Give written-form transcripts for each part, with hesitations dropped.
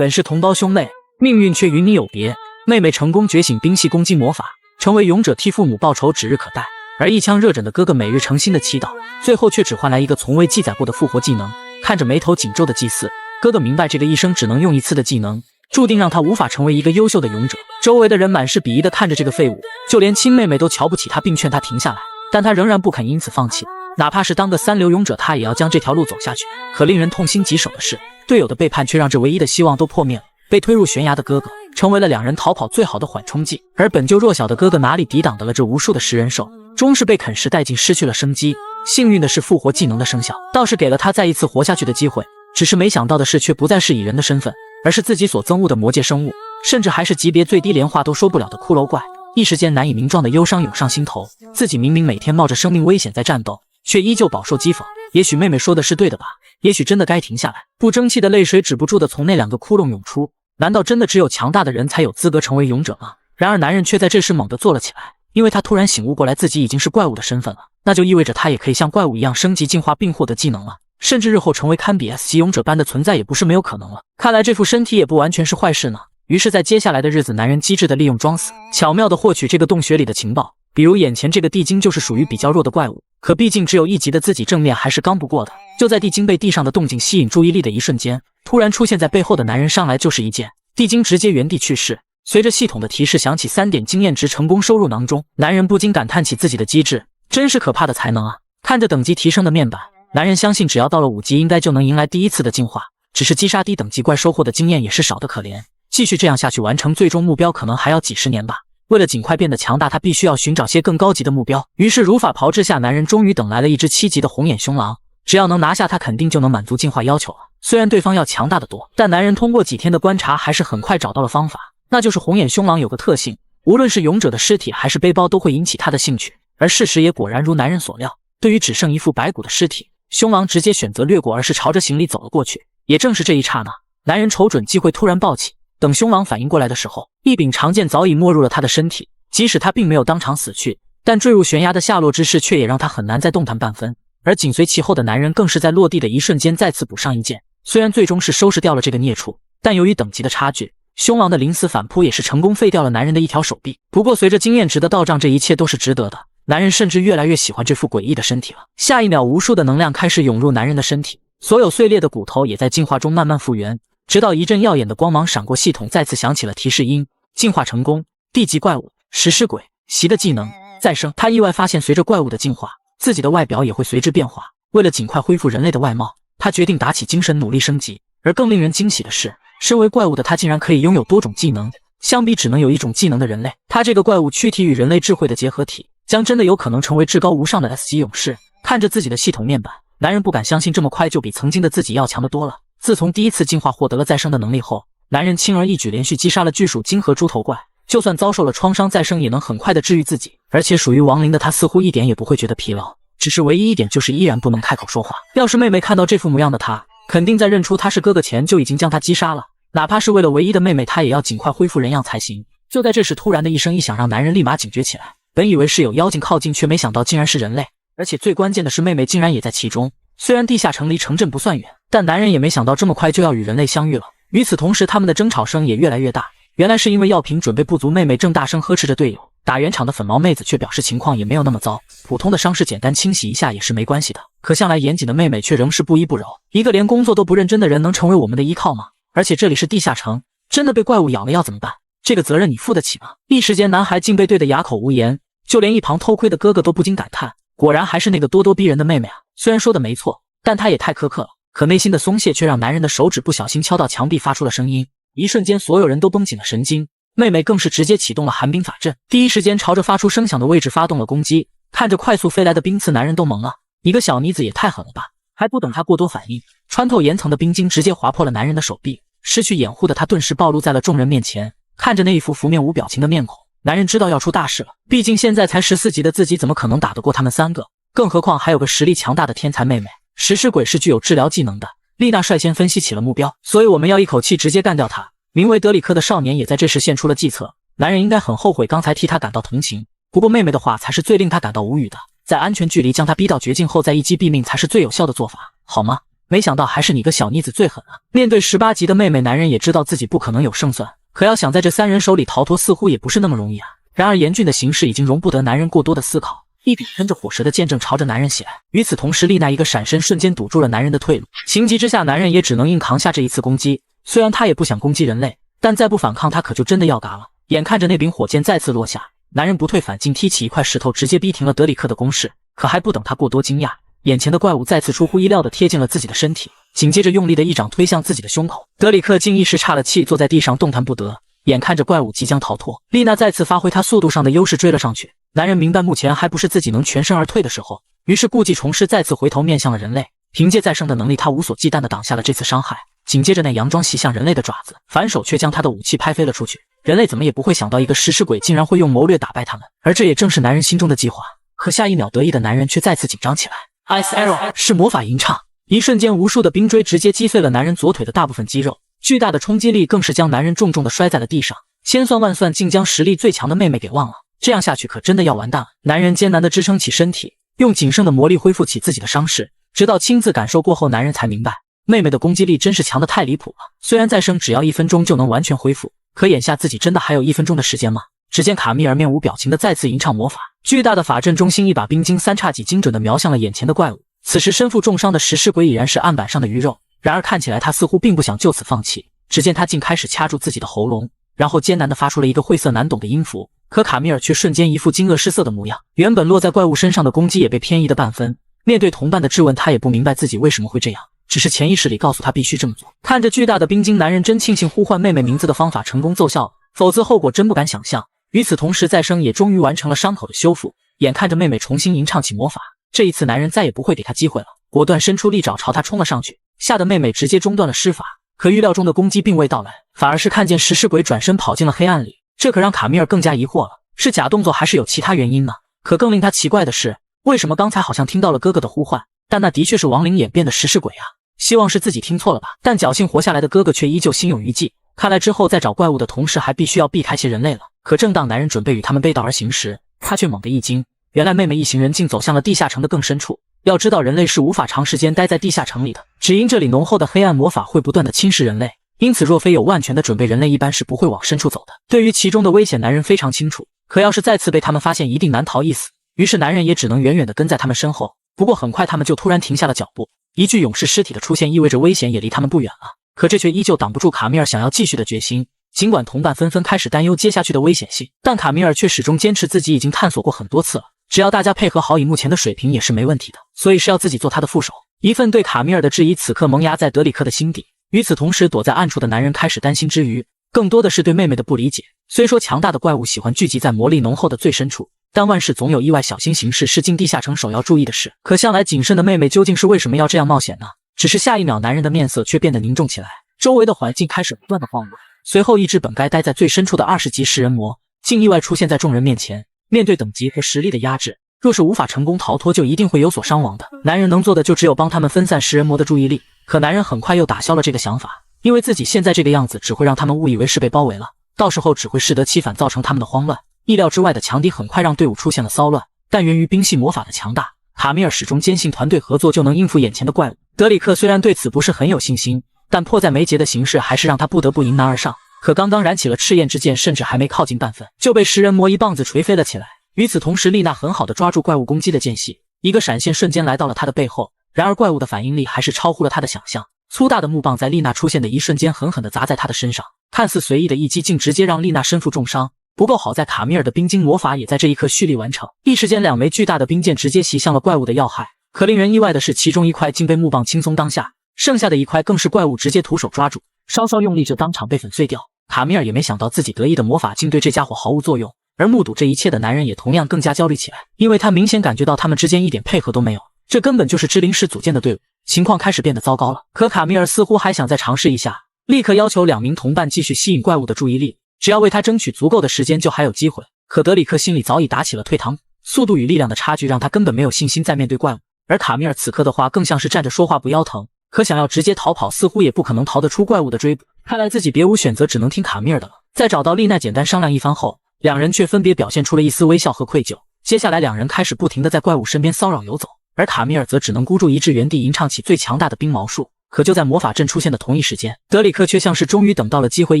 本是同胞兄妹，命运却与你有别。妹妹成功觉醒冰系攻击魔法，成为勇者，替父母报仇指日可待。而一腔热忱的哥哥每日诚心的祈祷，最后却只换来一个从未记载过的复活技能。看着眉头紧皱的祭祀，哥哥明白这个一生只能用一次的技能，注定让他无法成为一个优秀的勇者。周围的人满是鄙夷的看着这个废物，就连亲妹妹都瞧不起他，并劝他停下来，但他仍然不肯因此放弃。哪怕是当个三流勇者，他也要将这条路走下去。可令人痛心疾首的是，队友的背叛却让这唯一的希望都破灭了。被推入悬崖的哥哥，成为了两人逃跑最好的缓冲剂。而本就弱小的哥哥哪里抵挡得了这无数的食人兽，终是被啃食殆尽，失去了生机。幸运的是，复活技能的生效倒是给了他再一次活下去的机会。只是没想到的是，却不再是以人的身份，而是自己所憎恶的魔界生物，甚至还是级别最低连话都说不了的骷髅怪。一时间难以名状的忧伤涌上心头，自己明明每天冒着生命危险在战斗，却依旧饱受讥讽。也许妹妹说的是对的吧，也许真的该停下来。不争气的泪水止不住的从那两个窟窿涌出。难道真的只有强大的人才有资格成为勇者吗？然而男人却在这时猛地坐了起来，因为他突然醒悟过来，自己已经是怪物的身份了，那就意味着他也可以像怪物一样升级进化并获得技能了，甚至日后成为堪比 S 级勇者般的存在也不是没有可能了。看来这副身体也不完全是坏事呢。于是在接下来的日子，男人机智的利用装死，巧妙的获取这个洞穴里的情报，比如眼前这个地精就是属于比较弱的怪物，可毕竟只有1级的自己正面还是刚不过的。就在地精被地上的动静吸引注意力的一瞬间，突然出现在背后的男人上来就是一剑，地精直接原地去世。随着系统的提示响起，3点经验值成功收入囊中，男人不禁感叹起自己的机智，真是可怕的才能啊！看着等级提升的面板，男人相信只要到了5级，应该就能迎来第一次的进化。只是击杀低等级怪收获的经验也是少得可怜，继续这样下去，完成最终目标可能还要几十年吧。为了尽快变得强大，他必须要寻找些更高级的目标。于是如法炮制下，男人终于等来了一只7级的红眼凶狼，只要能拿下它，肯定就能满足进化要求了。虽然对方要强大得多，但男人通过几天的观察，还是很快找到了方法。那就是红眼凶狼有个特性，无论是勇者的尸体还是背包都会引起他的兴趣，而事实也果然如男人所料，对于只剩一副白骨的尸体，凶狼直接选择掠过，而是朝着行李走了过去。也正是这一刹那，男人瞅准机会突然暴起，等凶狼反应过来的时候，一柄长剑早已没入了他的身体。即使他并没有当场死去，但坠入悬崖的下落之势却也让他很难再动弹半分。而紧随其后的男人更是在落地的一瞬间再次补上一剑，虽然最终是收拾掉了这个孽畜，但由于等级的差距，凶狼的临死反扑也是成功废掉了男人的一条手臂。不过随着经验值的到账，这一切都是值得的。男人甚至越来越喜欢这副诡异的身体了。下一秒，无数的能量开始涌入男人的身体，所有碎裂的骨头也在进化中慢慢复原，直到一阵耀眼的光芒闪过，系统再次响起了提示音：进化成功，地级怪物食尸鬼习的技能再生。他意外发现，随着怪物的进化，自己的外表也会随之变化。为了尽快恢复人类的外貌，他决定打起精神努力升级。而更令人惊喜的是，身为怪物的他竟然可以拥有多种技能。相比只能有一种技能的人类，他这个怪物躯体与人类智慧的结合体，将真的有可能成为至高无上的 S 级勇士。看着自己的系统面板，男人不敢相信这么快就比曾经的自己要强得多了。自从第一次进化获得了再生的能力后，男人轻而易举连续击杀了巨属鲸和猪头怪，就算遭受了创伤，再生也能很快的治愈自己。而且属于亡灵的他似乎一点也不会觉得疲劳，只是唯一一点就是依然不能开口说话。要是妹妹看到这副模样的他，肯定在认出他是哥哥前就已经将他击杀了，哪怕是为了唯一的妹妹，他也要尽快恢复人样才行。就在这时，突然的一声一响让男人立马警觉起来，本以为是有妖精靠近，却没想到竟然是人类，而且最关键的是妹妹竟然也在其中。虽然地下城离城镇不算远，但男人也没想到这么快就要与人类相遇了。与此同时，他们的争吵声也越来越大，原来是因为药品准备不足，妹妹正大声呵斥着队友。打圆场的粉毛妹子却表示情况也没有那么糟，普通的伤势简单清洗一下也是没关系的。可向来严谨的妹妹却仍是不依不饶，一个连工作都不认真的人能成为我们的依靠吗？而且这里是地下城，真的被怪物咬了要怎么办？这个责任你负得起吗？一时间男孩竟被对得哑口无言，就连一旁偷窥的哥哥都不禁感叹，果然还是那个咄咄逼人的妹妹啊。虽然说的没错，但她也太苛刻了。可内心的松懈却让男人的手指不小心敲到墙壁，发出了声音。一瞬间，所有人都绷紧了神经，妹妹更是直接启动了寒冰法阵，第一时间朝着发出声响的位置发动了攻击。看着快速飞来的冰刺，男人都懵了，你个小妮子也太狠了吧！还不等他过多反应，穿透岩层的冰晶直接划破了男人的手臂，失去掩护的他顿时暴露在了众人面前。看着那一副浮面无表情的面孔，男人知道要出大事了。毕竟现在才14级的自己怎么可能打得过他们3个？更何况还有个实力强大的天才妹妹。食尸鬼是具有治疗技能的，丽娜率先分析起了目标，所以我们要一口气直接干掉他。名为德里克的少年也在这时现出了计策。男人应该很后悔刚才替他感到同情，不过妹妹的话才是最令他感到无语的，在安全距离将他逼到绝境后再一击毙命才是最有效的做法，好吗？没想到还是你个小妮子最狠啊！面对18级的妹妹，男人也知道自己不可能有胜算，可要想在这3人手里逃脱，似乎也不是那么容易啊。然而严峻的形势已经容不得男人过多的思考，一柄喷着火舌的剑正朝着男人袭来。与此同时，丽娜一个闪身瞬间堵住了男人的退路，情急之下，男人也只能硬扛下这一次攻击。虽然他也不想攻击人类，但再不反抗他可就真的要嘎了。眼看着那柄火箭再次落下，男人不退反进，踢起一块石头，直接逼停了德里克的攻势。可还不等他过多惊讶，眼前的怪物再次出乎意料的贴近了自己的身体，紧接着用力的一掌推向自己的胸口。德里克竟一时岔了气，坐在地上动弹不得。眼看着怪物即将逃脱，丽娜再次发挥她速度上的优势追了上去。男人明白目前还不是自己能全身而退的时候，于是故技重施，再次回头面向了人类。凭借再生的能力，他无所忌惮地挡下了这次伤害。紧接着那佯装袭向人类的爪子反手却将他的武器拍飞了出去。人类怎么也不会想到一个食尸鬼竟然会用谋略打败他们，而这也正是男人心中的计划。可下一秒，得意的男人却再次紧张起来。Ice Arrow 是魔法吟唱，一瞬间无数的冰锥直接击碎了男人左腿的大部分肌肉，巨大的冲击力更是将男人重重地摔在了地上。千算万算，竟将实力最强的妹妹给忘了，这样下去可真的要完蛋了。男人艰难地支撑起身体，用仅剩的魔力恢复起自己的伤势，直到亲自感受过后，男人才明白妹妹的攻击力真是强得太离谱了。虽然再生只要1分钟就能完全恢复，可眼下自己真的还有1分钟的时间吗？只见卡米尔面无表情地再次吟唱魔法，巨大的法阵中心一把冰晶三叉戟精准地瞄向了眼前的怪物。此时身负重伤的食尸鬼已然是案板上的鱼肉，然而看起来他似乎并不想就此放弃。只见他竟开始掐住自己的喉咙，然后艰难地发出了一个晦涩难懂的音符。可卡米尔却瞬间一副惊愕失色的模样，原本落在怪物身上的攻击也被偏移了半分。面对同伴的质问，他也不明白自己为什么会这样，只是潜意识里告诉他必须这么做。看着巨大的冰晶，男人真庆幸呼唤妹妹名字的方法成功奏效了，否则后果真不敢想象。与此同时，再生也终于完成了伤口的修复。眼看着妹妹重新吟唱起魔法，这一次男人再也不会给她机会了，果断伸出利爪朝她冲了上去，吓得妹妹直接中断了施法。可预料中的攻击并未到来，反而是看见食尸鬼转身跑进了黑暗里，这可让卡米尔更加疑惑了，是假动作还是有其他原因呢？可更令他奇怪的是，为什么刚才好像听到了哥哥的呼唤，但那的确是亡灵演变的食尸鬼啊！希望是自己听错了吧？但侥幸活下来的哥哥却依旧心有余悸，看来之后在找怪物的同时还必须要避开些人类了。可正当男人准备与他们背道而行时，他却猛地一惊，原来妹妹一行人竟走向了地下城的更深处。要知道人类是无法长时间待在地下城里的，只因这里浓厚的黑暗魔法会不断的侵蚀人类，因此若非有万全的准备，人类一般是不会往深处走的。对于其中的危险，男人非常清楚，可要是再次被他们发现，一定难逃一死。于是男人也只能远远地跟在他们身后。不过很快他们就突然停下了脚步，一具勇士尸体的出现意味着危险也离他们不远了，可这却依旧挡不住卡米尔想要继续的决心。尽管同伴纷纷开始担忧接下去的危险性，但卡米尔却始终坚持自己已经探索过很多次了，只要大家配合好，以目前的水平也是没问题的，所以是要自己做他的副手。一份对卡米尔的质疑此刻萌芽在德里克的心底。与此同时，躲在暗处的男人开始担心之余，更多的是对妹妹的不理解。虽说强大的怪物喜欢聚集在魔力浓厚的最深处，但万事总有意外，小心行事是进地下城首要注意的事。可向来谨慎的妹妹究竟是为什么要这样冒险呢？只是下一秒，男人的面色却变得凝重起来，周围的环境开始不断的晃动。随后，一只本该待在最深处的20级食人魔，竟意外出现在众人面前。面对等级和实力的压制，若是无法成功逃脱，就一定会有所伤亡的。男人能做的就只有帮他们分散食人魔的注意力。可男人很快又打消了这个想法，因为自己现在这个样子只会让他们误以为是被包围了，到时候只会适得其反，造成他们的慌乱。意料之外的强敌很快让队伍出现了骚乱，但源于冰系魔法的强大，卡米尔始终坚信团队合作就能应付眼前的怪物。德里克虽然对此不是很有信心，但迫在眉睫的形势还是让他不得不迎难而上。可刚刚燃起了赤焰之剑，甚至还没靠近半分，就被食人魔一棒子锤飞了起来。与此同时，丽娜很好的抓住怪物攻击的间隙，一个闪现瞬间来到了他的背后。然而怪物的反应力还是超乎了他的想象，粗大的木棒在丽娜出现的一瞬间狠狠地砸在他的身上，看似随意的一击竟直接让丽娜身负重伤。不过好在卡米尔的冰晶魔法也在这一刻蓄力完成，一时间2枚巨大的冰剑直接袭向了怪物的要害。可令人意外的是，其中一块竟被木棒轻松当下，剩下的一块更是怪物直接徒手抓住，稍稍用力就当场被粉碎掉。卡米尔也没想到自己得意的魔法竟对这家伙毫无作用，而目睹这一切的男人也同样更加焦虑起来，因为他明显感觉到他们之间一点配合都没有，这根本就是之灵师组建的队伍，情况开始变得糟糕了。可卡米尔似乎还想再尝试一下，立刻要求2名同伴继续吸引怪物的注意力，只要为他争取足够的时间就还有机会。可德里克心里早已打起了退堂，速度与力量的差距让他根本没有信心再面对怪物，而卡米尔此刻的话更像是站着说话不腰疼，可想要直接逃跑似乎也不可能逃得出怪物的追捕，看来自己别无选择，只能听卡米尔的了。在找到丽奈简单商量一番后，两人却分别表现出了一丝微笑和愧疚。接下来两人开始不停地在怪物身边骚扰游走，而卡米尔则只能孤注一掷，原地吟唱起最强大的冰毛术。可就在魔法阵出现的同一时间，德里克却像是终于等到了机会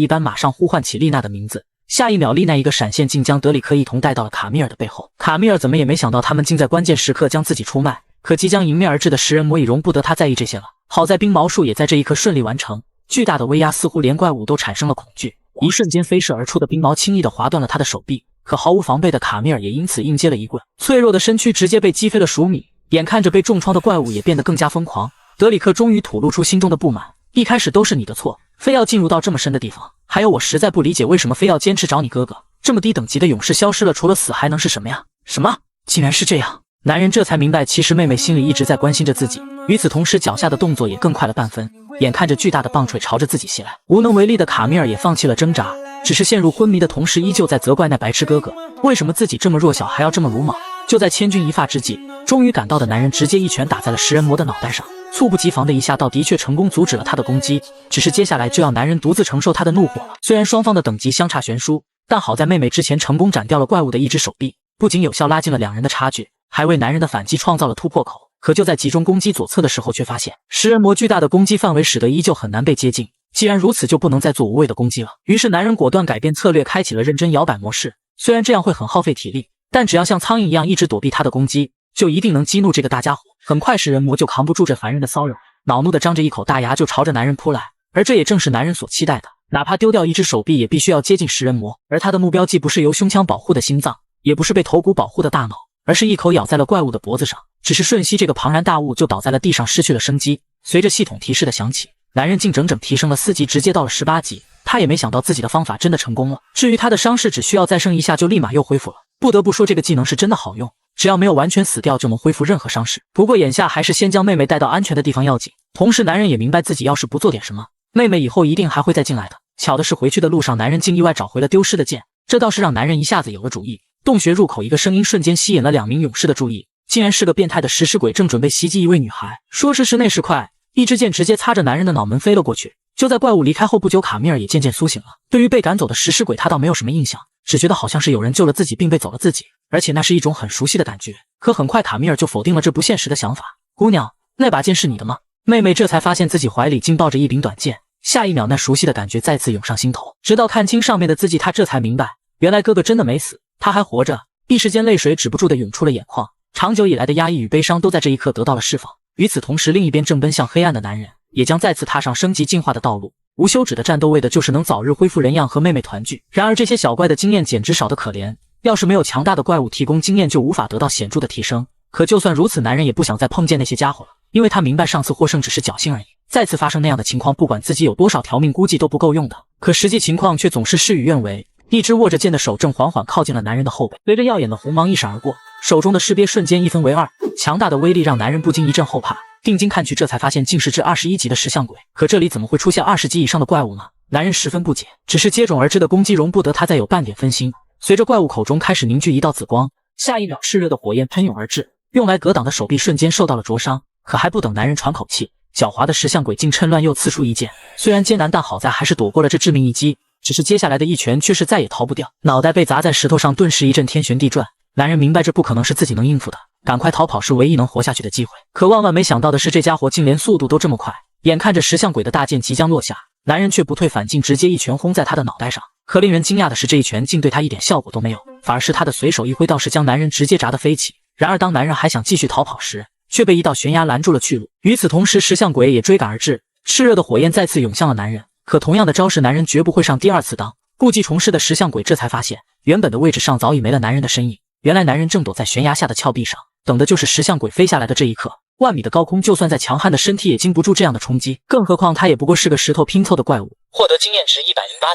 一般，马上呼唤起丽娜的名字。下一秒，丽娜一个闪现，竟将德里克一同带到了卡米尔的背后。卡米尔怎么也没想到，他们竟在关键时刻将自己出卖。可即将迎面而至的食人魔已容不得他在意这些了。好在冰毛术也在这一刻顺利完成，巨大的威压似乎连怪物都产生了恐惧。一瞬间，飞射而出的冰毛轻易地划断了他的手臂。可毫无防备的卡米尔也因此硬接了一棍，脆弱的身躯直接被击飞了数米。眼看着被重创的怪物也变得更加疯狂，德里克终于吐露出心中的不满。一开始都是你的错，非要进入到这么深的地方。还有，我实在不理解为什么非要坚持找你哥哥。这么低等级的勇士消失了，除了死还能是什么呀？什么？竟然是这样！男人这才明白，其实妹妹心里一直在关心着自己。与此同时，脚下的动作也更快了半分。眼看着巨大的棒槌朝着自己袭来，无能为力的卡米尔也放弃了挣扎，只是陷入昏迷的同时，依旧在责怪那白痴哥哥，为什么自己这么弱小还要这么鲁莽。就在千钧一发之际，终于赶到的男人直接一拳打在了食人魔的脑袋上。猝不及防的一下到的确成功阻止了他的攻击，只是接下来就要男人独自承受他的怒火了。虽然双方的等级相差悬殊，但好在妹妹之前成功斩掉了怪物的一只手臂，不仅有效拉近了两人的差距，还为男人的反击创造了突破口。可就在集中攻击左侧的时候，却发现食人魔巨大的攻击范围使得依旧很难被接近。既然如此，就不能再做无谓的攻击了。于是男人果断改变策略，开启了认真摇摆模式。虽然这样会很耗费体力，但只要像苍蝇一样一直躲避他的攻击，就一定能激怒这个大家伙。很快食人魔就扛不住这烦人的骚扰，恼怒的张着一口大牙就朝着男人扑来。而这也正是男人所期待的，哪怕丢掉一只手臂，也必须要接近食人魔。而他的目标既不是由胸腔保护的心脏，也不是被头骨保护的大脑，而是一口咬在了怪物的脖子上。只是瞬息，这个庞然大物就倒在了地上，失去了生机。随着系统提示的响起，男人竟整整提升了4级，直接到了18级。他也没想到自己的方法真的成功了。至于他的伤势，只需要再剩一下就立马又恢复了。不得不说，这个技能是真的好用，只要没有完全死掉就能恢复任何伤势。不过眼下还是先将妹妹带到安全的地方要紧。同时男人也明白，自己要是不做点什么，妹妹以后一定还会再进来的。巧的是，回去的路上男人竟意外找回了丢失的剑，这倒是让男人一下子有了主意。洞穴入口一个声音瞬间吸引了2名勇士的注意，竟然是个变态的食尸鬼正准备袭击一位女孩。说时迟那时快，一支箭直接擦着男人的脑门飞了过去。就在怪物离开后不久，卡米尔也渐渐苏醒了。对于被赶走的食尸鬼，他倒没有什么印象，只觉得好像是有人救了自己并被走了自己，而且那是一种很熟悉的感觉。可很快卡米尔就否定了这不现实的想法。姑娘，那把剑是你的吗？妹妹这才发现自己怀里竟抱着一柄短剑，下一秒那熟悉的感觉再次涌上心头。直到看清上面的字迹，她这才明白，原来哥哥真的没死，他还活着。一时间泪水止不住的涌出了眼眶，长久以来的压抑与悲伤都在这一刻得到了释放。与此同时，另一边正奔向黑暗的男人也将再次踏上升级进化的道路，无休止的战斗为的就是能早日恢复人样和妹妹团聚。然而这些小怪的经验简直少得可怜，要是没有强大的怪物提供经验，就无法得到显著的提升。可就算如此，男人也不想再碰见那些家伙了，因为他明白上次获胜只是侥幸而已，再次发生那样的情况，不管自己有多少条命，估计都不够用的。可实际情况却总是事与愿违，一只握着剑的手正缓缓靠近了男人的后背，随着耀眼的红芒一闪而过，手中的尸鳖瞬间一分为二，强大的威力让男人不禁一阵后怕。定睛看去，这才发现竟是至21级的石像鬼。可这里怎么会出现20级以上的怪物呢？男人十分不解，只是接踵而至的攻击容不得他再有半点分心。随着怪物口中开始凝聚一道紫光，下一秒炽热的火焰喷涌而至，用来格挡的手臂瞬间受到了灼伤。可还不等男人喘口气，狡猾的石像鬼竟趁乱又刺出一剑，虽然艰难，但好在还是躲过了这致命一击。只是接下来的一拳却是再也逃不掉，脑袋被砸在石头上，顿时一阵天旋地转。男人明白这不可能是自己能应付的，赶快逃跑是唯一能活下去的机会。可万万没想到的是，这家伙竟连速度都这么快。眼看着石像鬼的大剑即将落下，男人却不退反进，直接一拳轰在他的脑袋上。可令人惊讶的是，这一拳竟对他一点效果都没有，反而是他的随手一挥，倒是将男人直接砸得飞起。然而当男人还想继续逃跑时，却被一道悬崖拦住了去路。与此同时，石像鬼也追赶而至，炽热的火焰再次涌向了男人。可同样的招式，男人绝不会上第二次当。故技重施的石像鬼这才发现，原本的位置上早已没了男人的身影。原来男人正躲在悬崖下的峭壁上，等的就是石像鬼飞下来的这一刻。万米的高空，就算再强悍的身体也经不住这样的冲击，更何况他也不过是个石头拼凑的怪物。获得经验值108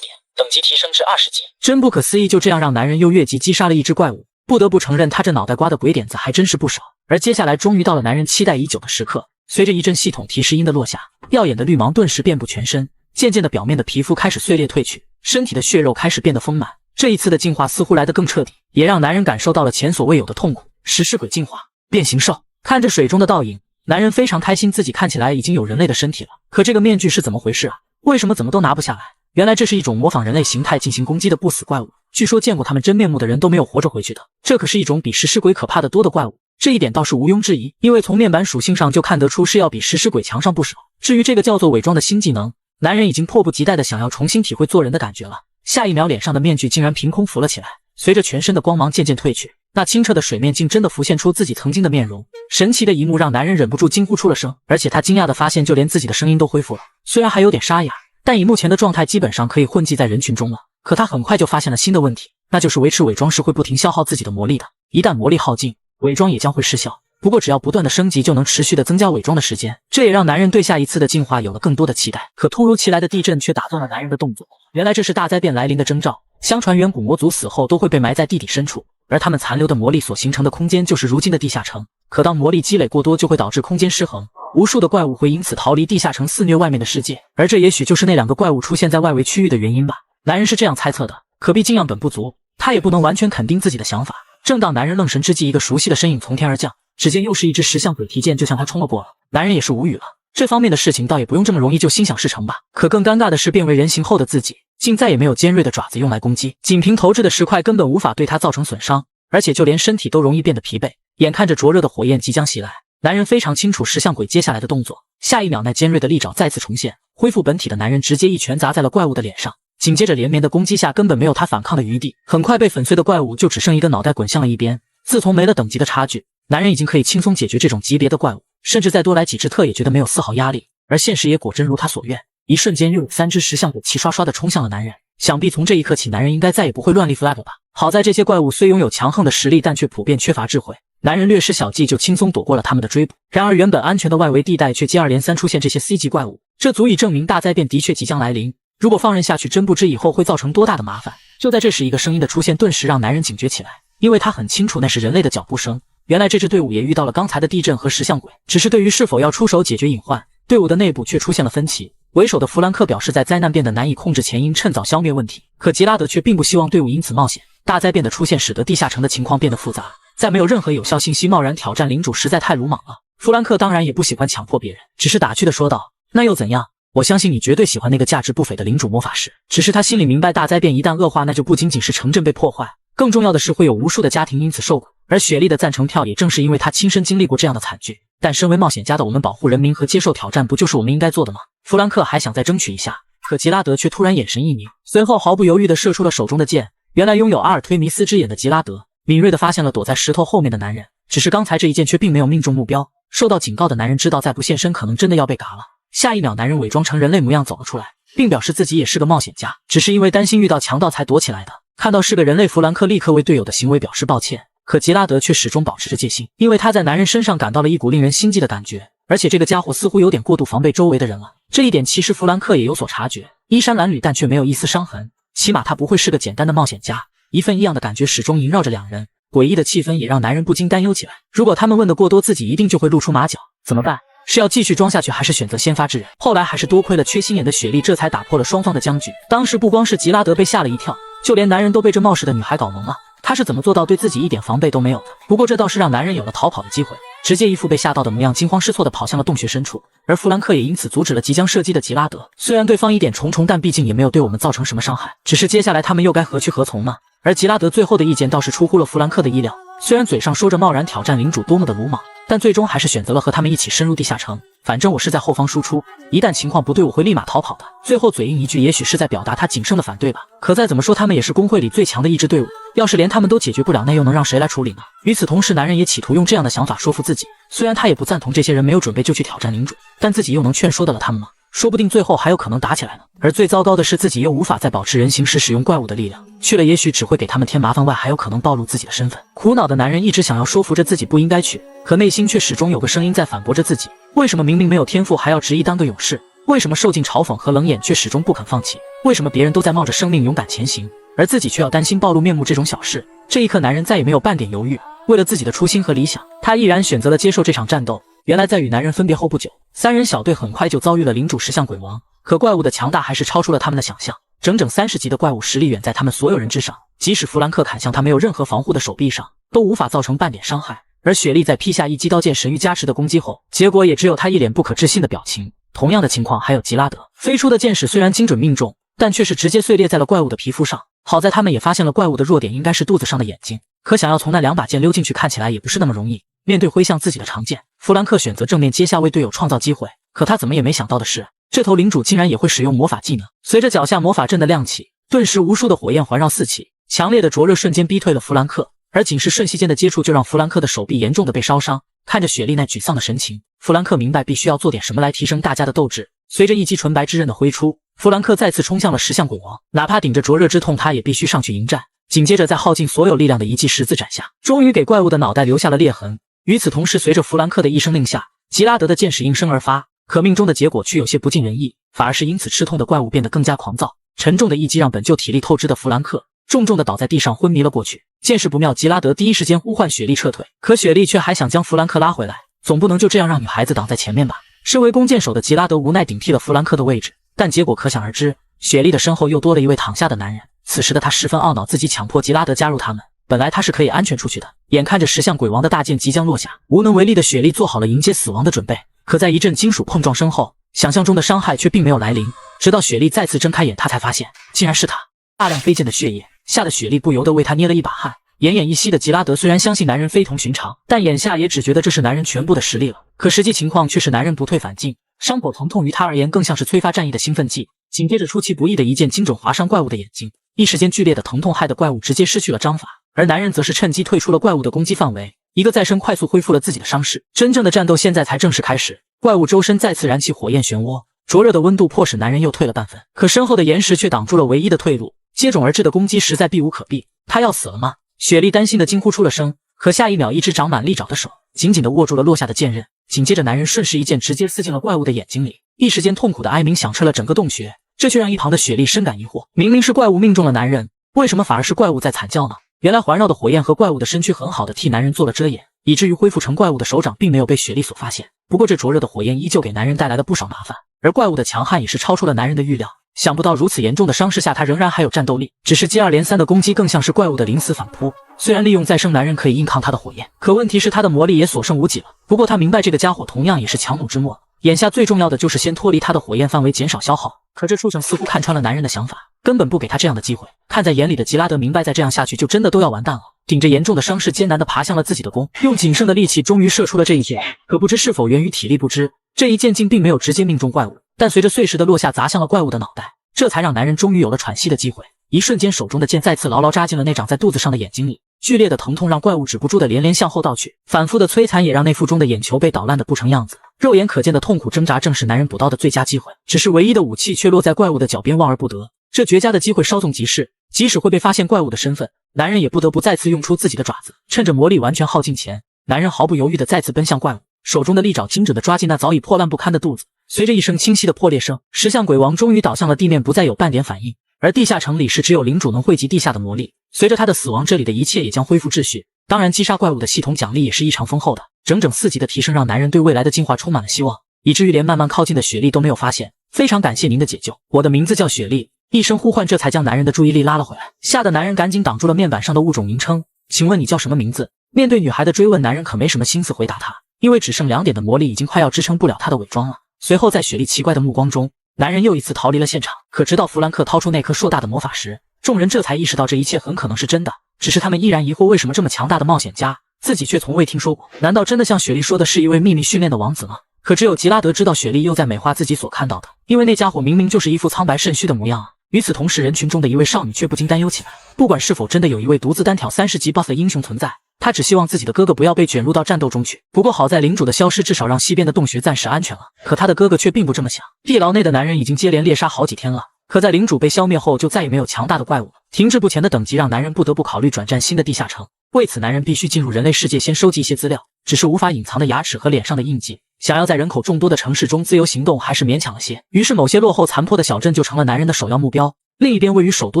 点，等级提升至20级，真不可思议！就这样让男人又越级击杀了一只怪物。不得不承认，他这脑袋瓜的鬼点子还真是不少。而接下来终于到了男人期待已久的时刻，随着一阵系统提示音的落下，耀眼的绿芒顿时遍布全身，渐渐的表面的皮肤开始碎裂褪去，身体的血肉开始变得丰满。这一次的进化似乎来得更彻底，也让男人感受到了前所未有的痛苦。食尸鬼进化，变形兽。看着水中的倒影，男人非常开心，自己看起来已经有人类的身体了。可这个面具是怎么回事啊？为什么怎么都拿不下来？原来这是一种模仿人类形态进行攻击的不死怪物，据说见过他们真面目的人都没有活着回去的。这可是一种比食尸鬼可怕的多的怪物。这一点倒是毋庸置疑，因为从面板属性上就看得出是要比食尸鬼强上不少。至于这个叫做伪装的新技能，男人已经迫不及待的想要重新体会做人的感觉了。下一秒，脸上的面具竟然凭空浮了起来，随着全身的光芒渐渐褪去，那清澈的水面竟真的浮现出自己曾经的面容。神奇的一幕让男人忍不住惊呼出了声，而且他惊讶的发现，就连自己的声音都恢复了，虽然还有点沙哑，但以目前的状态基本上可以混迹在人群中了。可他很快就发现了新的问题，那就是维持伪装是会不停消耗自己的魔力的，一旦魔力耗尽，伪装也将会失效。不过只要不断的升级，就能持续的增加伪装的时间，这也让男人对下一次的进化有了更多的期待。可突如其来的地震却打断了男人的动作，原来这是大灾变来临的征兆。相传远古魔族死后都会被埋在地底深处，而他们残留的魔力所形成的空间就是如今的地下城。可当魔力积累过多，就会导致空间失衡，无数的怪物会因此逃离地下城肆虐外面的世界，而这也许就是那2个怪物出现在外围区域的原因吧。男人是这样猜测的，可毕竟样本不足，他也不能完全肯定自己的想法。正当男人愣神之际，一个熟悉的身影从天而降，只见又是一只石像鬼提剑就向他冲了过来。男人也是无语了，这方面的事情倒也不用这么容易就心想事成吧。可更尴尬的是，变为人形后的自己竟再也没有尖锐的爪子用来攻击，仅凭投掷的石块根本无法对他造成损伤，而且就连身体都容易变得疲惫。眼看着灼热的火焰即将袭来，男人非常清楚石像鬼接下来的动作。下一秒，那尖锐的利爪再次重现，恢复本体的男人直接一拳砸在了怪物的脸上，紧接着连绵的攻击下根本没有他反抗的余地，很快被粉碎的怪物就只剩一个脑袋滚向了一边。自从没了等级的差距，男人已经可以轻松解决这种级别的怪物，甚至再多来几只特也觉得没有丝毫压力。而现实也果真如他所愿，一瞬间又有3只石像鬼齐刷刷地冲向了男人。想必从这一刻起，男人应该再也不会乱立 flag 吧。好在这些怪物虽拥有强横的实力，但却普遍缺乏智慧，男人略施小计就轻松躲过了他们的追捕。然而原本安全的外围地带却接二连三出现这些 C 级怪物，这足以证明大灾变的确即将来临。如果放任下去，真不知以后会造成多大的麻烦。就在这时，一个声音的出现顿时让男人警觉起来，因为他很清楚那是人类的脚步声。原来这支队伍也遇到了刚才的地震和石像鬼，只是对于是否要出手解决隐患，队伍的内部却出现了分歧。为首的弗兰克表示，在灾难变得难以控制前，应趁早消灭问题。可吉拉德却并不希望队伍因此冒险。大灾变的出现使得地下城的情况变得复杂，在没有任何有效信息贸然挑战领主实在太鲁莽了。弗兰克当然也不喜欢强迫别人，只是打趣地说道：“那又怎样？我相信你绝对喜欢那个价值不菲的领主魔法师。”只是他心里明白，大灾变一旦恶化，那就不仅仅是城镇被破坏，更重要的是会有无数的家庭因此受苦。而雪莉的赞成票也正是因为他亲身经历过这样的惨剧。但身为冒险家的我们，保护人民和接受挑战，不就是我们应该做的吗？弗兰克还想再争取一下，可吉拉德却突然眼神一凝，随后毫不犹豫地射出了手中的剑。原来拥有阿尔忒弥斯之眼的吉拉德敏锐地发现了躲在石头后面的男人，只是刚才这一剑却并没有命中目标。受到警告的男人知道再不现身，可能真的要被嘎了。下一秒，男人伪装成人类模样走了出来，并表示自己也是个冒险家，只是因为担心遇到强盗才躲起来的。看到是个人类，弗兰克立刻为队友的行为表示抱歉，可吉拉德却始终保持着戒心，因为他在男人身上感到了一股令人心悸的感觉，而且这个家伙似乎有点过度防备周围的人了。这一点其实弗兰克也有所察觉，衣衫褴褛但却没有一丝伤痕，起码他不会是个简单的冒险家。一份异样的感觉始终萦绕着两人，诡异的气氛也让男人不禁担忧起来。如果他们问得过多，自己一定就会露出马脚，怎么办？是要继续装下去，还是选择先发制人？后来还是多亏了缺心眼的雪莉，这才打破了双方的僵局。当时不光是吉拉德被吓了一跳，就连男人都被这冒失的女孩搞懵了。他是怎么做到对自己一点防备都没有的？不过这倒是让男人有了逃跑的机会，直接一副被吓到的模样，惊慌失措地跑向了洞穴深处。而弗兰克也因此阻止了即将射击的吉拉德。虽然对方疑点重重，但毕竟也没有对我们造成什么伤害，只是接下来他们又该何去何从呢？而吉拉德最后的意见倒是出乎了弗兰克的意料，虽然嘴上说着贸然挑战领主多么的鲁莽，但最终还是选择了和他们一起深入地下城。反正我是在后方输出，一旦情况不对，我会立马逃跑的。最后嘴硬一句，也许是在表达他谨慎的反对吧。可再怎么说，他们也是工会里最强的一支队伍，要是连他们都解决不了，那又能让谁来处理呢？与此同时，男人也企图用这样的想法说服自己，虽然他也不赞同这些人没有准备就去挑战领主，但自己又能劝说得了他们吗？说不定最后还有可能打起来呢。而最糟糕的是，自己又无法在保持人形时使用怪物的力量，去了也许只会给他们添麻烦，外还有可能暴露自己的身份。苦恼的男人一直想要说服着自己不应该去，可内心却始终有个声音在反驳着自己。为什么明明没有天赋还要执意当个勇士？为什么受尽嘲讽和冷眼却始终不肯放弃？为什么别人都在冒着生命勇敢前行，而自己却要担心暴露面目这种小事？这一刻，男人再也没有半点犹豫，为了自己的初心和理想，他毅然选择了接受这场战斗。原来在与男人分别后不久，三人小队很快就遭遇了领主石像鬼王。可怪物的强大还是超出了他们的想象，整整30级的怪物实力远在他们所有人之上，即使弗兰克砍向他没有任何防护的手臂上，都无法造成半点伤害。而雪莉在劈下一击刀剑神域加持的攻击后，结果也只有他一脸不可置信的表情。同样的情况还有吉拉德，飞出的箭矢虽然精准命中，但却是直接碎裂在了怪物的皮肤上。好在他们也发现了怪物的弱点应该是肚子上的眼睛，可想要从那2把剑溜进去看起来也不是那么容易。面对挥向自己的长剑，弗兰克选择正面接下，为队友创造机会。可他怎么也没想到的是，这头领主竟然也会使用魔法技能。随着脚下魔法阵的亮起，顿时无数的火焰环绕四起，强烈的灼热瞬间逼退了弗兰克。而仅是瞬息间的接触，就让弗兰克的手臂严重的被烧伤。看着雪莉那沮丧的神情，弗兰克明白必须要做点什么来提升大家的斗志。随着一击纯白之刃的挥出，弗兰克再次冲向了石像鬼王，哪怕顶着灼热之痛，他也必须上去迎战。紧接着，在耗尽所有力量的一记十字斩下，终于给怪物的脑袋留下了裂痕。与此同时，随着弗兰克的一声令下，吉拉德的剑矢应声而发。可命中的结果却有些不尽人意，反而是因此吃痛的怪物变得更加狂躁。沉重的一击让本就体力透支的弗兰克重重的倒在地上昏迷了过去。见势不妙，吉拉德第一时间呼唤雪莉撤退，可雪莉却还想将弗兰克拉回来，总不能就这样让女孩子挡在前面吧。身为弓箭手的吉拉德无奈顶替了弗兰克的位置，但结果可想而知，雪莉的身后又多了一位躺下的男人。此时的他十分懊恼，自己强迫吉拉德加入他们，本来他是可以安全出去的。眼看着石像鬼王的大剑即将落下，无能为力的雪莉做好了迎接死亡的准备。可在一阵金属碰撞声后，想象中的伤害却并没有来临。直到雪莉再次睁开眼，她才发现竟然是他。大量飞溅的血液吓得雪莉不由得为他捏了一把汗。奄奄一息的吉拉德虽然相信男人非同寻常，但眼下也只觉得这是男人全部的实力了。可实际情况却是男人不退反进，伤口疼痛于他而言更像是催发战意的兴奋剂。紧接着出其不意的一剑精准划伤怪物的眼睛，一时间剧烈的疼痛害得怪物直接失去了章法，而男人则是趁机退出了怪物的攻击范围，一个再生快速恢复了自己的伤势。真正的战斗现在才正式开始，怪物周身再次燃起火焰漩涡，灼热的温度迫使男人又退了半分，可身后的岩石却挡住了唯一的退路，接踵而至的攻击实在避无可避。他要死了吗？雪莉担心的惊呼出了声，可下一秒一只长满利爪的手紧紧地握住了落下的剑刃，紧接着男人顺势一剑直接刺进了怪物的眼睛里，一时间痛苦的哀鸣响彻了整个洞穴。这却让一旁的雪莉深感疑惑，明明是怪物命中了男人，为什么反而是怪物在惨叫呢？原来环绕的火焰和怪物的身躯很好的替男人做了遮掩，以至于恢复成怪物的手掌并没有被雪莉所发现。不过这灼热的火焰依旧给男人带来了不少麻烦，而怪物的强悍也是超出了男人的预料。想不到如此严重的伤势下，他仍然还有战斗力，只是接二连三的攻击更像是怪物的临死反扑。虽然利用再生男人可以硬抗他的火焰，可问题是他的魔力也所剩无几了。不过他明白这个家伙同样也是强弩之末，眼下最重要的就是先脱离他的火焰范围，减少消耗。可这畜生似乎看穿了男人的想法，根本不给他这样的机会。看在眼里的吉拉德明白，再这样下去就真的都要完蛋了，顶着严重的伤势艰难地爬向了自己的弓，用仅剩的力气终于射出了这一箭。可不知是否源于体力不支，这一箭竟并没有直接命中怪物，但随着碎石的落下砸向了怪物的脑袋，这才让男人终于有了喘息的机会。一瞬间，手中的剑再次牢牢扎进了那长在肚子上的眼睛里，剧烈的疼痛让怪物止不住的连连向后倒去，反复的摧残也让那腹中的眼球被捣烂的不成样子。肉眼可见的痛苦挣扎正是男人补刀的最佳机会，只是唯一的武器却落在怪物的脚边，望而不得。这绝佳的机会稍纵即逝，即使会被发现怪物的身份，男人也不得不再次用出自己的爪子。趁着魔力完全耗尽前，男人毫不犹豫的再次奔向怪物，手中的利爪精准的抓进那早已破烂不堪的肚子。随着一声清晰的破裂声，石像鬼王终于倒向了地面，不再有半点反应。而地下城里是只有领主能汇集地下的魔力，随着他的死亡，这里的一切也将恢复秩序。当然，击杀怪物的系统奖励也是异常丰厚的，整整4级的提升让男人对未来的进化充满了希望，以至于连慢慢靠近的雪莉都没有发现。非常感谢您的解救，我的名字叫雪莉。一声呼唤，这才将男人的注意力拉了回来，吓得男人赶紧挡住了面板上的物种名称。请问你叫什么名字？面对女孩的追问，男人可没什么心思回答她，因为只剩2点的魔力已经快要支撑不了他的伪装了。随后在雪莉奇怪的目光中，男人又一次逃离了现场。可直到弗兰克掏出那颗硕大的魔法时，众人这才意识到这一切很可能是真的，只是他们依然疑惑，为什么这么强大的冒险家自己却从未听说过？难道真的像雪莉说的是一位秘密训练的王子吗？可只有吉拉德知道雪莉又在美化自己所看到的，因为那家伙明明就是一副苍白肾虚的模样啊。与此同时，人群中的一位少女却不禁担忧起来，不管是否真的有一位独自单挑30级 BOSS 的英雄存在，她只希望自己的哥哥不要被卷入到战斗中去。不过好在领主的消失至少让西边的洞穴暂时安全了，可他的哥哥却并不这么想。地牢内的男人已经接连猎杀好几天了，可在领主被消灭后就再也没有强大的怪物了。停滞不前的等级让男人不得不考虑转战新的地下城，为此男人必须进入人类世界先收集一些资料，只是无法隐藏的牙齿和脸上的印记，想要在人口众多的城市中自由行动还是勉强了些。于是某些落后残破的小镇就成了男人的首要目标。另一边位于首都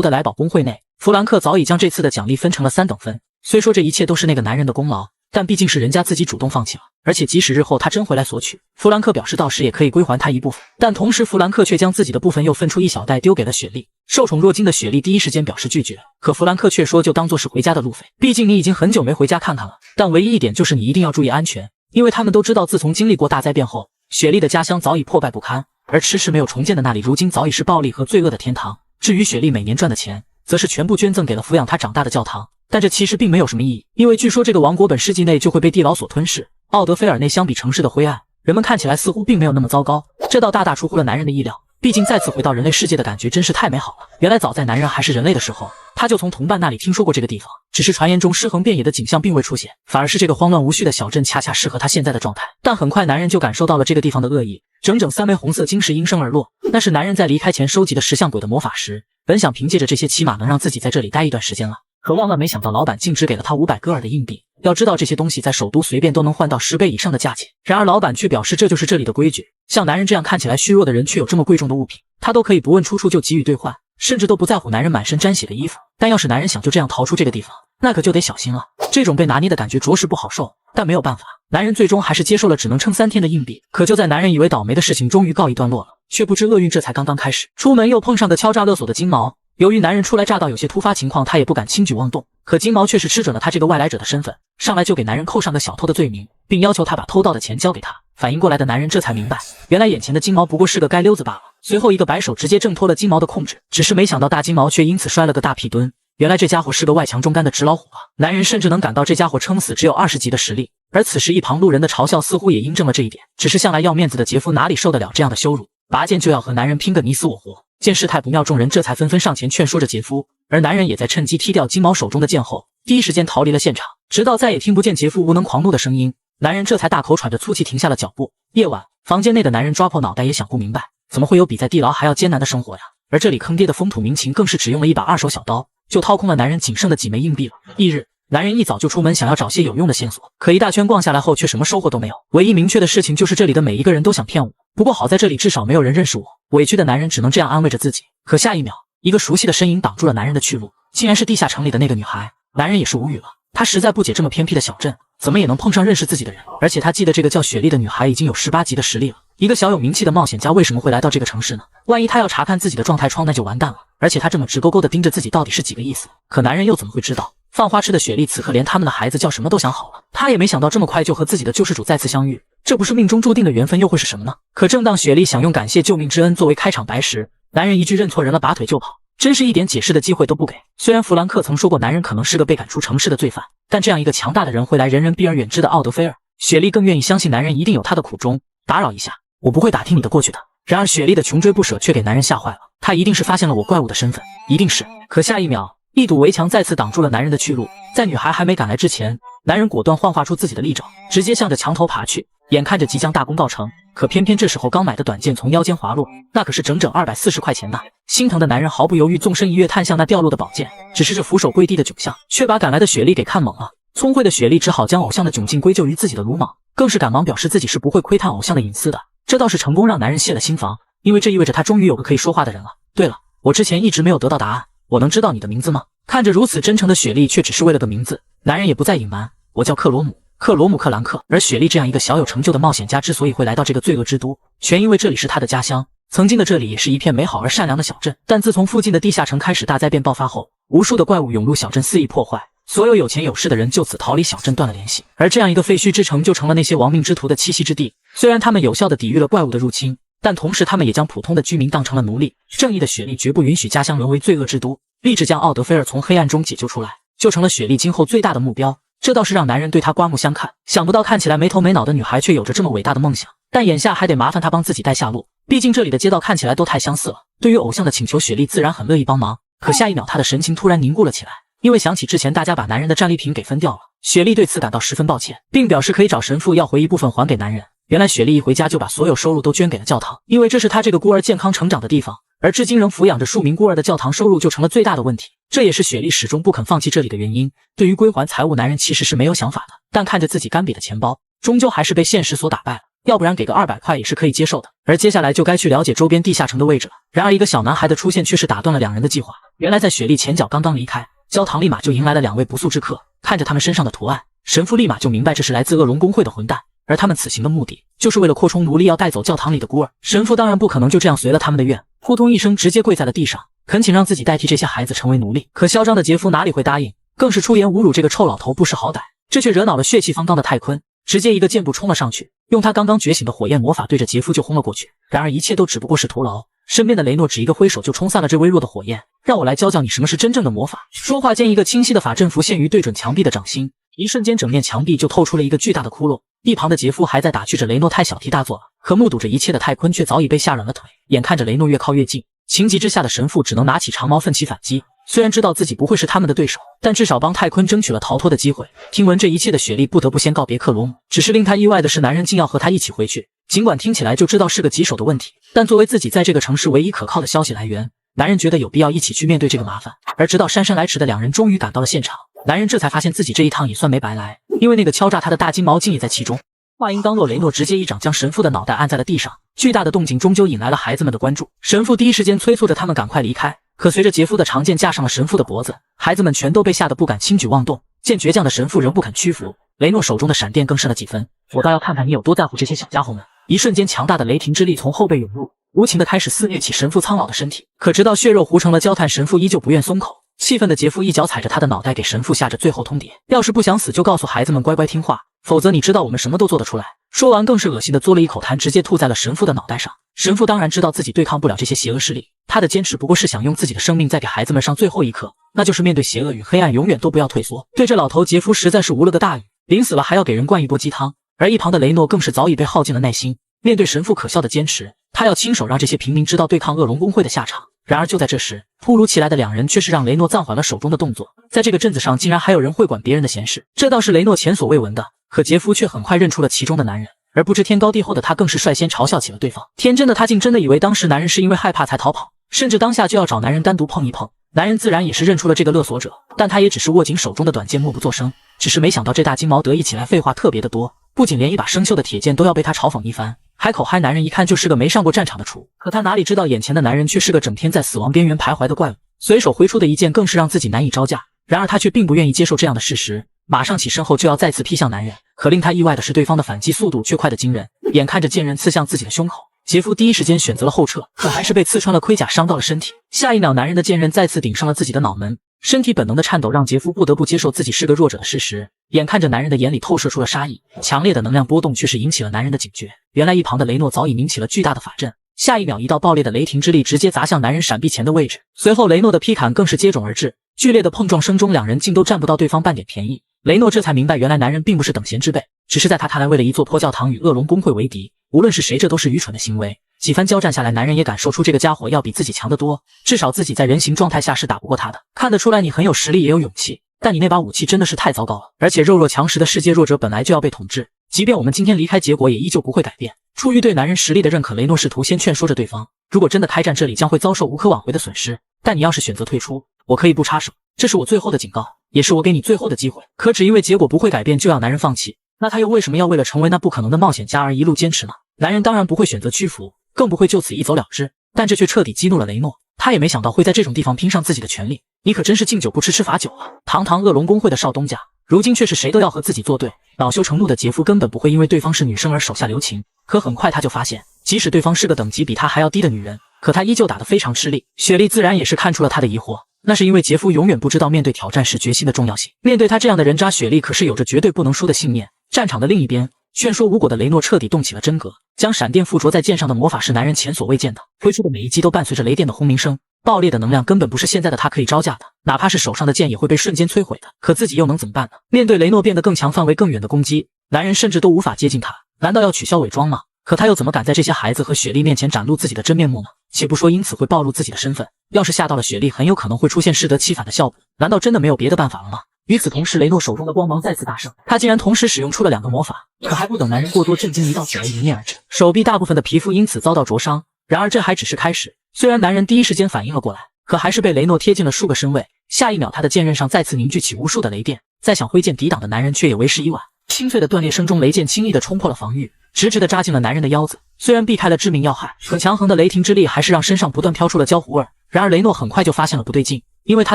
的莱堡公会内，弗兰克早已将这次的奖励分成了3等分。虽说这一切都是那个男人的功劳，但毕竟是人家自己主动放弃了，而且即使日后他真回来索取，弗兰克表示到时也可以归还他一部分。但同时弗兰克却将自己的部分又分出一小袋丢给了雪莉。受宠若惊的雪莉第一时间表示拒绝，可弗兰克却说就当做是回家的路费，毕竟你已经很久没回家看看了，但唯一一点就是你一定要注意安全，因为他们都知道自从经历过大灾变后，雪莉的家乡早已破败不堪，而迟迟没有重建的那里如今早已是暴力和罪恶的天堂。至于雪莉每年赚的钱，则是全部捐赠给了抚养她长大的教堂。但这其实并没有什么意义，因为据说这个王国本世纪内就会被地牢所吞噬。奥德菲尔内相比城市的灰暗，人们看起来似乎并没有那么糟糕，这倒大大出乎了男人的意料。毕竟再次回到人类世界的感觉真是太美好了。原来早在男人还是人类的时候，他就从同伴那里听说过这个地方，只是传言中尸横遍野的景象并未出现，反而是这个慌乱无序的小镇恰恰适合他现在的状态。但很快男人就感受到了这个地方的恶意，整整3枚红色晶石应声而落，那是男人在离开前收集的石像鬼的魔法石，本想凭借着这些起码能让自己在这里待一段时间了。可万万没想到，老板竟只给了他500戈尔的硬币。要知道这些东西在首都随便都能换到10倍以上的价钱。然而老板却表示这就是这里的规矩，像男人这样看起来虚弱的人却有这么贵重的物品，他都可以不问出处就给予兑换，甚至都不在乎男人满身沾血的衣服。但要是男人想就这样逃出这个地方，那可就得小心了。这种被拿捏的感觉着实不好受，但没有办法，男人最终还是接受了只能撑3天的硬币。可就在男人以为倒霉的事情终于告一段落了，却不知厄运这才刚刚开始。出门又碰上个敲诈勒索的金毛。由于男人初来乍到有些突发情况，他也不敢轻举妄动，可金毛却是吃准了他这个外来者的身份，上来就给男人扣上个小偷的罪名，并要求他把偷到的钱交给他。反应过来的男人这才明白，原来眼前的金毛不过是个街溜子罢了。随后一个摆手直接挣脱了金毛的控制，只是没想到大金毛却因此摔了个大屁墩。原来这家伙是个外强中干的纸老虎啊！男人甚至能感到这家伙撑死只有20级的实力，而此时一旁路人的嘲笑似乎也印证了这一点。只是向来要面子的杰夫哪里受得了这样的羞辱，拔剑就要和男人拼个你死我活。见事态不妙，众人这才纷纷上前劝说着杰夫，而男人也在趁机踢掉金毛手中的剑后，第一时间逃离了现场，直到再也听不见杰夫无能狂怒的声音，男人这才大口喘着粗气停下了脚步。夜晚，房间内的男人抓破脑袋也想不明白，怎么会有比在地牢还要艰难的生活呀？而这里坑爹的风土民情更是只用了一把二手小刀，就掏空了男人仅剩的几枚硬币了。翌日，男人一早就出门想要找些有用的线索，可一大圈逛下来后却什么收获都没有。唯一明确的事情就是这里的每一个人都想骗我，不过好在这里至少没有人认识我。委屈的男人只能这样安慰着自己。可下一秒，一个熟悉的身影挡住了男人的去路，竟然是地下城里的那个女孩。男人也是无语了，他实在不解这么偏僻的小镇怎么也能碰上认识自己的人，而且他记得这个叫雪莉的女孩已经有18级的实力了。一个小有名气的冒险家为什么会来到这个城市呢？万一他要查看自己的状态窗，那就完蛋了。而且他这么直勾勾的盯着自己，到底是几个意思？可男人又怎么会知道，放花痴的雪莉此刻连他们的孩子叫什么都想好了。他也没想到这么快就和自己的救世主再次相遇，这不是命中注定的缘分又会是什么呢？可正当雪莉想用感谢救命之恩作为开场白时，男人一句认错人了，拔腿就跑，真是一点解释的机会都不给。虽然弗兰克曾说过男人可能是个被赶出城市的罪犯，但这样一个强大的人会来人人避而远之的奥德菲尔，雪莉更愿意相信男人一定有他的苦衷。打扰一下，我不会打听你的过去的。然而雪莉的穷追不舍却给男人吓坏了，他一定是发现了我怪物的身份，一定是。可下一秒，一堵围墙再次挡住了男人的去路，在女孩还没赶来之前，男人果断幻化出自己的利爪，直接向着墙头爬去，眼看着即将大功告成。可偏偏这时候刚买的短剑从腰间滑落，那可是整整240块钱呐！心疼的男人毫不犹豫纵身一跃，探向那掉落的宝剑，只是这俯首跪地的窘相，却把赶来的雪莉给看懵了。聪慧的雪莉只好将偶像的窘境归咎于自己的鲁莽，更是赶忙表示自己是不会窥探偶像的隐私的。这倒是成功让男人泄了心防，因为这意味着他终于有个可以说话的人了。对了，我之前一直没有得到答案，我能知道你的名字吗？看着如此真诚的雪莉，却只是为了个名字，男人也不再隐瞒，我叫克罗姆。克兰克。而雪莉这样一个小有成就的冒险家之所以会来到这个罪恶之都，全因为这里是他的家乡。曾经的这里也是一片美好而善良的小镇，但自从附近的地下城开始大灾变爆发后，无数的怪物涌入小镇肆意破坏，所有有钱有势的人就此逃离小镇断了联系，而这样一个废墟之城就成了那些亡命之徒的栖息之地。虽然他们有效地抵御了怪物的入侵，但同时他们也将普通的居民当成了奴隶。正义的雪莉绝不允许家乡沦为罪恶之都，立志将奥德菲尔从黑暗中解救出来，就成了雪莉今后最大的目标。这倒是让男人对她刮目相看，想不到看起来没头没脑的女孩却有着这么伟大的梦想，但眼下还得麻烦她帮自己带下路，毕竟这里的街道看起来都太相似了。对于偶像的请求，雪莉自然很乐意帮忙。可下一秒她的神情突然凝固了起来，因为想起之前大家把男人的战利品给分掉了，雪莉对此感到十分抱歉，并表示可以找神父要回一部分还给男人。原来雪莉一回家就把所有收入都捐给了教堂，因为这是她这个孤儿健康成长的地方，而至今仍抚养着数名孤儿的教堂收入就成了最大的问题，这也是雪莉始终不肯放弃这里的原因。对于归还财物，男人其实是没有想法的，但看着自己干瘪的钱包，终究还是被现实所打败了，要不然给个200块也是可以接受的。而接下来就该去了解周边地下城的位置了。然而一个小男孩的出现却是打断了两人的计划。原来在雪莉前脚刚刚离开，教堂立马就迎来了2位不速之客，看着他们身上的图案，神父立马就明白这是来自恶龙公会的混蛋，而他们此行的目的就是为了扩充奴隶要带走教堂里的孤儿。神父当然不可能就这样随了他们的愿，扑通一声直接跪在了地上，恳请让自己代替这些孩子成为奴隶。可嚣张的杰夫哪里会答应，更是出言侮辱这个臭老头不识好歹，这却惹恼了血气方刚的泰坤，直接一个箭步冲了上去，用他刚刚觉醒的火焰魔法对着杰夫就轰了过去。然而一切都只不过是徒劳，身边的雷诺只一个挥手就冲散了这微弱的火焰。让我来教教你什么是真正的魔法。说话间，一个清晰的法阵浮现于对准墙壁的掌心，一瞬间整面墙壁就透出了一个巨大的窟窿。一旁的杰夫还在打趣着雷诺太小题大做了，可目睹着一切的泰坤却早已被吓软了腿。眼看着雷诺越靠越近，情急之下的神父只能拿起长矛奋起反击。虽然知道自己不会是他们的对手，但至少帮泰坤争取了逃脱的机会。听闻这一切的雪莉不得不先告别克隆，只是令他意外的是，男人竟要和他一起回去。尽管听起来就知道是个棘手的问题，但作为自己在这个城市唯一可靠的消息来源，男人觉得有必要一起去面对这个麻烦。而直到姗姗来迟的两人终于赶到了现场，男人这才发现自己这一趟也算没白来，因为那个敲诈他的大金毛竟也在其中。话音刚落，雷诺直接一掌将神父的脑袋按在了地上，巨大的动静终究引来了孩子们的关注。神父第一时间催促着他们赶快离开，可随着杰夫的长剑架上了神父的脖子，孩子们全都被吓得不敢轻举妄动。见倔强的神父仍不肯屈服，雷诺手中的闪电更甚了几分。我倒要看看你有多在乎这些小家伙们。一瞬间，强大的雷霆之力从后背涌入，无情的开始肆虐起神父苍老的身体。可直到血肉糊成了焦炭，神父依旧不愿松口。气愤的杰夫一脚踩着他的脑袋，给神父下着最后通牒：要是不想死，就告诉孩子们乖乖听话，否则你知道我们什么都做得出来。说完更是恶心的嘬了一口痰，直接吐在了神父的脑袋上。神父当然知道自己对抗不了这些邪恶势力，他的坚持不过是想用自己的生命再给孩子们上最后一课，那就是面对邪恶与黑暗永远都不要退缩。对这老头，杰夫实在是无了个大语，临死了还要给人灌一波鸡汤。而一旁的雷诺更是早已被耗尽了耐心，面对神父可笑的坚持，他要亲手让这些平民知道对抗恶龙公会的下场。然而就在这时，突如其来的两人却是让雷诺暂缓了手中的动作。在这个镇子上竟然还有人会管别人的闲事，这倒是雷诺前所未闻的。可杰夫却很快认出了其中的男人，而不知天高地厚的他更是率先嘲笑起了对方。天真的他竟真的以为当时男人是因为害怕才逃跑，甚至当下就要找男人单独碰一碰。男人自然也是认出了这个勒索者，但他也只是握紧手中的短剑默不作声。只是没想到这大金毛得意起来废话特别的多，不仅连一把生锈的铁剑都要被他嘲讽一番，还口嗨男人一看就是个没上过战场的厨。可他哪里知道眼前的男人却是个整天在死亡边缘徘徊的怪物，随手挥出的一剑更是让自己难以招架。然而他却并不愿意接受这样的事实，马上起身后就要再次劈向男人。可令他意外的是，对方的反击速度却快得惊人。眼看着剑刃刺向自己的胸口，杰夫第一时间选择了后撤，可还是被刺穿了盔甲，伤到了身体。下一秒，男人的剑刃再次顶上了自己的脑门，身体本能的颤抖让杰夫不得不接受自己是个弱者的事实。眼看着男人的眼里透射出了杀意，强烈的能量波动却是引起了男人的警觉。原来一旁的雷诺早已拧起了巨大的法阵，下一秒，一道爆裂的雷霆之力直接砸向男人闪避前的位置。随后雷诺的劈砍更是接踵而至，剧烈的碰撞声中，两人竟都占不到对方半点便宜。雷诺这才明白，原来男人并不是等闲之辈，只是在他看来，为了一座破教堂与恶龙公会为敌，无论是谁，这都是愚蠢的行为。几番交战下来，男人也感受出这个家伙要比自己强得多，至少自己在人形状态下是打不过他的。看得出来你很有实力也有勇气，但你那把武器真的是太糟糕了。而且弱肉强食的世界，弱者本来就要被统治，即便我们今天离开，结果也依旧不会改变。出于对男人实力的认可，雷诺试图先劝说着对方，如果真的开战，这里将会遭受无可挽回的损失，但你要是选择退出，我可以不插手，这是我最后的警告，也是我给你最后的机会。可只因为结果不会改变就要男人放弃，那他又为什么要为了成为那不可能的冒险家而一路坚持呢？男人当然不会选择屈服，更不会就此一走了之，但这却彻底激怒了雷诺。他也没想到会在这种地方拼上自己的权利，你可真是敬酒不吃吃罚酒啊！堂堂恶龙公会的少东家，如今却是谁都要和自己作对。恼羞成怒的杰夫根本不会因为对方是女生而手下留情，可很快他就发现，即使对方是个等级比他还要低的女人，可他依旧打得非常吃力。雪莉自然也是看出了他的疑惑，那是因为杰夫永远不知道面对挑战时决心的重要性。面对他这样的人渣，雪莉可是有着绝对不能输的信念。战场的另一边，劝说无果的雷诺彻底动起了真格，将闪电附着在剑上的魔法是男人前所未见的，挥出的每一击都伴随着雷电的轰鸣声，爆裂的能量根本不是现在的他可以招架的，哪怕是手上的剑也会被瞬间摧毁的。可自己又能怎么办呢？面对雷诺变得更强、范围更远的攻击，男人甚至都无法接近他，难道要取消伪装吗？可他又怎么敢在这些孩子和雪莉面前展露自己的真面目呢？且不说因此会暴露自己的身份，要是吓到了雪莉，很有可能会出现适得其反的效果。难道真的没有别的办法了吗？与此同时，雷诺手中的光芒再次大盛，他竟然同时使用出了2个魔法。可还不等男人过多震惊，一道血雷迎面而至，手臂大部分的皮肤因此遭到灼伤。然而这还只是开始，虽然男人第一时间反应了过来，可还是被雷诺贴近了数个身位。下一秒，他的剑刃上再次凝聚起无数的雷电，再想挥剑抵挡的男人却也为时已晚。清脆的断裂声中，雷剑轻易地冲破了防御，直直地扎进了男人的腰子。虽然避开了致命要害，可强横的雷霆之力还是让身上不断飘出了焦糊味。然而雷诺很快就发现了不对劲，因为他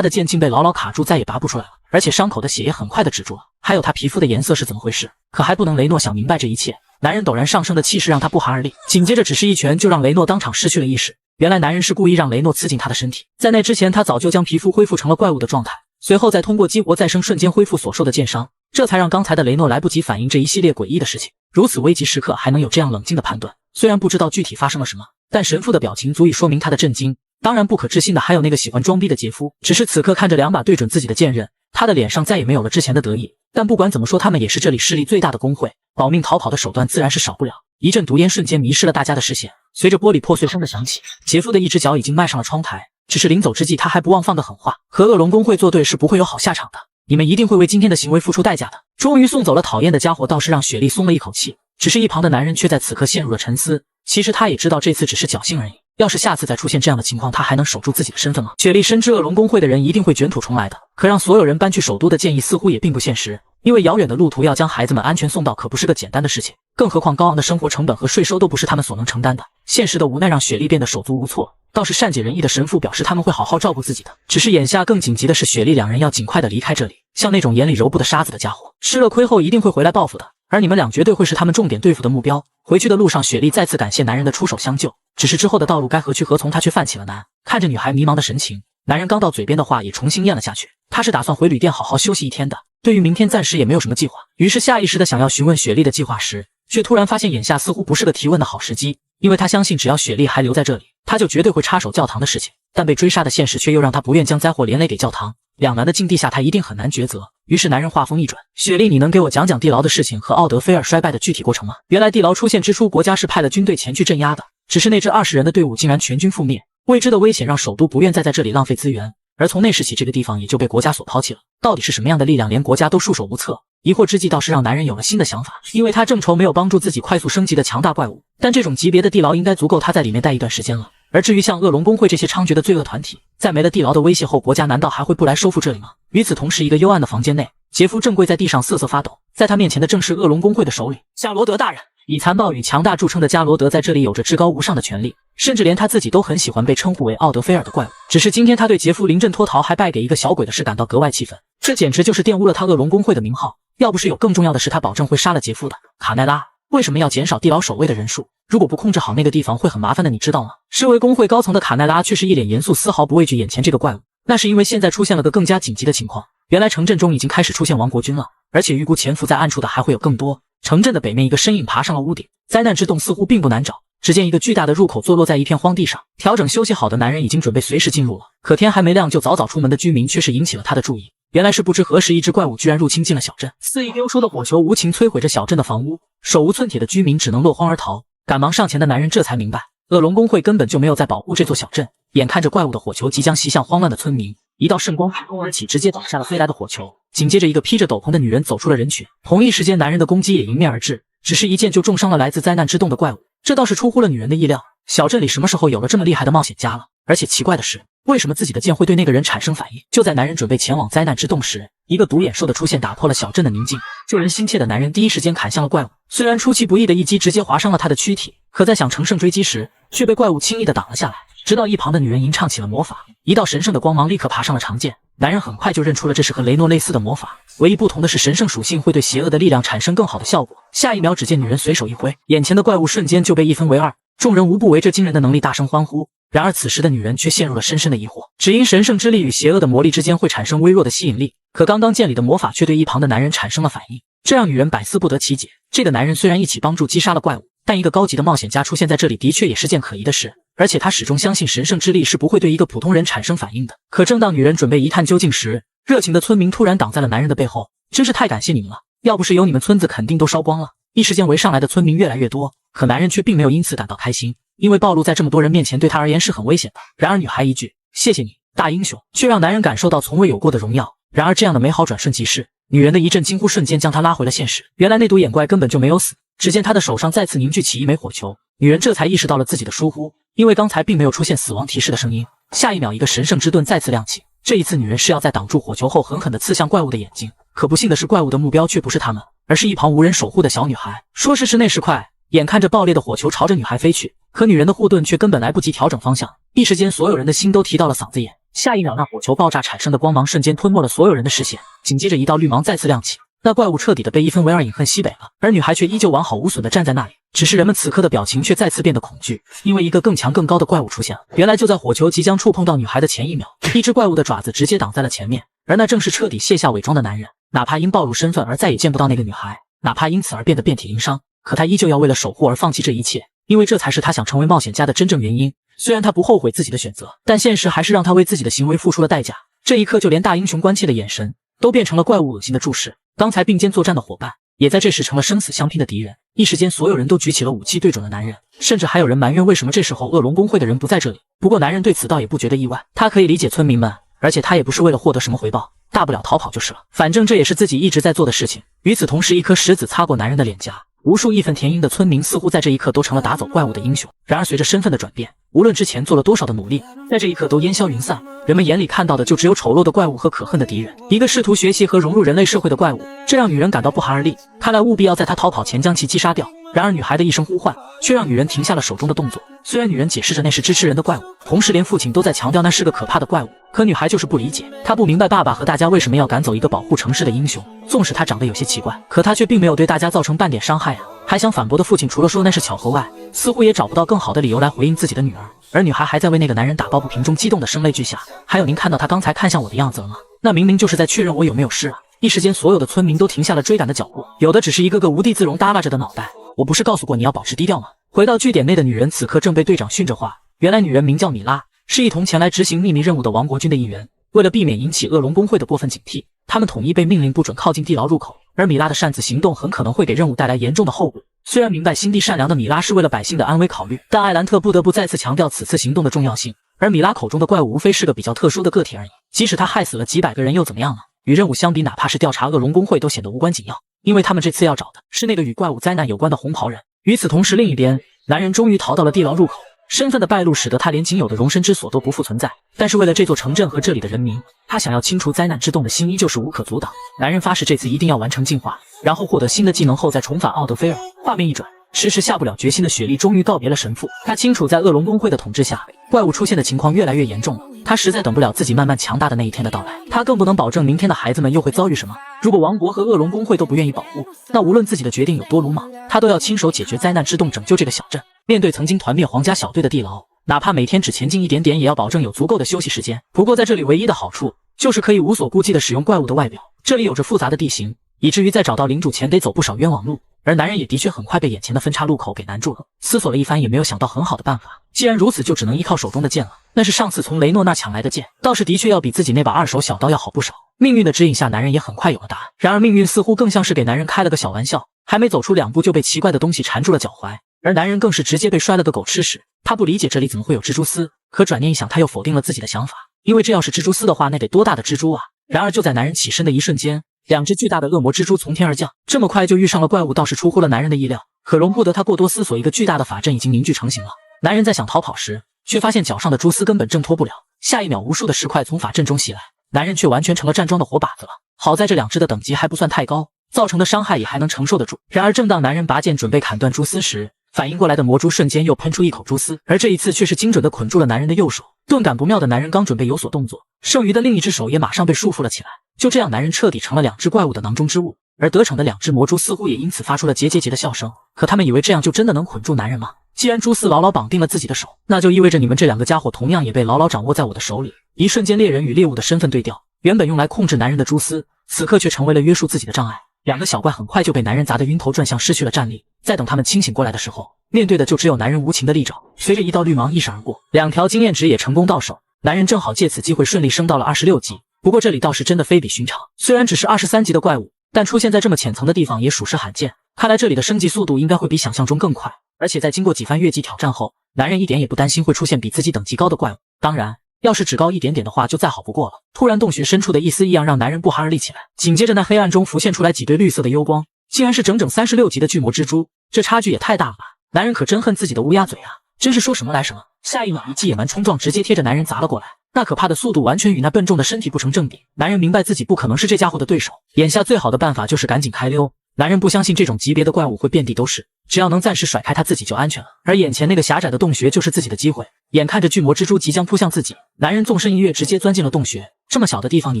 的剑竟被牢牢卡住，再也拔不出来了，而且伤口的血也很快的止住了。还有他皮肤的颜色是怎么回事？可还不能雷诺想明白这一切，男人陡然上升的气势让他不寒而栗，紧接着只是一拳就让雷诺当场失去了意识。原来男人是故意让雷诺刺进他的身体，在那之前他早就将皮肤恢复成了怪物的状态，随后再通过激活再生瞬间恢复所受的剑伤，这才让刚才的雷诺来不及反应这一系列诡异的事情。如此危急时刻还能有这样冷静的判断，虽然不知道具体发生了什么，但神父的表情足以说明他的震惊。当然不可置信的还有那个喜欢装逼的杰夫，只是此刻看着两把对准自己的剑刃，他的脸上再也没有了之前的得意。但不管怎么说，他们也是这里势力最大的工会，保命逃跑的手段自然是少不了。一阵毒烟瞬间迷失了大家的视线，随着玻璃破碎声的响起，杰夫的一只脚已经迈上了窗台。只是临走之际，他还不忘放个狠话：和恶龙工会作对是不会有好下场的，你们一定会为今天的行为付出代价的。终于送走了讨厌的家伙，倒是让雪莉松了一口气。只是一旁的男人却在此刻陷入了沉思。其实他也知道这次只是侥幸而已，要是下次再出现这样的情况，他还能守住自己的身份吗？雪莉深知恶龙工会的人一定会卷土重来的，可让所有人搬去首都的建议似乎也并不现实，因为遥远的路途要将孩子们安全送到可不是个简单的事情，更何况高昂的生活成本和税收都不是他们所能承担的。现实的无奈让雪莉变得手足无措，倒是善解人意的神父表示他们会好好照顾自己的，只是眼下更紧急的是雪莉两人要尽快的离开这里，像那种眼里揉不得沙子的家伙，吃了亏后一定会回来报复的，而你们俩绝对会是他们重点对付的目标。回去的路上，雪莉再次感谢男人的出手相救，只是之后的道路该何去何从，她却泛起了难。看着女孩迷茫的神情，男人刚到嘴边的话也重新咽了下去。他是打算回旅店好好休息一天的，对于明天暂时也没有什么计划。于是下意识的想要询问雪莉的计划时，却突然发现眼下似乎不是个提问的好时机，因为他相信只要雪莉还留在这里，他就绝对会插手教堂的事情。但被追杀的现实却又让他不愿将灾祸连累给教堂，两难的境地下他一定很难抉择。于是男人话锋一转：雪莉，你能给我讲讲地牢的事情和奥德菲尔衰败的具体过程吗？原来地牢出现之初，国家是派了军队前去镇压的，只是那支20人的队伍竟然全军覆灭，未知的危险让首都不愿再在这里浪费资源，而从那时起这个地方也就被国家所抛弃了。到底是什么样的力量连国家都束手无策？疑惑之际倒是让男人有了新的想法，因为他正愁没有帮助自己快速升级的强大怪物，但这种级别的地牢应该足够他在里面待一段时间了。而至于像恶龙工会这些猖獗的罪恶团体，在没了地牢的威胁后，国家难道还会不来收复这里吗？与此同时，一个幽暗的房间内，杰夫正跪在地上瑟瑟发抖，在他面前的正是恶龙工会的首领夏罗德大人。以残暴与强大著称的加罗德在这里有着至高无上的权力，甚至连他自己都很喜欢被称呼为奥德菲尔的怪物。只是今天他对杰夫临阵脱逃还败给一个小鬼的事感到格外气愤，这简直就是玷污了他恶龙工会的名号。要不是有更重要的事，他保证会杀了杰夫的。卡奈拉，为什么要减少地牢守卫的人数？如果不控制好那个地方会很麻烦的，你知道吗？身为工会高层的卡奈拉却是一脸严肃，丝毫不畏惧眼前这个怪物。那是因为现在出现了个更加紧急的情况，原来城镇中已经开始出现亡国军了，而且预估潜伏在暗处的还会有更多。城镇的北面，一个身影爬上了屋顶，灾难之洞似乎并不难找。只见一个巨大的入口坐落在一片荒地上，调整休息好的男人已经准备随时进入了。可天还没亮就早早出门的居民却是引起了他的注意。原来是不知何时一只怪物居然入侵进了小镇，肆意丢出的火球无情摧毁着小镇的房屋，手无寸铁的居民只能落荒而逃。赶忙上前的男人这才明白，恶龙工会根本就没有在保护这座小镇。眼看着怪物的火球即将袭向慌乱的村民，一道圣光扑空而起，直接挡下了飞来的火球。紧接着一个披着斗篷的女人走出了人群，同一时间男人的攻击也迎面而至，只是一剑就重伤了来自灾难之洞的怪物。这倒是出乎了女人的意料，小镇里什么时候有了这么厉害的冒险家了？而且奇怪的是，为什么自己的剑会对那个人产生反应？就在男人准备前往灾难之洞时，一个独眼兽的出现打破了小镇的宁静。救人心切的男人第一时间砍向了怪物，虽然出其不意的一击直接划伤了他的躯体，可在想乘胜追击时，却被怪物轻易的挡了下来。直到一旁的女人吟唱起了魔法，一道神圣的光芒立刻爬上了长剑。男人很快就认出了这是和雷诺类似的魔法，唯一不同的是神圣属性会对邪恶的力量产生更好的效果。下一秒，只见女人随手一挥，眼前的怪物瞬间就被一分为二，众人无不为这惊人的能力大声欢呼。然而此时的女人却陷入了深深的疑惑，只因神圣之力与邪恶的魔力之间会产生微弱的吸引力，可刚刚剑里的魔法却对一旁的男人产生了反应，这让女人百思不得其解。这个男人虽然一起帮助击杀了怪物，但一个高级的冒险家出现在这里的确也是件可疑的事，而且他始终相信神圣之力是不会对一个普通人产生反应的。可正当女人准备一探究竟时，热情的村民突然挡在了男人的背后。真是太感谢你们了，要不是有你们，村子肯定都烧光了。一时间围上来的村民越来越多，可男人却并没有因此感到开心，因为暴露在这么多人面前对他而言是很危险的。然而女孩一句谢谢你大英雄，却让男人感受到从未有过的荣耀。然而这样的美好转瞬即逝，女人的一阵惊呼瞬间将她拉回了现实。原来那堵眼怪根本就没有死，只见她的手上再次凝聚起一枚火球。女人这才意识到了自己的疏忽，因为刚才并没有出现死亡提示的声音。下一秒，一个神圣之盾再次亮起，这一次女人是要在挡住火球后狠狠地刺向怪物的眼睛。可不幸的是，怪物的目标却不是他们，而是一旁无人守护的小女孩。说时迟那时快，眼看着爆裂的火球朝着女孩飞去，可女人的护盾却根本来不及调整方向，一时间所有人的心都提到了嗓子眼。下一秒，那火球爆炸产生的光芒瞬间吞没了所有人的视线，紧接着一道绿芒再次亮起，那怪物彻底的被一分为二，饮恨西北了。而女孩却依旧完好无损的站在那里，只是人们此刻的表情却再次变得恐惧，因为一个更强更高的怪物出现了。原来就在火球即将触碰到女孩的前一秒，一只怪物的爪子直接挡在了前面，而那正是彻底卸下伪装的男人。哪怕因暴露身份而再也见不到那个女孩，哪怕因此而变得遍体鳞伤，可他依旧要为了守护而放弃这一切。因为这才是他想成为冒险家的真正原因。虽然他不后悔自己的选择，但现实还是让他为自己的行为付出了代价。这一刻，就连大英雄关切的眼神都变成了怪物恶心的注视。刚才并肩作战的伙伴，也在这时成了生死相拼的敌人。一时间，所有人都举起了武器对准了男人，甚至还有人埋怨为什么这时候恶龙公会的人不在这里。不过男人对此倒也不觉得意外，他可以理解村民们，而且他也不是为了获得什么回报，大不了逃跑就是了，反正这也是自己一直在做的事情。与此同时，一颗石子擦过男人的脸颊，无数义愤填膺的村民似乎在这一刻都成了打走怪物的英雄。然而随着身份的转变，无论之前做了多少的努力，在这一刻都烟消云散，人们眼里看到的就只有丑陋的怪物和可恨的敌人，一个试图学习和融入人类社会的怪物，这让女人感到不寒而栗，看来务必要在她逃跑前将其击杀掉。然而女孩的一声呼唤却让女人停下了手中的动作，虽然女人解释着那是支持人的怪物，同时连父亲都在强调那是个可怕的怪物，可女孩就是不理解，她不明白爸爸和大家为什么要赶走一个保护城市的英雄。纵使他长得有些奇怪，可他却并没有对大家造成半点伤害啊。还想反驳的父亲除了说那是巧合外，似乎也找不到更好的理由来回应自己的女儿。而女孩还在为那个男人打抱不平中激动的声泪俱下。还有，您看到他刚才看向我的样子了吗？那明明就是在确认我有没有事啊。一时间，所有的村民都停下了追赶的脚步，有的只是一个个无地自容耷拉着的脑袋。我不是告诉过你要保持低调吗？回到据点内的女人此刻正被队长训着话。原来女人名叫米拉，是一同前来执行秘密任务的王国军的一员。为了避免引起恶龙公会的过分警惕，他们统一被命令不准靠近地牢入口，而米拉的擅自行动很可能会给任务带来严重的后果。虽然明白心地善良的米拉是为了百姓的安危考虑，但艾兰特不得不再次强调此次行动的重要性。而米拉口中的怪物无非是个比较特殊的个体而已，即使他害死了几百个人又怎么样呢？与任务相比，哪怕是调查恶龙公会都显得无关紧要，因为他们这次要找的是那个与怪物灾难有关的红袍人。与此同时，另一边，男人终于逃到了地牢入口，身份的败露使得他连仅有的容身之所都不复存在。但是为了这座城镇和这里的人民，他想要清除灾难之洞的心依旧是无可阻挡。男人发誓这次一定要完成进化，然后获得新的技能后再重返奥德菲尔。画面一转，迟迟下不了决心的雪莉终于告别了神父。他清楚在恶龙公会的统治下，怪物出现的情况越来越严重了，他实在等不了自己慢慢强大的那一天的到来。他更不能保证明天的孩子们又会遭遇什么。如果王国和恶龙公会都不愿意保护，那无论自己的决定有多鲁莽，他都要亲手解决灾难之洞，拯救这个小镇。面对曾经团灭皇家小队的地牢，哪怕每天只前进一点点，也要保证有足够的休息时间。不过在这里唯一的好处就是可以无所顾忌地使用怪物的外表。这里有着复杂的地形，以至于在找到领主前得走不少冤枉路。而男人也的确很快被眼前的分岔路口给难住了，思索了一番也没有想到很好的办法。既然如此，就只能依靠手中的剑了。那是上次从雷诺那抢来的剑，倒是的确要比自己那把二手小刀要好不少。命运的指引下，男人也很快有了答案。然而命运似乎更像是给男人开了个小玩笑，还没走出2步就被奇怪的东西缠住了脚踝，而男人更是直接被摔了个狗吃屎。他不理解这里怎么会有蜘蛛丝，可转念一想，他又否定了自己的想法，因为这要是蜘蛛丝的话，那得多大的蜘蛛啊！然而就在男人起身的一瞬间，2只巨大的恶魔蜘蛛从天而降，这么快就遇上了怪物，倒是出乎了男人的意料。可容不得他过多思索，一个巨大的法阵已经凝聚成型了。男人在想逃跑时，却发现脚上的蛛丝根本挣脱不了，下一秒无数的石块从法阵中袭来，男人却完全成了站桩的活靶子了。好在这2只的等级还不算太高，造成的伤害也还能承受得住。然而正当男人拔剑准备砍断蛛丝时，反应过来的魔蛛瞬间又喷出一口蛛丝，而这一次却是精准地捆住了男人的右手。顿感不妙的男人刚准备有所动作，剩余的另一只手也马上被束缚了起来。就这样，男人彻底成了2只怪物的囊中之物。而得逞的2只魔蛛似乎也因此发出了桀的笑声。可他们以为这样就真的能捆住男人吗？既然蛛丝牢牢绑定了自己的手，那就意味着你们这2个家伙同样也被牢牢掌握在我的手里。一瞬间，猎人与猎物的身份对调，原本用来控制男人的蛛丝，此刻却成为了约束自己的障碍。2个小怪很快就被男人砸得晕头转向，失去了战力。在等他们清醒过来的时候，面对的就只有男人无情的利爪。随着一道绿芒一闪而过，2条经验值也成功到手，男人正好借此机会顺利升到了26级。不过这里倒是真的非比寻常，虽然只是23级的怪物，但出现在这么浅层的地方也属实罕见。看来这里的升级速度应该会比想象中更快。而且在经过几番越级挑战后，男人一点也不担心会出现比自己等级高的怪物。当然，要是只高一点点的话就再好不过了。突然洞穴深处的一丝异样让男人不寒而栗起来，紧接着那黑暗中浮现出来几对绿色的幽光，竟然是整整36级的巨魔蜘蛛，这差距也太大了吧！男人可真恨自己的乌鸦嘴啊，真是说什么来什么。下一秒，一记野蛮冲撞直接贴着男人砸了过来，那可怕的速度完全与那笨重的身体不成正比。男人明白自己不可能是这家伙的对手，眼下最好的办法就是赶紧开溜。男人不相信这种级别的怪物会遍地都是，只要能暂时甩开他自己就安全了。而眼前那个狭窄的洞穴就是自己的机会。眼看着巨魔蜘蛛即将扑向自己，男人纵身一跃，直接钻进了洞穴。这么小的地方，你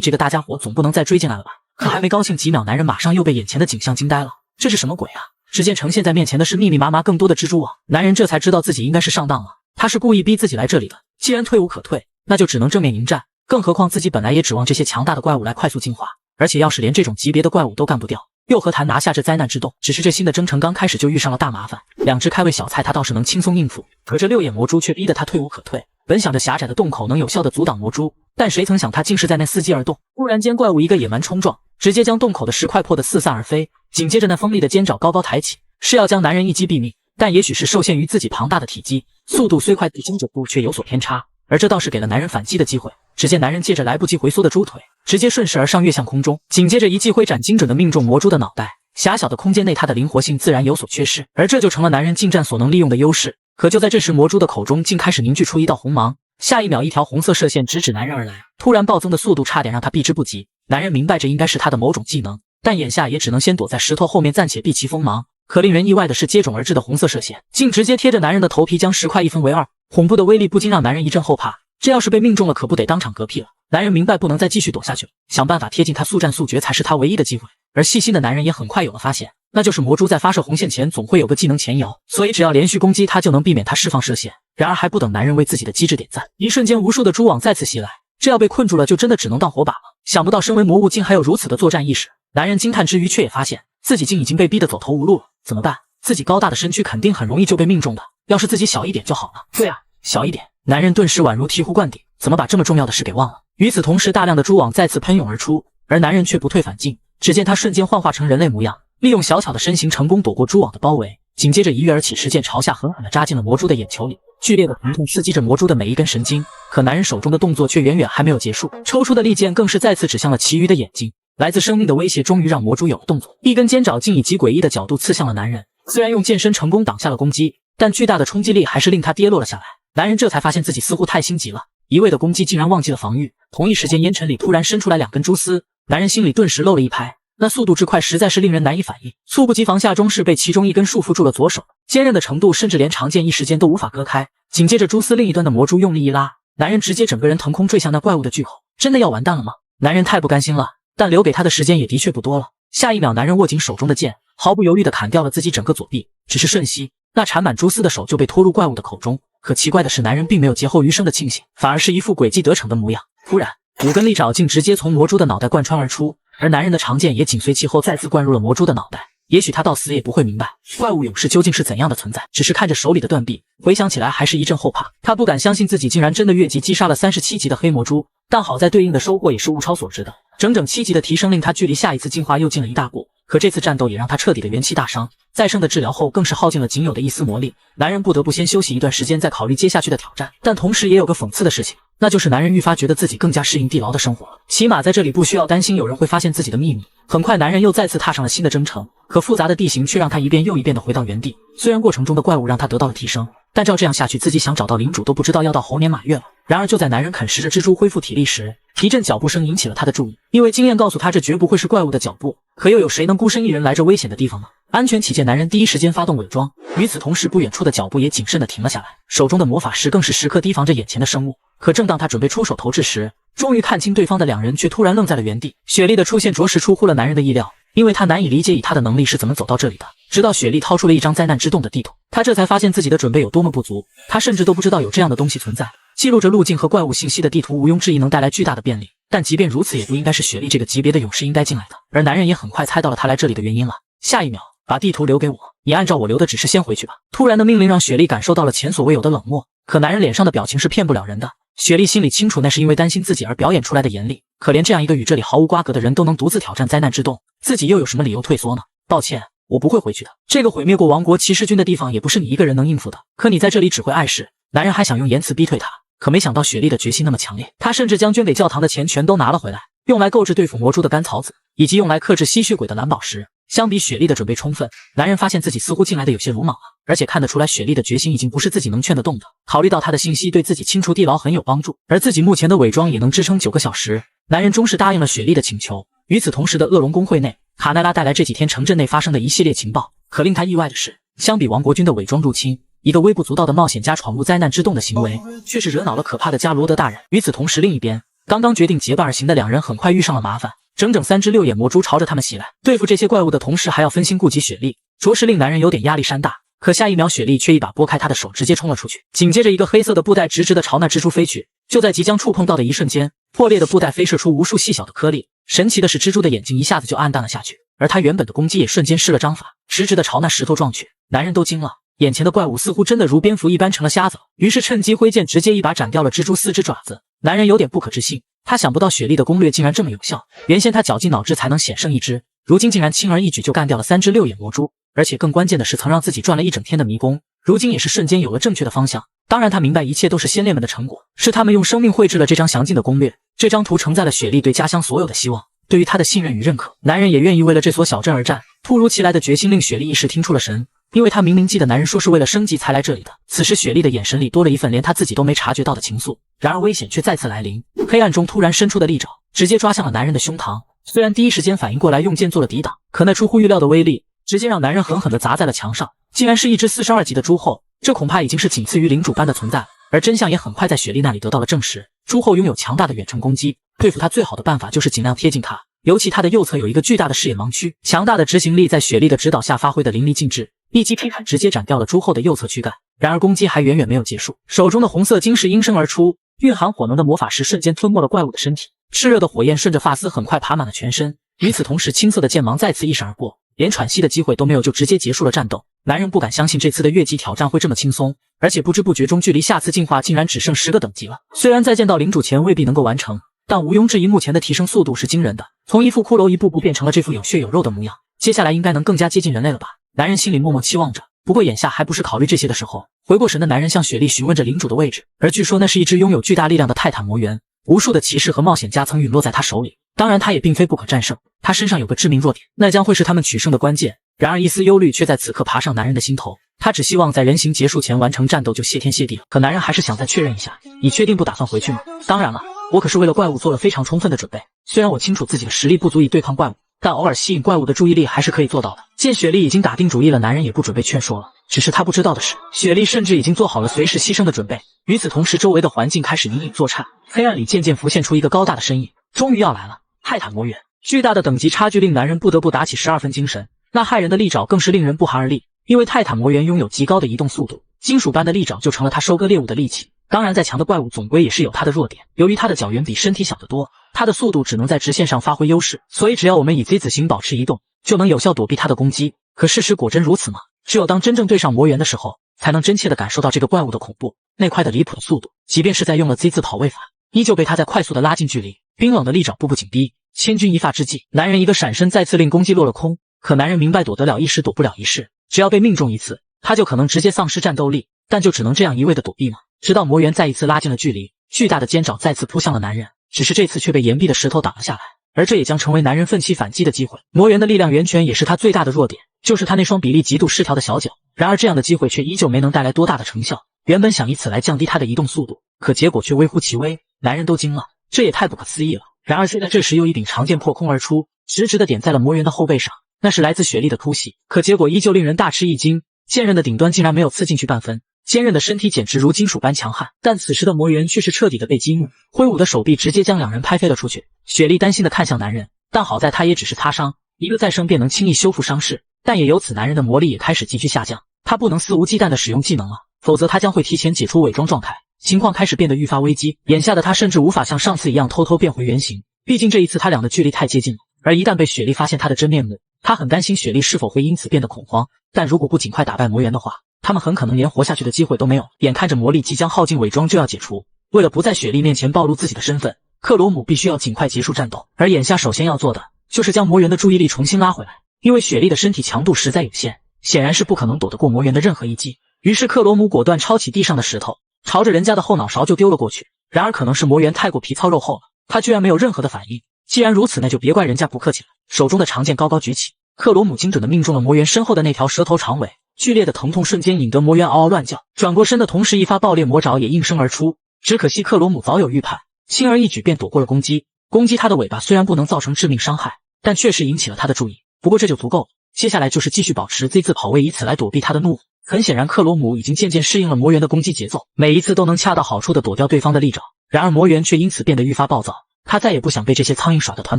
这个大家伙总不能再追进来了吧？可还没高兴几秒，男人马上又被眼前的景象惊呆了。这是什么鬼啊？只见呈现在面前的是密密麻麻更多的蜘蛛网。男人这才知道自己应该是上当了，他是故意逼自己来这里的。既然退无可退，那就只能正面迎战。更何况自己本来也指望这些强大的怪物来快速进化，而且要是连这种级别的怪物都干不掉，又和谈拿下这灾难之洞。只是这新的征程刚开始就遇上了大麻烦，2只开胃小菜他倒是能轻松应付，可这6眼魔蛛却逼得他退无可退。本想着狭窄的洞口能有效的阻挡魔蛛，但谁曾想他竟是在那伺机而动。忽然间，怪物一个野蛮冲撞，直接将洞口的石块破得四散而飞。紧接着，那锋利的尖爪高高抬起，是要将男人一击毙命。但也许是受限于自己庞大的体积，速度虽快，经者步却有所偏差，而这倒是给了男人反击的机会。只见男人借着来不及回缩的猪腿，直接顺势而上跃向空中，紧接着一记挥斩，精准的命中魔蛛的脑袋。狭小的空间内，他的灵活性自然有所缺失，而这就成了男人近战所能利用的优势。可就在这时，魔蛛的口中竟开始凝聚出一道红芒，下一秒，一条红色射线直指男人而来，突然暴增的速度差点让他避之不及。男人明白这应该是他的某种技能，但眼下也只能先躲在石头后面暂且避其锋芒。可令人意外的是，接踵而至的红色射线竟直接贴着男人的头皮，将石块一分为二。恐怖的威力不禁让男人一阵后怕，这要是被命中了，可不得当场嗝屁了。男人明白不能再继续躲下去了，想办法贴近他，速战速决才是他唯一的机会。而细心的男人也很快有了发现，那就是魔蛛在发射红线前总会有个技能前摇，所以只要连续攻击他就能避免他释放射线。然而还不等男人为自己的机智点赞，一瞬间无数的蛛网再次袭来，这要被困住了就真的只能当火把了。想不到身为魔物竟还有如此的作战意识，男人惊叹之余却也发现自己竟已经被逼得走投无路了。怎么办？自己高大的身躯肯定很容易就被命中的，要是自己小一点就好了。对啊，小一点。男人顿时宛如醍醐灌顶，怎么把这么重要的事给忘了？与此同时，大量的蛛网再次喷涌而出，而男人却不退反进。只见他瞬间幻化成人类模样，利用小巧的身形成功躲过蛛网的包围，紧接着一跃而起，持剑朝下狠狠地扎进了魔蛛的眼球里。剧烈的疼痛刺激着魔蛛的每一根神经，可男人手中的动作却远远还没有结束，抽出的利剑更是再次指向了其余的眼睛。来自生命的威胁终于让魔蛛有了动作，一根尖爪竟以极诡异的角度刺向了男人。虽然用剑身成功挡下了攻击，但巨大的冲击力还是令他跌落了下来。男人这才发现自己似乎太心急了，一味的攻击竟然忘记了防御。同一时间，烟尘里突然伸出来2根蛛丝，男人心里顿时漏了一拍，那速度之快实在是令人难以反应，猝不及防下终是被其中一根束缚住了左手，坚韧的程度甚至连长剑一时间都无法割开。紧接着蛛丝另一端的魔蛛用力一拉，男人直接整个人腾空坠向那怪物的巨口。真的要完蛋了吗？男人太不甘心了，但留给他的时间也的确不多了。下一秒，男人握紧手中的剑，毫不犹豫地砍掉了自己整个左臂，只是瞬息，那缠满蛛丝的手就被拖入怪物的口中。可奇怪的是，男人并没有劫后余生的庆幸，反而是一副诡计得逞的模样。突然，5根利爪竟直接从魔蛛的脑袋贯穿而出，而男人的长剑也紧随其后再次灌入了魔蛛的脑袋。也许他到死也不会明白怪物勇士究竟是怎样的存在，只是看着手里的断臂，回想起来还是一阵后怕。他不敢相信自己竟然真的越级击杀了37级的黑魔蛛，但好在对应的收获也是物超所值的，整整7级的提升令他距离下一次进化又近了一大步。可这次战斗也让他彻底的元气大伤，再生的治疗后更是耗尽了仅有的一丝魔力。男人不得不先休息一段时间，再考虑接下去的挑战。但同时也有个讽刺的事情，那就是男人愈发觉得自己更加适应地牢的生活了，起码在这里不需要担心有人会发现自己的秘密。很快，男人又再次踏上了新的征程，可复杂的地形却让他一遍又一遍的回到原地。虽然过程中的怪物让他得到了提升，但照这样下去，自己想找到领主都不知道要到猴年马月了。然而就在男人啃食着蜘蛛恢复体力时，一阵脚步声引起了他的注意，因为经验告诉他这绝不会是怪物的脚步。可又有谁能孤身一人来这危险的地方呢？安全起见，男人第一时间发动伪装。与此同时，不远处的脚步也谨慎地停了下来，手中的魔法石更是时刻提防着眼前的生物。可正当他准备出手投掷时，终于看清对方的2人却突然愣在了原地。雪莉的出现着实出乎了男人的意料，因为他难以理解以他的能力是怎么走到这里的。直到雪莉掏出了一张灾难之洞的地图，他这才发现自己的准备有多么不足。他甚至都不知道有这样的东西存在。记录着路径和怪物信息的地图毋庸置疑能带来巨大的便利，但即便如此，也不应该是雪莉这个级别的勇士应该进来的。而男人也很快猜到了他来这里的原因了。下一秒，把地图留给我，你按照我留的指示先回去吧。突然的命令让雪莉感受到了前所未有的冷漠，可男人脸上的表情是骗不了人的。雪莉心里清楚，那是因为担心自己而表演出来的严厉。可连这样一个与这里毫无瓜葛的人都能独自挑战灾难之洞，自己又有什么理由退缩呢？抱歉，我不会回去的。这个毁灭过王国骑士军的地方也不是你一个人能应付的。可你在这里只会碍事。男人还想用言辞逼退他，可没想到雪莉的决心那么强烈，她甚至将捐给教堂的钱全都拿了回来，用来购置对付魔蛛的干草籽，以及用来克制吸血鬼的蓝宝石。相比雪莉的准备充分，男人发现自己似乎进来的有些鲁莽了，而且看得出来雪莉的决心已经不是自己能劝得动的。考虑到她的信息对自己清除地牢很有帮助，而自己目前的伪装也能支撑9个小时，男人终是答应了雪莉的请求。与此同时的恶龙公会内，卡奈拉带来这几天城镇内发生的一系列情报。可令他意外的是，相比王国军的伪装入侵，一个微不足道的冒险家闯入灾难之洞的行为，却是惹恼了可怕的加罗德大人。与此同时，另一边，刚刚决定结伴而行的2人很快遇上了麻烦。整整3只6眼魔蛛朝着他们袭来，对付这些怪物的同时还要分心顾及雪莉，着实令男人有点压力山大。可下一秒，雪莉却一把拨开他的手，直接冲了出去。紧接着，一个黑色的布袋直直的朝那蜘蛛飞去。就在即将触碰到的一瞬间，破裂的布袋飞射出无数细小的颗粒。神奇的是，蜘蛛的眼睛一下子就暗淡了下去，而他原本的攻击也瞬间施了章法，直直的朝那石头撞去。男人都惊了，眼前的怪物似乎真的如蝙蝠一般成了瞎子，于是趁机挥剑直接一把斩掉了蜘蛛4只爪子。男人有点不可置信，他想不到雪莉的攻略竟然这么有效，原先他绞尽脑汁才能险胜一只，如今竟然轻而易举就干掉了3只6眼魔蛛，而且更关键的是曾让自己转了一整天的迷宫，如今也是瞬间有了正确的方向。当然他明白一切都是先烈们的成果，是他们用生命绘制了这张详尽的攻略。这张图承载了雪莉对家乡所有的希望，对于他的信任与认可。男人也愿意为了这所小镇而战。突如其来的决心令雪莉一时听出了神，因为他明明记得男人说是为了升级才来这里的。此时雪莉的眼神里多了一份连他自己都没察觉到的情愫。然而危险却再次来临，黑暗中突然伸出的利爪直接抓向了男人的胸膛。虽然第一时间反应过来用剑做了抵挡，可那出乎预料的威力直接让男人狠狠地砸在了墙上，竟然是一只42级的诸后，这恐怕已经是仅次于领主般的存在了。而真相也很快在雪莉那里得到了证实，诸后拥有强大的远程攻击，对付他最好的办法就是尽量贴近他，尤其他的右侧有一个巨大的视野盲区，强大的执行力在雪莉的指导下发挥的淋漓尽致，一击劈砍直接斩掉了诸后的右侧躯干。然而攻击还远远没有结束，手中的红色晶石应声而出，蕴含火能的魔法石瞬间吞没了怪物的身体，炽热的火焰顺着发丝很快爬满了全身。与此同时，青色的剑芒再次一闪而过，连喘息的机会都没有就直接结束了战斗。男人不敢相信这次的越级挑战会这么轻松，而且不知不觉中距离下次进化竟然只剩10个等级了。虽然在见到领主前未必能够完成，但毋庸置疑目前的提升速度是惊人的，从一副骷髅一步步变成了这副有血有肉的模样，接下来应该能更加接近人类了吧。男人心里默默期望着，不过眼下还不是考虑这些的时候。回过神的男人向雪莉询问着领主的位置，而据说那是一只拥有巨大力量的泰坦魔猿，无数的骑士和冒险家曾陨落在他手里，当然他也并非不可战胜，他身上有个致命弱点，那将会是他们取胜的关键。然而一丝忧虑却在此刻爬上男人的心头，他只希望在人形结束前完成战斗就谢天谢地了。可男人还是想再确认一下，你确定不打算回去吗？当然了，我可是为了怪物做了非常充分的准备，虽然我清楚自己的实力不足以对抗怪物，但偶尔吸引怪物的注意力还是可以做到的。见雪莉已经打定主意了，男人也不准备劝说了，只是他不知道的是，雪莉甚至已经做好了随时牺牲的准备。与此同时，周围的环境开始隐隐作颤，黑暗里渐渐浮现出一个高大的身影，终于要来了，泰坦魔猿。巨大的等级差距令男人不得不打起12分精神，那骇人的利爪更是令人不寒而栗，因为泰坦魔猿拥有极高的移动速度，金属般的利爪就成了他收割猎物的利器。当然再强的怪物总归也是有它的弱点，由于它的脚远比身体小得多，它的速度只能在直线上发挥优势，所以只要我们以 Z 字形保持移动，就能有效躲避它的攻击。可事实果真如此吗？只有当真正对上魔猿的时候，才能真切地感受到这个怪物的恐怖。那快的离谱的速度，即便是在用了 Z 字跑位法，依旧被他在快速地拉近距离，冰冷的利爪步步紧逼。千钧一发之际，男人一个闪身再次令攻击落了空。可男人明白躲得了一时躲不了一世，只要被命中一次，他就可能直接丧失战斗力，但就只能这样一味的躲避吗？直到魔猿再一次拉近了距离，巨大的尖爪再次扑向了男人，只是这次却被岩壁的石头挡了下来，而这也将成为男人奋起反击的机会。魔猿的力量源泉也是他最大的弱点，就是他那双比例极度失调的小脚。然而这样的机会却依旧没能带来多大的成效，原本想以此来降低他的移动速度，可结果却微乎其微，男人都惊了，这也太不可思议了。然而就在这时，又一柄长剑破空而出，直直的点在了魔猿的后背上，那是来自雪莉的突袭，可结果依旧令人大吃一惊，剑刃的顶端竟然没有刺进去半分，坚韧的身体简直如金属般强悍。但此时的魔猿却是彻底的被激怒，挥舞的手臂直接将两人拍飞了出去。雪莉担心的看向男人，但好在他也只是擦伤，一个再生便能轻易修复伤势，但也由此男人的魔力也开始急剧下降，他不能肆无忌惮的使用技能了，否则他将会提前解除伪装状态，情况开始变得愈发危机。眼下的他甚至无法像上次一样偷偷变回原形，毕竟这一次他俩的距离太接近了，而一旦被雪莉发现他的真面目，他很担心雪莉是否会因此变得恐慌。但如果不尽快打败魔猿的话，他们很可能连活下去的机会都没有。眼看着魔力即将耗尽，伪装就要解除，为了不在雪莉面前暴露自己的身份，克罗姆必须要尽快结束战斗。而眼下首先要做的就是将魔猿的注意力重新拉回来，因为雪莉的身体强度实在有限，显然是不可能躲得过魔猿的任何一击。于是克罗姆果断抄起地上的石头，朝着人家的后脑勺就丢了过去。然而可能是魔猿太过皮糙肉厚了，他居然没有任何的反应。既然如此，那就别怪人家不客气了。手中的长剑高高举起，克罗姆精准地命中了魔猿身后的那条蛇头长尾，剧烈的疼痛瞬间引得魔猿嗷嗷乱叫，转过身的同时，一发爆裂魔爪也应声而出。只可惜克罗姆早有预判，轻而易举便躲过了攻击。攻击他的尾巴虽然不能造成致命伤害，但确实引起了他的注意。不过这就足够了，接下来就是继续保持 Z 字跑位，以此来躲避他的怒火。很显然，克罗姆已经渐渐适应了魔猿的攻击节奏，每一次都能恰到好处地躲掉对方的利爪。然而魔猿却因此变得愈发暴躁，他再也不想被这些苍蝇耍得团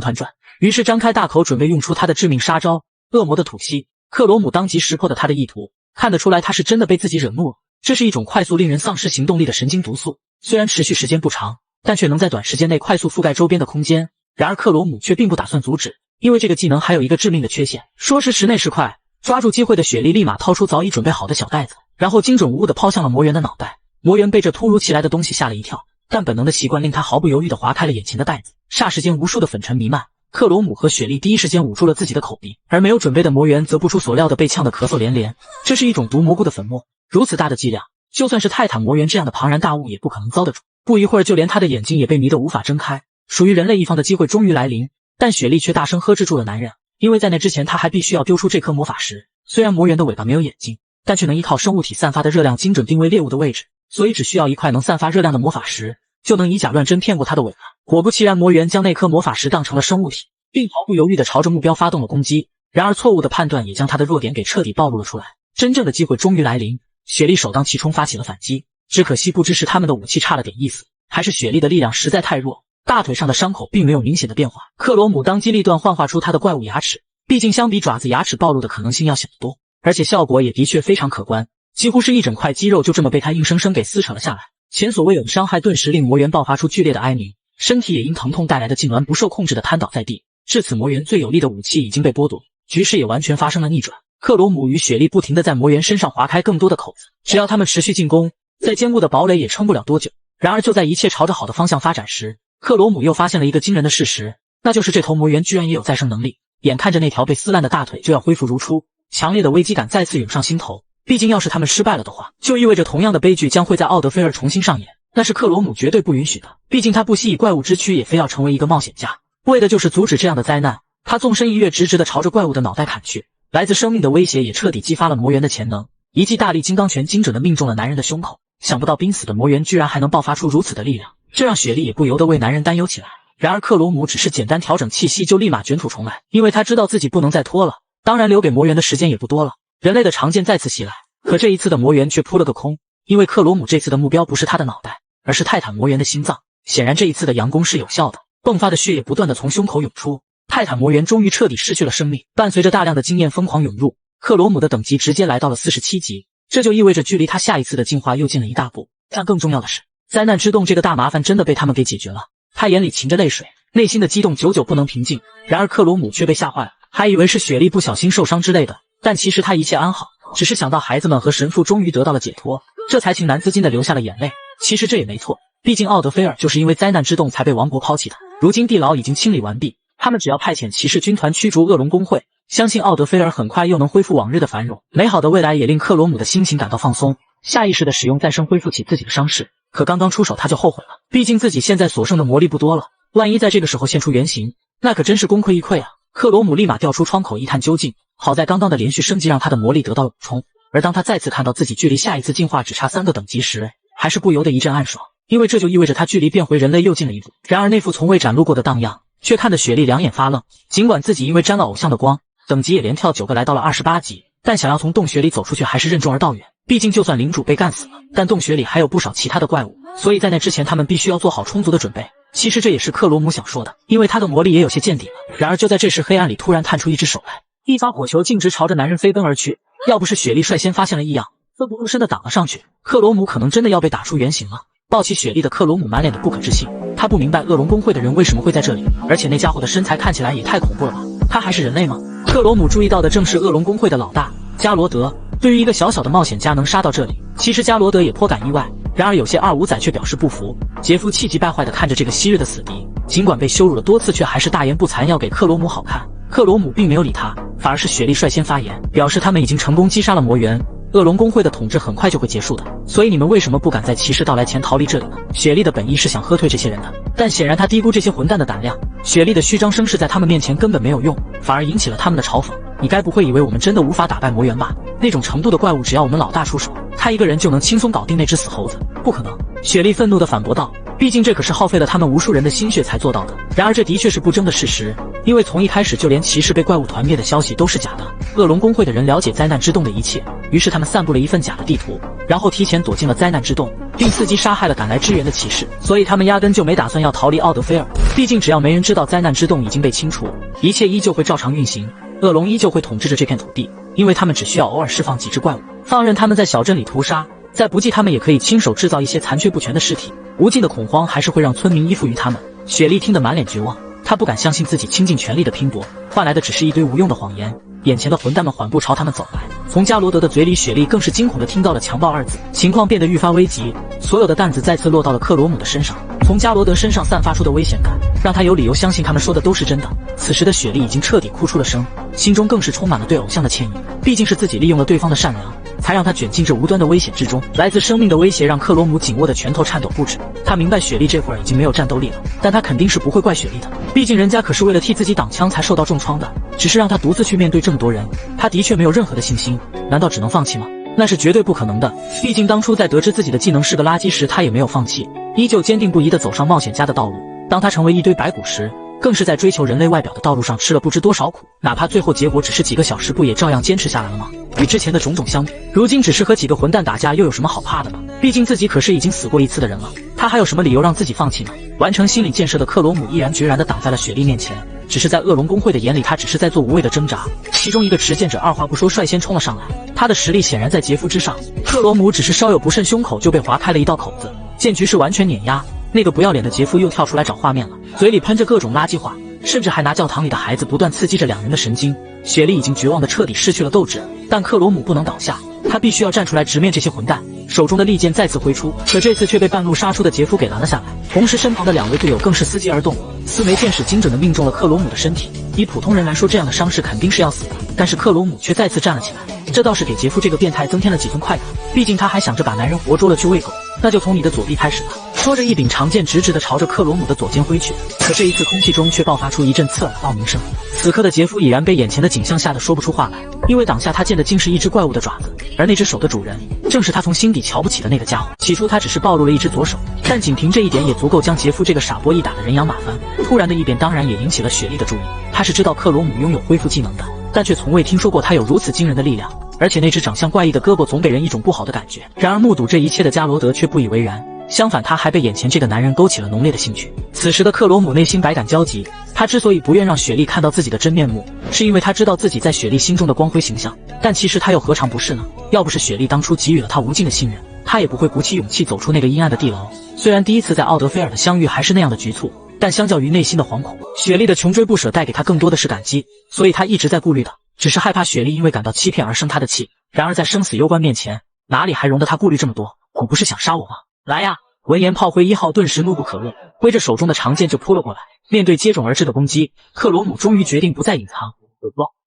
团转，于是张开大口准备用出他的致命杀招——恶魔的吐息。克罗姆当即识破了他的意图，看得出来他是真的被自己惹怒了。这是一种快速令人丧失行动力的神经毒素，虽然持续时间不长，但却能在短时间内快速覆盖周边的空间。然而克罗姆却并不打算阻止，因为这个技能还有一个致命的缺陷，说时迟那时快，抓住机会的雪莉立马掏出早已准备好的小袋子，然后精准无误地抛向了魔猿的脑袋。魔猿被这突如其来的东西吓了一跳，但本能的习惯令他毫不犹豫地划开了眼前的袋子。霎时间，无数的粉尘弥漫。克罗姆和雪莉第一时间捂住了自己的口鼻，而没有准备的魔猿则不出所料的被呛得咳嗽连连。这是一种毒蘑菇的粉末，如此大的剂量，就算是泰坦魔猿这样的庞然大物也不可能遭得住。不一会儿，就连他的眼睛也被迷得无法睁开。属于人类一方的机会终于来临，但雪莉却大声呵斥住了男人，因为在那之前他还必须要丢出这颗魔法石。虽然魔猿的尾巴没有眼睛，但却能依靠生物体散发的热量精准定位猎物的位置，所以只需要一块能散发热量的魔法石，就能以假乱真骗过他的尾巴。果不其然，魔猿将那颗魔法石当成了生物体，并毫不犹豫地朝着目标发动了攻击。然而错误的判断也将他的弱点给彻底暴露了出来。真正的机会终于来临，雪莉首当其冲发起了反击。只可惜不知是他们的武器差了点意思，还是雪莉的力量实在太弱，大腿上的伤口并没有明显的变化。克罗姆当机立断幻化出他的怪物牙齿，毕竟相比爪子，牙齿暴露的可能性要小得多，而且效果也的确非常可观，几乎是一整块肌肉就这么被他硬生生给撕扯了下来。前所未有的伤害顿时令魔猿爆发出剧烈的哀鸣，身体也因疼痛带来的痉挛不受控制的瘫倒在地。至此，魔猿最有力的武器已经被剥夺，局势也完全发生了逆转。克罗姆与雪莉不停地在魔猿身上划开更多的口子，只要他们持续进攻，再坚固的堡垒也撑不了多久。然而就在一切朝着好的方向发展时，克罗姆又发现了一个惊人的事实，那就是这头魔猿居然也有再生能力。眼看着那条被撕烂的大腿就要恢复如初，强烈的危机感再次涌上心头。毕竟要是他们失败了的话，就意味着同样的悲剧将会在奥德菲尔重新上演，那是克罗姆绝对不允许的。毕竟他不惜以怪物之躯也非要成为一个冒险家，为的就是阻止这样的灾难。他纵身一跃，直直地朝着怪物的脑袋砍去。来自生命的威胁也彻底激发了魔猿的潜能，一记大力金刚拳精准地命中了男人的胸口。想不到濒死的魔猿居然还能爆发出如此的力量，这让雪莉也不由得为男人担忧起来。然而克罗姆只是简单调整气息就立马卷土重来，因为他知道自己不能再拖了，当然留给魔猿的时间也不多了。人类的长剑再次袭来，可这一次的魔猿却扑了个空，因为克罗姆这次的目标不是他的脑袋，而是泰坦魔猿的心脏。显然这一次的佯攻是有效的，迸发的血液不断地从胸口涌出，泰坦魔猿终于彻底失去了生命。伴随着大量的经验疯狂涌入，克罗姆的等级直接来到了47级，这就意味着距离他下一次的进化又近了一大步。但更重要的是，灾难之洞这个大麻烦真的被他们给解决了。他眼里噙着泪水，内心的激动久久不能平静。然而克罗姆却被吓坏了，还以为是雪莉不小心受伤之类的，但其实他一切安好，只是想到孩子们和神父终于得到了解脱，这才情难自禁地流下了眼泪。其实这也没错，毕竟奥德菲尔就是因为灾难之洞才被王国抛弃的，如今地牢已经清理完毕，他们只要派遣骑士军团驱逐恶龙公会，相信奥德菲尔很快又能恢复往日的繁荣。美好的未来也令克罗姆的心情感到放松，下意识地使用再生恢复起自己的伤势。可刚刚出手他就后悔了，毕竟自己现在所剩的魔力不多了，万一在这个时候现出原形，那可真是功亏一篑啊。克罗姆立马调出窗口一探究竟，好在刚刚的连续升级让他的魔力得到了补充。而当他再次看到自己距离下一次进化只差3个等级时，还是不由得一阵暗爽，因为这就意味着他距离变回人类又近了一步。然而那副从未展露过的荡漾却看得雪莉两眼发愣，尽管自己因为沾了偶像的光，等级也连跳9个来到了28级，但想要从洞穴里走出去还是任重而道远。毕竟就算领主被干死了，但洞穴里还有不少其他的怪物，所以在那之前他们必须要做好充足的准备。其实这也是克罗姆想说的，因为他的魔力也有些见底了。然而就在这时，黑暗里突然探出一只手来，一发火球径直朝着男人飞奔而去。要不是雪莉率先发现了异样，奋不顾身地挡了上去，克罗姆可能真的要被打出原形了。抱起雪莉的克罗姆满脸的不可置信，他不明白恶龙公会的人为什么会在这里，而且那家伙的身材看起来也太恐怖了吧，他还是人类吗？克罗姆注意到的正是恶龙公会的老大加罗德。对于一个小小的冒险家能杀到这里，其实加罗德也颇感意外。然而有些二五仔却表示不服，杰夫气急败坏地看着这个昔日的死敌，尽管被羞辱了多次，却还是大言不惭要给克罗姆好看。克罗姆并没有理他，反而是雪莉率先发言，表示他们已经成功击杀了魔猿，恶龙公会的统治很快就会结束的，所以你们为什么不赶在骑士到来前逃离这里呢？雪莉的本意是想喝退这些人的，但显然他低估这些混蛋的胆量。雪莉的虚张声势在他们面前根本没有用，反而引起了他们的嘲讽。你该不会以为我们真的无法打败魔猿吧？那种程度的怪物，只要我们老大出手，他一个人就能轻松搞定那只死猴子。不可能！雪莉愤怒地反驳道，毕竟这可是耗费了他们无数人的心血才做到的。然而这的确是不争的事实，因为从一开始就连骑士被怪物团灭的消息都是假的。恶龙公会的人了解灾难之洞的一切，于是他们散布了一份假的地图，然后提前躲进了灾难之洞，并伺机杀害了赶来支援的骑士。所以他们压根就没打算要逃离奥德菲尔，毕竟只要没人知道灾难之洞已经被清除，一切依旧会照常运行，恶龙依旧会统治着这片土地，因为他们只需要偶尔释放几只怪物，放任他们在小镇里屠杀，再不济他们也可以亲手制造一些残缺不全的尸体。无尽的恐慌还是会让村民依附于他们。雪莉听得满脸绝望，她他不敢相信自己倾尽全力的拼搏，换来的只是一堆无用的谎言。眼前的混蛋们缓步朝他们走来，从加罗德的嘴里，雪莉更是惊恐地听到了强暴二字，情况变得愈发危急，所有的担子再次落到了克罗姆的身上。从加罗德身上散发出的危险感，让他有理由相信他们说的都是真的。此时的雪莉已经彻底哭出了声，心中更是充满了对偶像的歉意。毕竟是自己利用了对方的善良，才让他卷进这无端的危险之中。来自生命的威胁让克罗姆紧握的拳头颤抖不止。他明白雪莉这会儿已经没有战斗力了，但他肯定是不会怪雪莉的，毕竟人家可是为了替自己挡枪才受到重创的。只是让他独自去面对这么多人，他的确没有任何的信心。难道只能放弃吗？那是绝对不可能的。毕竟当初在得知自己的技能是个垃圾时，他也没有放弃，依旧坚定不移地走上冒险家的道路。当他成为一堆白骨时，更是在追求人类外表的道路上吃了不知多少苦，哪怕最后结果只是几个小时，不也照样坚持下来了吗？与之前的种种相比，如今只是和几个混蛋打架，又有什么好怕的呢？毕竟自己可是已经死过一次的人了，他还有什么理由让自己放弃呢？完成心理建设的克罗姆毅然决然地挡在了雪莉面前，只是在恶龙公会的眼里，他只是在做无谓的挣扎。其中一个持剑者二话不说率先冲了上来，他的实力显然在杰夫之上，克罗姆只是稍有不慎，胸口就被划开了一道口子，剑局是完全碾压。那个不要脸的杰夫又跳出来找画面了，嘴里喷着各种垃圾话，甚至还拿教堂里的孩子不断刺激着两人的神经。雪莉已经绝望的彻底失去了斗志，但克罗姆不能倒下，他必须要站出来直面这些混蛋。手中的利剑再次挥出，可这次却被半路杀出的杰夫给拦了下来，同时身旁的两位队友更是伺机而动，四枚剑矢精准地命中了克罗姆的身体。以普通人来说，这样的伤势肯定是要死的，但是克罗姆却再次站了起来，这倒是给杰夫这个变态增添了几分快感。毕竟他还想着把男人活捉了去喂狗，那就从你的左臂开始吧。说着，一柄长剑直直地朝着克罗姆的左肩挥去，可这一次空气中却爆发出一阵刺耳的爆鸣声。此刻的杰夫已然被眼前的景象吓得说不出话来，因为挡下他剑的竟是一只怪物的爪子，而那只手的主人正是他从心底瞧不起的那个家伙。起初他只是暴露了一只左手，但仅凭这一点也足够将杰夫这个傻波一打得人仰马翻。突然的异变当然也引起了雪莉的注意，他是知道克罗姆拥有恢复技能的，但却从未听说过他有如此惊人的力量，而且那只长相怪异的胳膊总给人一种不好的感觉。然而目睹这一切的加罗德却不以为然，相反他还被眼前这个男人勾起了浓烈的兴趣。此时的克罗姆内心百感交集，他之所以不愿让雪莉看到自己的真面目，是因为他知道自己在雪莉心中的光辉形象，但其实他又何尝不是呢？要不是雪莉当初给予了他无尽的信任，他也不会鼓起勇气走出那个阴暗的地牢。虽然第一次在奥德菲尔的相遇还是那样的局促，但相较于内心的惶恐，雪莉的穷追不舍带给他更多的是感激，所以他一直在顾虑的，只是害怕雪莉因为感到欺骗而生他的气。然而在生死攸关面前，哪里还容得他顾虑这么多？我不是想杀我吗？来呀！闻言，炮灰1号顿时怒不可遏，挥着手中的长剑就扑了过来。面对接踵而至的攻击，克罗姆终于决定不再隐藏，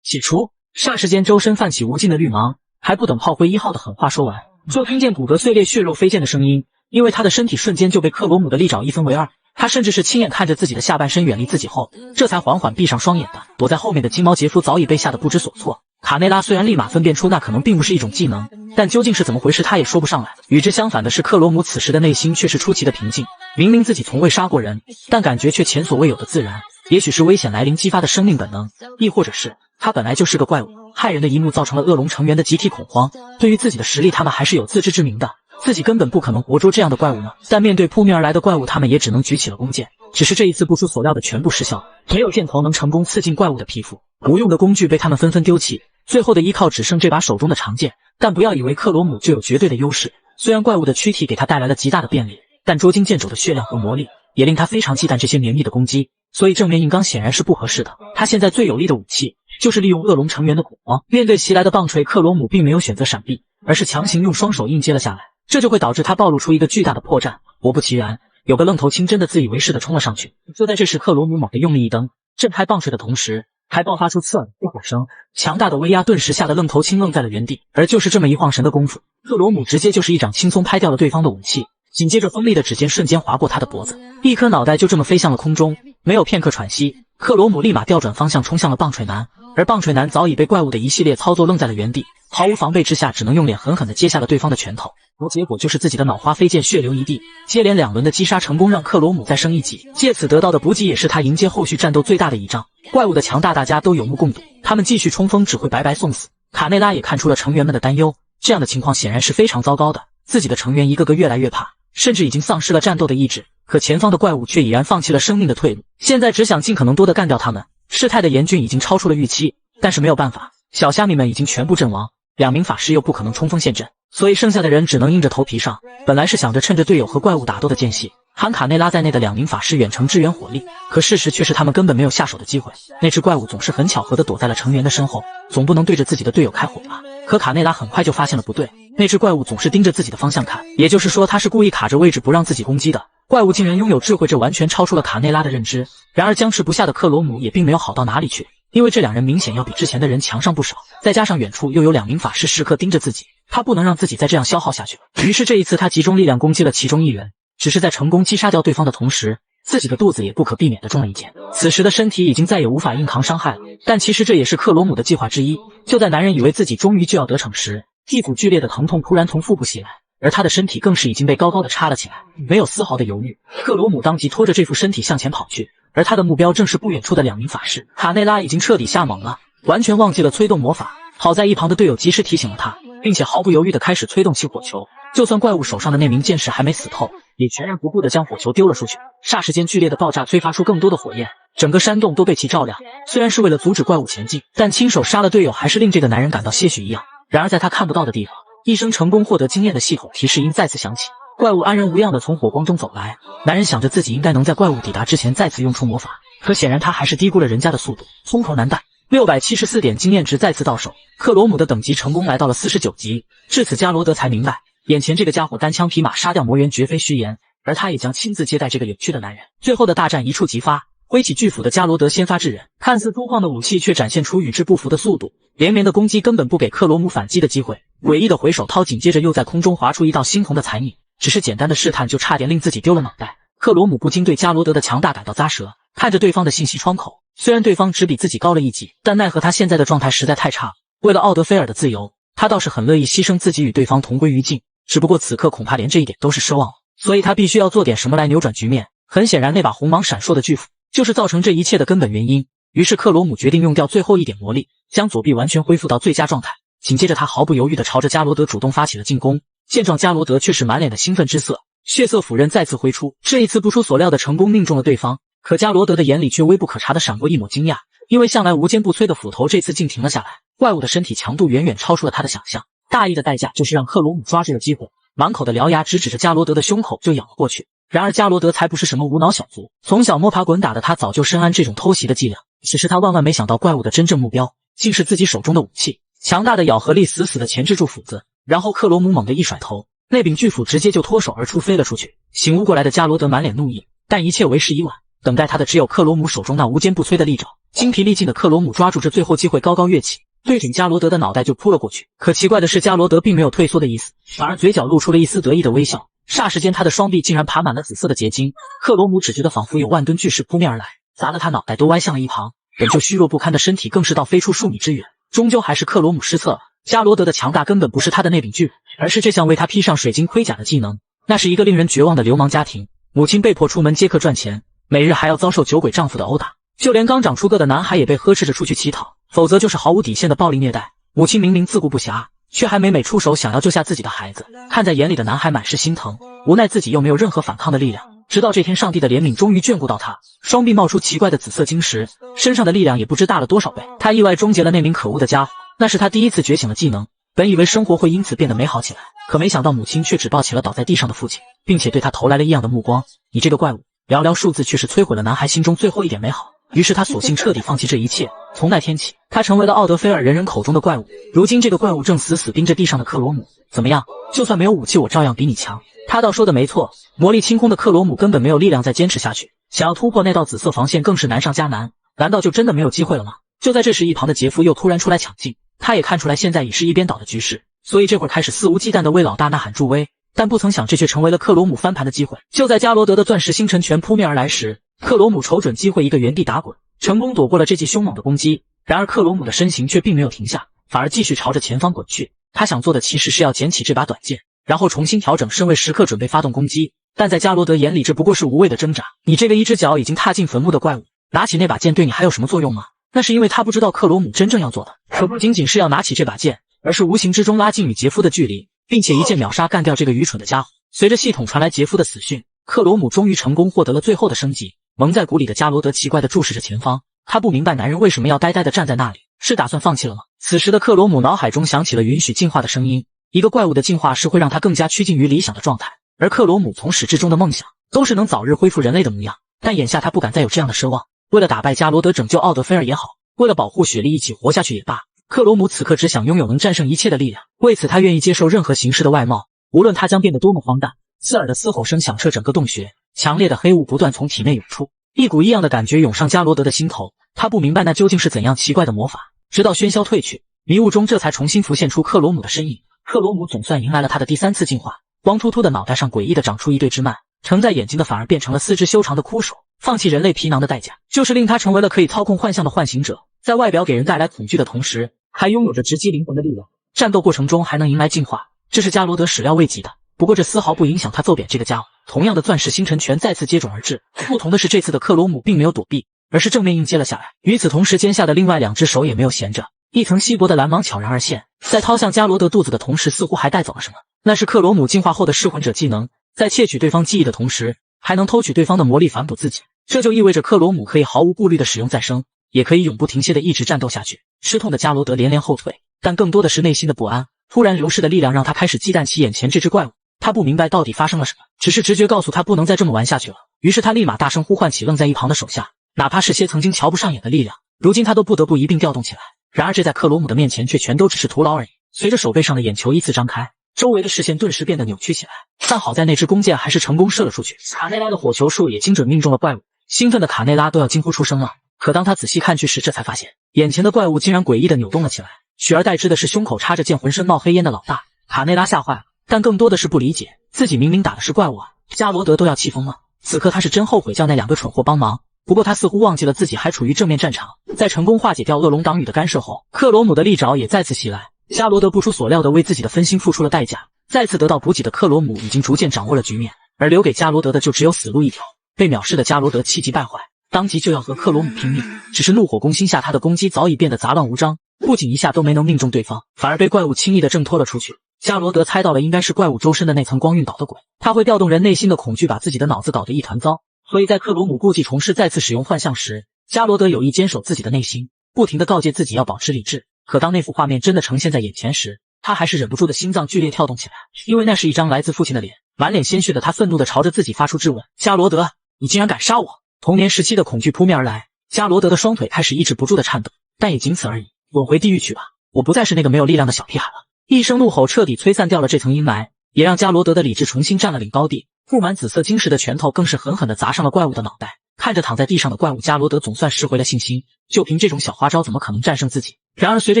解除。霎时间，周身泛起无尽的绿芒，还不等炮灰1号的狠话说完，就听见骨骼碎裂、血肉飞溅的声音，因为他的身体瞬间就被克罗姆的利爪一分为二。他甚至是亲眼看着自己的下半身远离自己后，这才缓缓闭上双眼的。躲在后面的金毛杰夫早已被吓得不知所措。卡内拉虽然立马分辨出那可能并不是一种技能，但究竟是怎么回事他也说不上来。与之相反的是，克罗姆此时的内心却是出奇的平静。明明自己从未杀过人，但感觉却前所未有的自然。也许是危险来临激发的生命本能，亦或者是他本来就是个怪物。骇人的一幕造成了恶龙成员的集体恐慌，对于自己的实力他们还是有自知之明的，自己根本不可能活捉这样的怪物呢。但面对扑面而来的怪物，他们也只能举起了弓箭，只是这一次不出所料的全部失效，没有箭头能成功刺进怪物的皮肤，无用的工具被他们纷纷丢弃，最后的依靠只剩这把手中的长剑。但不要以为克罗姆就有绝对的优势，虽然怪物的躯体给他带来了极大的便利，但捉襟见肘的血量和魔力也令他非常忌惮这些绵密的攻击，所以正面硬刚显然是不合适的。他现在最有力的武器就是利用恶龙成员的恐慌。面对袭来的棒槌，克罗姆并没有选择闪避，而是强行用双手硬接了下来，这就会导致他暴露出一个巨大的破绽。果不其然，有个愣头青真的自以为是的冲了上去。就在这时，克罗姆猛地用力一蹬，震开棒槌的同时还爆发出刺耳的呼吼声，强大的威压顿时吓得愣头青愣在了原地。而就是这么一晃神的功夫，克罗姆直接就是一掌轻松拍掉了对方的武器，紧接着锋利的指尖瞬间划过他的脖子，一颗脑袋就这么飞向了空中。没有片刻喘息，克罗姆立马调转方向冲向了棒槌男，而棒槌男早已被怪物的一系列操作愣在了原地，毫无防备之下只能用脸狠狠地接下了对方的拳头，结果就是自己的脑花飞溅，血流一地。接连2轮的击杀成功让克罗姆再升一级，借此得到的补给也是他迎接后续战斗最大的倚仗。怪物的强大大家都有目共睹，他们继续冲锋只会白白送死。卡内拉也看出了成员们的担忧，这样的情况显然是非常糟糕的，自己的成员一个个越来越怕，甚至已经丧失了战斗的意志。可前方的怪物却已然放弃了生命的退路，现在只想尽可能多的干掉他们。事态的严峻已经超出了预期，但是没有办法，小虾米们已经全部阵亡，2名法师又不可能冲锋陷阵，所以剩下的人只能硬着头皮上。本来是想着趁着队友和怪物打斗的间隙，含卡内拉在内的2名法师远程支援火力，可事实却是他们根本没有下手的机会。那只怪物总是很巧合地躲在了成员的身后，总不能对着自己的队友开火吧？可卡内拉很快就发现了不对，那只怪物总是盯着自己的方向看，也就是说他是故意卡着位置不让自己攻击的。怪物竟然拥有智慧，这完全超出了卡内拉的认知。然而僵持不下的克罗姆也并没有好到哪里去，因为这2人明显要比之前的人强上不少，再加上远处又有2名法师时刻盯着自己，他不能让自己再这样消耗下去了。于是这一次他集中力量攻击了其中1人，只是在成功击杀掉对方的同时，自己的肚子也不可避免地中了一箭。此时的身体已经再也无法硬扛伤害了，但其实这也是克罗姆的计划之一。就在男人以为自己终于就要得逞时，一股剧烈的疼痛突然从腹部袭来，而他的身体更是已经被高高的插了起来，没有丝毫的犹豫。克罗姆当即拖着这副身体向前跑去，而他的目标正是不远处的2名法师。卡内拉已经彻底吓懵了，完全忘记了催动魔法，好在一旁的队友及时提醒了他，并且毫不犹豫地开始催动起火球。就算怪物手上的那名剑士还没死透，也全然不顾地将火球丢了出去。霎时间剧烈的爆炸催发出更多的火焰，整个山洞都被其照亮。虽然是为了阻止怪物前进，但亲手杀了队友还是令这个男人感到些许异样。然而在他看不到的地方，一声成功获得经验的系统提示音再次响起，怪物安然无恙地从火光中走来。男人想着自己应该能在怪物抵达之前再次用出魔法，可显然他还是低估了人家的速度，葱头难带。674点经验值再次到手，克罗姆的等级成功来到了49级。至此加罗德才明白，眼前这个家伙单枪匹马杀掉魔猿绝非虚言，而他也将亲自接待这个有趣的男人。最后的大战一触即发，挥起巨斧的加罗德先发制人，看似粗犷的武器却展现出与之不符的速度，连绵的攻击根本不给克罗姆反击的机会。诡异的回手掏紧，接着又在空中划出一道猩红的残影，只是简单的试探就差点令自己丢了脑袋。克罗姆不禁对加罗德的强大感到咂舌，看着对方的信息窗口，虽然对方只比自己高了1级，但奈何他现在的状态实在太差了。为了奥德菲尔的自由，他倒是很乐意牺牲自己与对方同归于尽，只不过此刻恐怕连这一点都是奢望了，所以他必须要做点什么来扭转局面。很显然那把红芒闪烁的巨斧就是造成这一切的根本原因。于是克罗姆决定用掉最后一点魔力，将左臂完全恢复到最佳状态。紧接着他毫不犹豫地朝着加罗德主动发起了进攻，见状加罗德却是满脸的兴奋之色，血色斧刃再次挥出，这一次不出所料的成功命中了对方。可加罗德的眼里却微不可察地闪过一抹惊讶，因为向来无坚不摧的斧头这次竟停了下来。怪物的身体强度远远超出了他的想象，大意的代价就是让克罗姆抓住了机会，满口的獠牙直指着加罗德的胸口就咬了过去。然而加罗德才不是什么无脑小卒，从小摸爬滚打的他早就深谙这种偷袭的伎俩，只是他万万没想到怪物的真正目标竟是自己手中的武器。强大的咬合力死死地钳制住斧子，然后克罗姆猛地一甩头，那柄巨斧直接就脱手而出飞了出去。醒悟过来的加罗德满脸怒意，但一切为时已晚，等待他的只有克罗姆手中那无坚不摧的利爪。精疲力尽的克罗姆抓住这最后机会高高跃起，对准加罗德的脑袋就扑了过去。可奇怪的是加罗德并没有退缩的意思，反而嘴角露出了一丝得意的微笑。霎时间他的双臂竟然爬满了紫色的结晶，克罗姆只觉得仿佛有万吨巨石扑面而来，砸得他脑袋都歪向了一旁，本就虚弱不堪的身体更是到飞出数米之远。终究还是克罗姆失策了，加罗德的强大根本不是他的那柄巨斧，而是这项为他披上水晶盔甲的技能。那是一个令人绝望的流氓家庭，母亲被迫出门接客赚钱，每日还要遭受酒鬼丈夫的殴打，就连刚长出个的男孩也被呵斥着出去乞讨，否则就是毫无底线的暴力虐待。母亲明明自顾不暇，却还每出手想要救下自己的孩子，看在眼里的男孩满是心疼，无奈自己又没有任何反抗的力量。直到这天上帝的怜悯终于眷顾到他，双臂冒出奇怪的紫色晶石，身上的力量也不知大了多少倍。他意外终结了那名可恶的家伙，那是他第一次觉醒了技能，本以为生活会因此变得美好起来，可没想到母亲却只抱起了倒在地上的父亲，并且对他投来了异样的目光。你这个怪物！寥寥数字却是摧毁了男孩心中最后一点美好。于是他索性彻底放弃这一切。从那天起，他成为了奥德菲尔人人口中的怪物。如今这个怪物正死死盯着地上的克罗姆。怎么样？就算没有武器，我照样比你强。他倒说的没错，魔力清空的克罗姆根本没有力量再坚持下去，想要突破那道紫色防线更是难上加难。难道就真的没有机会了吗？就在这时，一旁的杰夫又突然出来抢镜，他也看出来现在已是一边倒的局势，所以这会儿开始肆无忌惮地为老大呐喊助威。但不曾想，这却成为了克罗姆翻盘的机会。就在加罗德的钻石星辰拳扑面而来时，克罗姆瞅准机会，一个原地打滚，成功躲过了这记凶猛的攻击。然而克罗姆的身形却并没有停下，反而继续朝着前方滚去。他想做的其实是要捡起这把短剑，然后重新调整身位，时刻准备发动攻击。但在加罗德眼里，这不过是无谓的挣扎。你这个一只脚已经踏进坟墓的怪物，拿起那把剑对你还有什么作用吗？那是因为他不知道克罗姆真正要做的，可不仅仅是要拿起这把剑，而是无形之中拉近与杰夫的距离，并且一剑秒杀干掉这个愚蠢的家伙。随着系统传来杰夫的死讯，克罗姆终于成功获得了最后的升级。蒙在鼓里的加罗德奇怪地注视着前方，他不明白男人为什么要呆呆地站在那里，是打算放弃了吗？此时的克罗姆脑海中响起了允许进化的声音，一个怪物的进化是会让他更加趋近于理想的状态，而克罗姆从始至终的梦想都是能早日恢复人类的模样，但眼下他不敢再有这样的奢望。为了打败加罗德，拯救奥德菲尔也好，为了保护雪莉一起活下去也罢，克罗姆此刻只想拥有能战胜一切的力量。为此，他愿意接受任何形式的外貌，无论他将变得多么荒诞。刺耳的嘶吼声响彻整个洞穴，强烈的黑雾不断从体内涌出，一股异样的感觉涌上加罗德的心头。他不明白那究竟是怎样奇怪的魔法，直到喧嚣退去，迷雾中这才重新浮现出克罗姆的身影。克罗姆总算迎来了他的第3次进化，光秃秃的脑袋上诡异的长出一对枝蔓，承载眼睛的反而变成了4只修长的枯手。放弃人类皮囊的代价，就是令他成为了可以操控幻象的幻行者，在外表给人带来恐惧的同时，还拥有着直击灵魂的力量。战斗过程中还能迎来进化，这是加罗德始料未及的。不过这丝毫不影响他揍扁这个家伙。同样的钻石星辰拳再次接踵而至，不同的是这次的克罗姆并没有躲避，而是正面硬接了下来。与此同时，肩下的另外2只手也没有闲着，一层稀薄的蓝芒悄然而现，在掏向加罗德肚子的同时，似乎还带走了什么。那是克罗姆进化后的噬魂者技能，在窃取对方记忆的同时，还能偷取对方的魔力反哺自己。这就意味着克罗姆可以毫无顾虑的使用再生，也可以永不停歇的一直战斗下去。吃痛的加罗德连连后退，但更多的是内心的不安。突然流逝的力量让他开始忌惮起眼前这只怪物。他不明白到底发生了什么，只是直觉告诉他不能再这么玩下去了。于是他立马大声呼唤起愣在一旁的手下，哪怕是些曾经瞧不上眼的力量，如今他都不得不一并调动起来。然而这在克罗姆的面前却全都只是徒劳而已。随着手背上的眼球依次张开，周围的视线顿时变得扭曲起来。但好在那支弓箭还是成功射了出去，卡内拉的火球术也精准命中了怪物。兴奋的卡内拉都要惊呼出声了。可当他仔细看去时，这才发现眼前的怪物竟然诡异的扭动了起来，取而代之的是胸口插着剑、浑身冒黑烟的老大。卡内拉吓坏了，但更多的是不理解，自己明明打的是怪物啊，加罗德都要气疯了。此刻他是真后悔叫那2个蠢货帮忙，不过他似乎忘记了自己还处于正面战场。在成功化解掉恶龙党羽的干涉后，克罗姆的利爪也再次袭来。加罗德不出所料的为自己的分心付出了代价，再次得到补给的克罗姆已经逐渐掌握了局面，而留给加罗德的就只有死路一条。被藐视的加罗德气急败坏，当即就要和克罗姆拼命，只是怒火攻心下，他的攻击早已变得杂乱无章，不仅一下都没能命中对方，反而被怪物轻易的挣脱了出去。加罗德猜到了应该是怪物周身的那层光晕岛的鬼，他会调动人内心的恐惧，把自己的脑子搞得一团糟。所以在克罗姆故技重施再次使用幻象时，加罗德有意坚守自己的内心，不停地告诫自己要保持理智。可当那幅画面真的呈现在眼前时，他还是忍不住的心脏剧烈跳动起来，因为那是一张来自父亲的脸。满脸鲜血的他愤怒地朝着自己发出质问：加罗德，你竟然敢杀我！童年时期的恐惧扑面而来，加罗德的双腿开始抑制不住的颤抖，但也仅此而已。滚回地狱去吧，我不再是那个没有力量的小屁孩了。一声怒吼彻底吹散掉了这层阴霾，也让加罗德的理智重新占了领高地。布满紫色晶石的拳头更是狠狠地砸上了怪物的脑袋。看着躺在地上的怪物，加罗德总算拾回了信心，就凭这种小花招怎么可能战胜自己？然而随着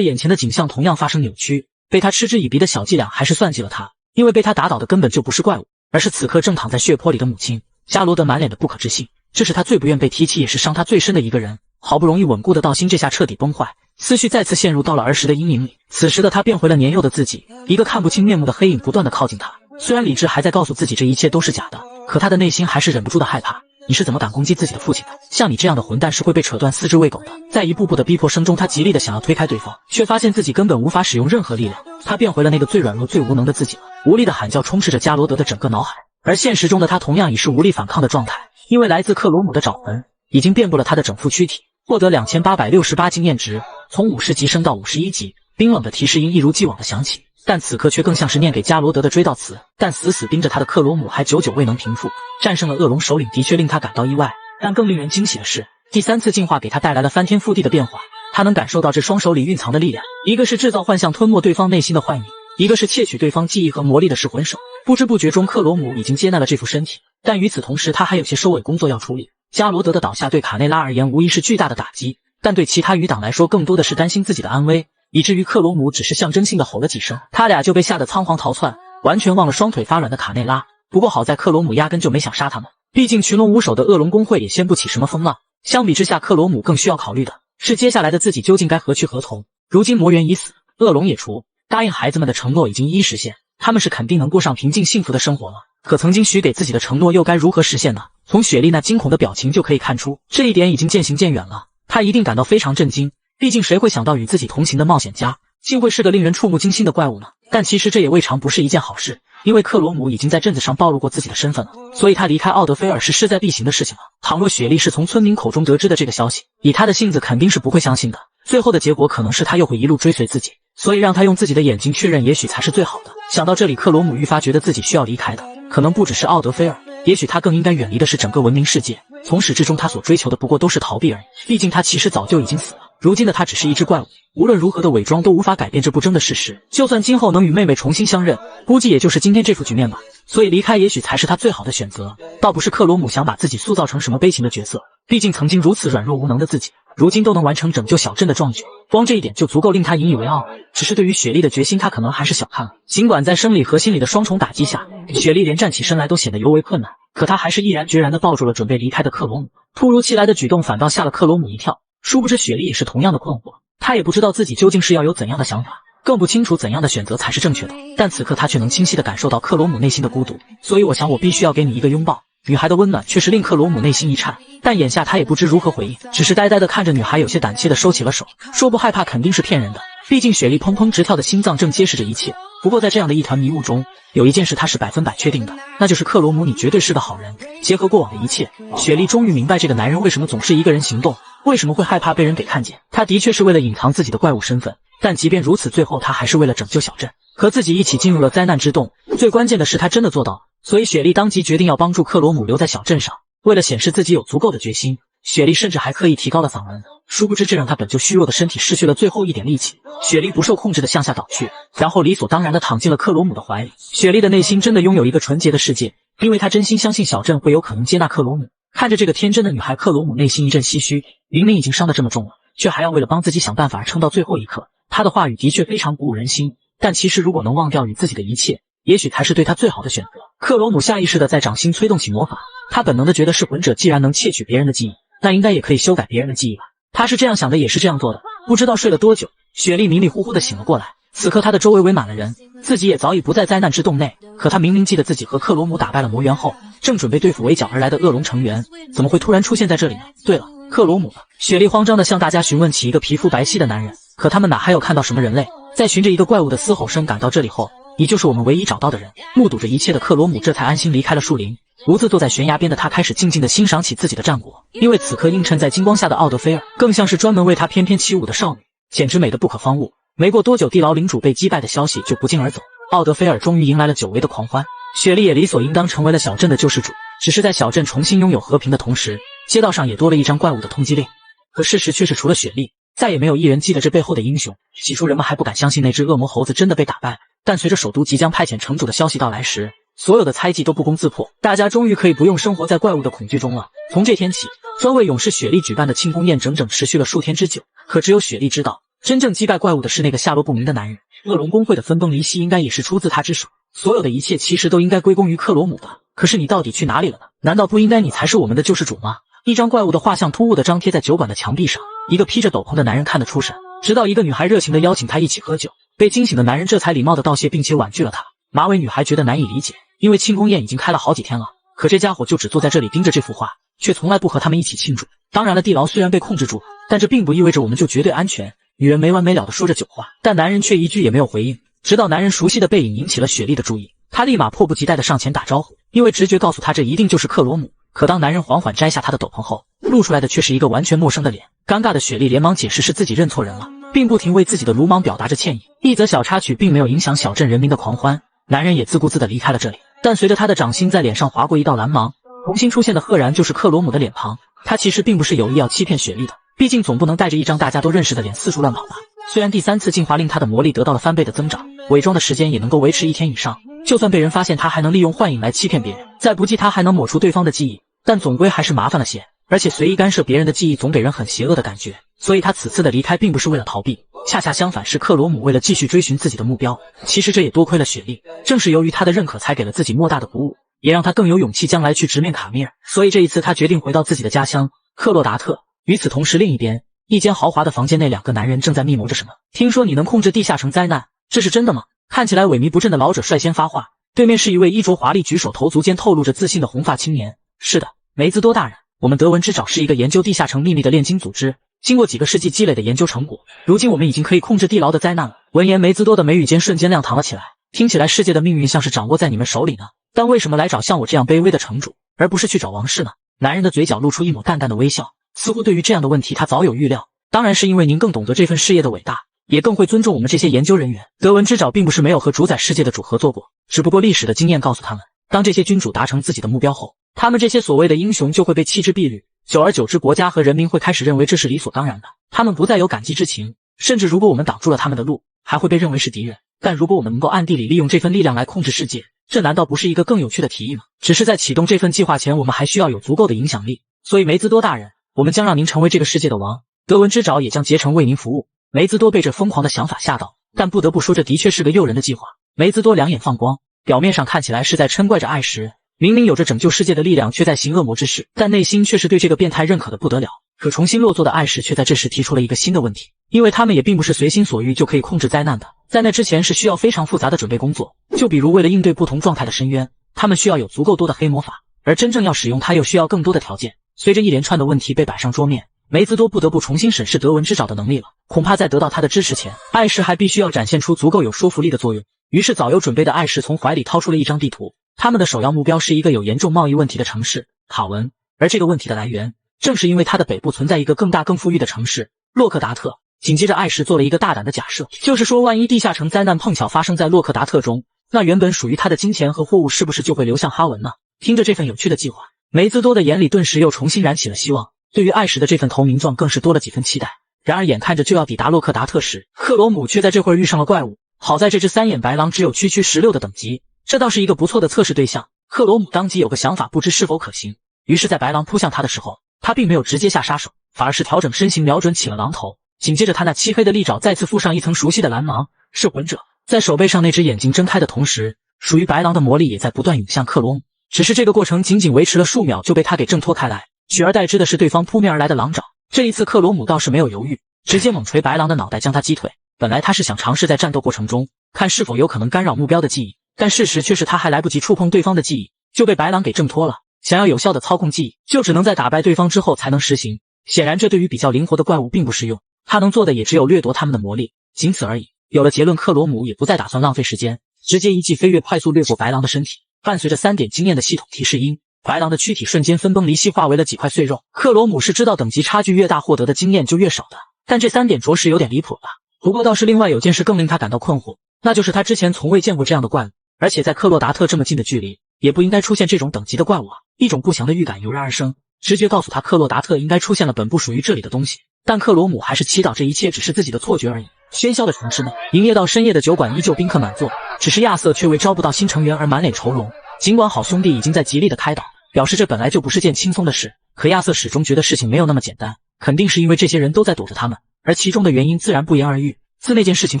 眼前的景象同样发生扭曲，被他嗤之以鼻的小伎俩还是算计了他，因为被他打倒的根本就不是怪物，而是此刻正躺在血泊里的母亲。加罗德满脸的不可置信，这是他最不愿被提起，也是伤他最深的一个人。好不容易稳固的道心这下彻底崩坏，思绪再次陷入到了儿时的阴影里。此时的他变回了年幼的自己，一个看不清面目的黑影不断的靠近他。虽然理智还在告诉自己这一切都是假的，可他的内心还是忍不住的害怕。你是怎么敢攻击自己的父亲的？像你这样的混蛋是会被扯断4只喂狗的。在一步步的逼迫声中，他极力的想要推开对方，却发现自己根本无法使用任何力量。他变回了那个最软弱最无能的自己了。无力的喊叫充斥着加罗德的整个脑海，而现实中的他同样已是无力反抗的状态，因为来自克罗姆的爪痕已经遍布了他的整副躯体。获得2868经验值，从50级升到51级。冰冷的提示音一如既往的响起，但此刻却更像是念给加罗德的追悼词。但死死盯着他的克罗姆还久久未能平复。战胜了恶龙首领的确令他感到意外，但更令人惊喜的是，第3次进化给他带来了翻天覆地的变化。他能感受到这双手里蕴藏的力量，一个是制造幻象吞没对方内心的幻影，一个是窃取对方记忆和魔力的噬魂手。不知不觉中，克罗姆已经接纳了这副身体，但与此同时，他还有些收尾工作要处理。加罗德的倒下对卡内拉而言无疑是巨大的打击，但对其他余党来说更多的是担心自己的安危，以至于克罗姆只是象征性的吼了几声，他俩就被吓得仓皇逃窜，完全忘了双腿发软的卡内拉。不过好在克罗姆压根就没想杀他们，毕竟群龙无首的恶龙公会也掀不起什么风浪。相比之下，克罗姆更需要考虑的是接下来的自己究竟该何去何从。如今魔猿已死，恶龙也除，答应孩子们的承诺已经一一实现，他们是肯定能过上平静幸福的生活了。可曾经许给自己的承诺又该如何实现呢？从雪莉那惊恐的表情就可以看出，这一点已经渐行渐远了。她一定感到非常震惊，毕竟谁会想到与自己同行的冒险家竟会是个令人触目惊心的怪物呢？但其实这也未尝不是一件好事，因为克罗姆已经在镇子上暴露过自己的身份了，所以他离开奥德菲尔是势在必行的事情了。倘若雪莉是从村民口中得知的这个消息，以他的性子肯定是不会相信的，最后的结果可能是他又会一路追随自己，所以让他用自己的眼睛确认也许才是最好的。想到这里，克罗姆愈发觉得自己需要离开的。可能不只是奥德菲尔，也许他更应该远离的是整个文明世界。从始至终，他所追求的不过都是逃避而已。毕竟他其实早就已经死了，如今的他只是一只怪物，无论如何的伪装都无法改变这不争的事实。就算今后能与妹妹重新相认，估计也就是今天这副局面吧。所以离开也许才是他最好的选择。倒不是克罗姆想把自己塑造成什么悲情的角色，毕竟曾经如此软弱无能的自己，如今都能完成拯救小镇的壮举，光这一点就足够令他引以为傲。只是对于雪莉的决心，他可能还是小看了。尽管在生理和心理的双重打击下，雪莉连站起身来都显得尤为困难，可她还是毅然决然地抱住了准备离开的克罗姆。突如其来的举动反倒吓了克罗姆一跳，殊不知雪莉也是同样的困惑，她也不知道自己究竟是要有怎样的想法，更不清楚怎样的选择才是正确的。但此刻她却能清晰地感受到克罗姆内心的孤独，所以我想我必须要给你一个拥抱。女孩的温暖确实令克罗姆内心一颤，但眼下他也不知如何回应，只是呆呆地看着女孩，有些胆怯地收起了手，说不害怕肯定是骗人的，毕竟雪莉砰砰直跳的心脏正揭示着一切。不过在这样的一团迷雾中，有一件事她是100%确定的，那就是克罗姆你绝对是个好人。结合过往的一切，雪莉终于明白这个男人为什么总是一个人行动，为什么会害怕被人给看见。他的确是为了隐藏自己的怪物身份，但即便如此，最后他还是为了拯救小镇，和自己一起进入了灾难之洞。最关键的是他真的做到了，所以雪莉当即决定要帮助克罗姆留在小镇上。为了显示自己有足够的决心，雪莉甚至还刻意提高了嗓门，殊不知这让她本就虚弱的身体失去了最后一点力气。雪莉不受控制的向下倒去，然后理所当然的躺进了克罗姆的怀里。雪莉的内心真的拥有一个纯洁的世界，因为她真心相信小镇会有可能接纳克罗姆。看着这个天真的女孩，克罗姆内心一阵唏嘘，明明已经伤得这么重了，却还要为了帮自己想办法而撑到最后一刻。她的话语的确非常鼓舞人心，但其实如果能忘掉与自己的一切，也许才是对他最好的选择。克罗姆下意识的在掌心催动起魔法，他本能的觉得噬魂者既然能窃取别人的记忆，那应该也可以修改别人的记忆吧。他是这样想的，也是这样做的。不知道睡了多久，雪莉迷迷糊糊的醒了过来。此刻他的周围围满了人，自己也早已不在灾难之洞内。可他明明记得自己和克罗姆打败了魔猿后，正准备对付围剿而来的恶龙成员，怎么会突然出现在这里呢？对了，克罗姆呢？雪莉慌张的向大家询问起一个皮肤白皙的男人，可他们哪还有看到什么人类？在循着一个怪物的嘶吼声赶到这里后，你就是我们唯一找到的人。目睹着一切的克罗姆这才安心离开了树林，独自坐在悬崖边的他开始静静地欣赏起自己的战果。因为此刻映衬在金光下的奥德菲尔，更像是专门为他翩翩起舞的少女，简直美得不可方物。没过多久，地牢领主被击败的消息就不胫而走，奥德菲尔终于迎来了久违的狂欢，雪莉也理所应当成为了小镇的救世主。只是在小镇重新拥有和平的同时，街道上也多了一张怪物的通缉令。可事实却是，除了雪莉，再也没有一人记得这背后的英雄。起初人们还不敢相信那只恶魔猴子真的被打败，但随着首都即将派遣城主的消息到来时，所有的猜忌都不攻自破，大家终于可以不用生活在怪物的恐惧中了。从这天起，专为勇士雪莉举办的庆功宴整整持续了数天之久。可只有雪莉知道，真正击败怪物的是那个下落不明的男人。恶龙公会的分崩离析应该也是出自他之手，所有的一切其实都应该归功于克罗姆吧。可是你到底去哪里了呢？难道不应该你才是我们的救世主吗？一张怪物的画像突兀地张贴在酒馆的墙壁上，一个披着斗篷的男人看得出神，直到一个女孩热情地邀请他一起喝酒，被惊醒的男人这才礼貌地道谢并且婉拒了他。马尾女孩觉得难以理解，因为庆功宴已经开了好几天了，可这家伙就只坐在这里盯着这幅画，却从来不和他们一起庆祝。当然了，地牢虽然被控制住，但这并不意味着我们就绝对安全。女人没完没了地说着酒话，但男人却一句也没有回应，直到男人熟悉的背影引起了雪莉的注意，她立马迫不及待地上前打招呼，因为直觉告诉她这一定就是克罗姆。可当男人缓缓摘下他的斗篷后，露出来的却是一个完全陌生的脸。尴尬的雪莉连忙解释是自己认错人了，并不停为自己的鲁莽表达着歉意。一则小插曲并没有影响小镇人民的狂欢，男人也自顾自地离开了这里。但随着他的掌心在脸上划过一道蓝芒，重新出现的赫然就是克罗姆的脸庞。他其实并不是有意要欺骗雪莉的，毕竟总不能带着一张大家都认识的脸四处乱跑吧。虽然第3次进化令他的魔力得到了翻倍的增长，伪装的时间也能够维持1天以上，就算被人发现他还能利用幻影来欺骗别人，在不济他还能抹除对方的记忆，但总归还是麻烦了些。而且随意干涉别人的记忆总给人很邪恶的感觉，所以他此次的离开并不是为了逃避，恰恰相反，是克罗姆为了继续追寻自己的目标。其实这也多亏了雪莉，正是由于他的认可才给了自己莫大的鼓舞，也让他更有勇气将来去直面卡米尔。所以这一次他决定回到自己的家乡克洛达特。与此同时，另一边一间豪华的房间内，2个男人正在密谋着什么。听说你能控制地下城灾难，这是真的吗？看起来萎靡不振的老者率先发话，对面是一位衣着华丽举手投足间透露着自信的红发青年。是的，梅兹多大人，我们德文之爪是一个研究地下城秘密的炼金组织，经过几个世纪积累的研究成果，如今我们已经可以控制地牢的灾难了。闻言，梅兹多的眉宇间瞬间亮堂了起来，听起来世界的命运像是掌握在你们手里呢，但为什么来找像我这样卑微的城主，而不是去找王室呢？男人的嘴角露出一抹淡淡的微笑，似乎对于这样的问题他早有预料。当然是因为您更懂得这份事业的伟大，也更会尊重我们这些研究人员。德文之爪并不是没有和主宰世界的主合作过，只不过历史的经验告诉他们，当这些君主达成自己的目标后，他们这些所谓的英雄就会被弃之敝履，久而久之，国家和人民会开始认为这是理所当然的，他们不再有感激之情，甚至如果我们挡住了他们的路，还会被认为是敌人。但如果我们能够暗地里利用这份力量来控制世界，这难道不是一个更有趣的提议吗？只是在启动这份计划前，我们还需要有足够的影响力。所以梅兹多大人，我们将让您成为这个世界的王，德文之爪也将竭诚为您服务。梅兹多被这疯狂的想法吓到，但不得不说这的确是个诱人的计划。梅兹多两眼放光，表面上看起来是在嗔怪着艾什，明明有着拯救世界的力量，却在行恶魔之事，但内心却是对这个变态认可的不得了。可重新落座的艾什却在这时提出了一个新的问题，因为他们也并不是随心所欲就可以控制灾难的，在那之前是需要非常复杂的准备工作，就比如为了应对不同状态的深渊，他们需要有足够多的黑魔法，而真正要使用它又需要更多的条件。随着一连串的问题被摆上桌面，梅兹多不得不重新审视德文之爪的能力了。恐怕在得到他的支持前，艾什还必须要展现出足够有说服力的作用。于是早有准备的艾什从怀里掏出了一张地图，他们的首要目标是一个有严重贸易问题的城市卡文，而这个问题的来源正是因为它的北部存在一个更大更富裕的城市洛克达特。紧接着艾什做了一个大胆的假设，就是说万一地下城灾难碰巧发生在洛克达特中，那原本属于他的金钱和货物是不是就会流向哈文呢？听着这份有趣的计划，梅兹多的眼里顿时又重新燃起了希望，对于艾什的这份投名状更是多了几分期待。然而眼看着就要抵达洛克达特时，克罗姆却在这会儿遇上了怪物。好在这只三眼白狼只有区区16的等级，这倒是一个不错的测试对象。克罗姆当即有个想法，不知是否可行。于是在白狼扑向他的时候，他并没有直接下杀手，反而是调整身形瞄准起了狼头。紧接着他那漆黑的利爪再次附上一层熟悉的蓝芒，是魂者。在手背上那只眼睛睁开的同时，属于白狼的魔力也在不断涌向克罗姆，只是这个过程仅仅维持了数秒就被他给挣脱开来，取而代之的是对方扑面而来的狼爪。这一次克罗姆倒是没有犹豫，直接猛捶白狼的脑袋将他击退。本来他是想尝试在战斗过程中看是否有可能干扰目标的记忆，但事实却是他还来不及触碰对方的记忆就被白狼给挣脱了。想要有效的操控记忆，就只能在打败对方之后才能实行。显然这对于比较灵活的怪物并不适用，他能做的也只有掠夺他们的魔力，仅此而已。有了结论，克罗姆也不再打算浪费时间，直接一记飞跃快速掠过白狼的身体，伴随着3点经验的系统提示音，白狼的躯体瞬间分崩离析，化为了几块碎肉。克罗姆是知道等级差距越大获得的经验就越少的，但这3点着实有点离谱了。不过倒是另外有件事更令他感到困惑，那就是他之前从未见过这样的怪物，而且在克洛达特这么近的距离，也不应该出现这种等级的怪物啊！一种不祥的预感油然而生，直觉告诉他克洛达特应该出现了本不属于这里的东西。但克罗姆还是祈祷这一切只是自己的错觉而已。喧嚣的城市内，营业到深夜的酒馆依旧宾客满座，只是亚瑟却为招不到新成员而满脸愁容。尽管好兄弟已经在极力的开导，表示这本来就不是件轻松的事，可亚瑟始终觉得事情没有那么简单，肯定是因为这些人都在躲着他们，而其中的原因自然不言而喻。自那件事情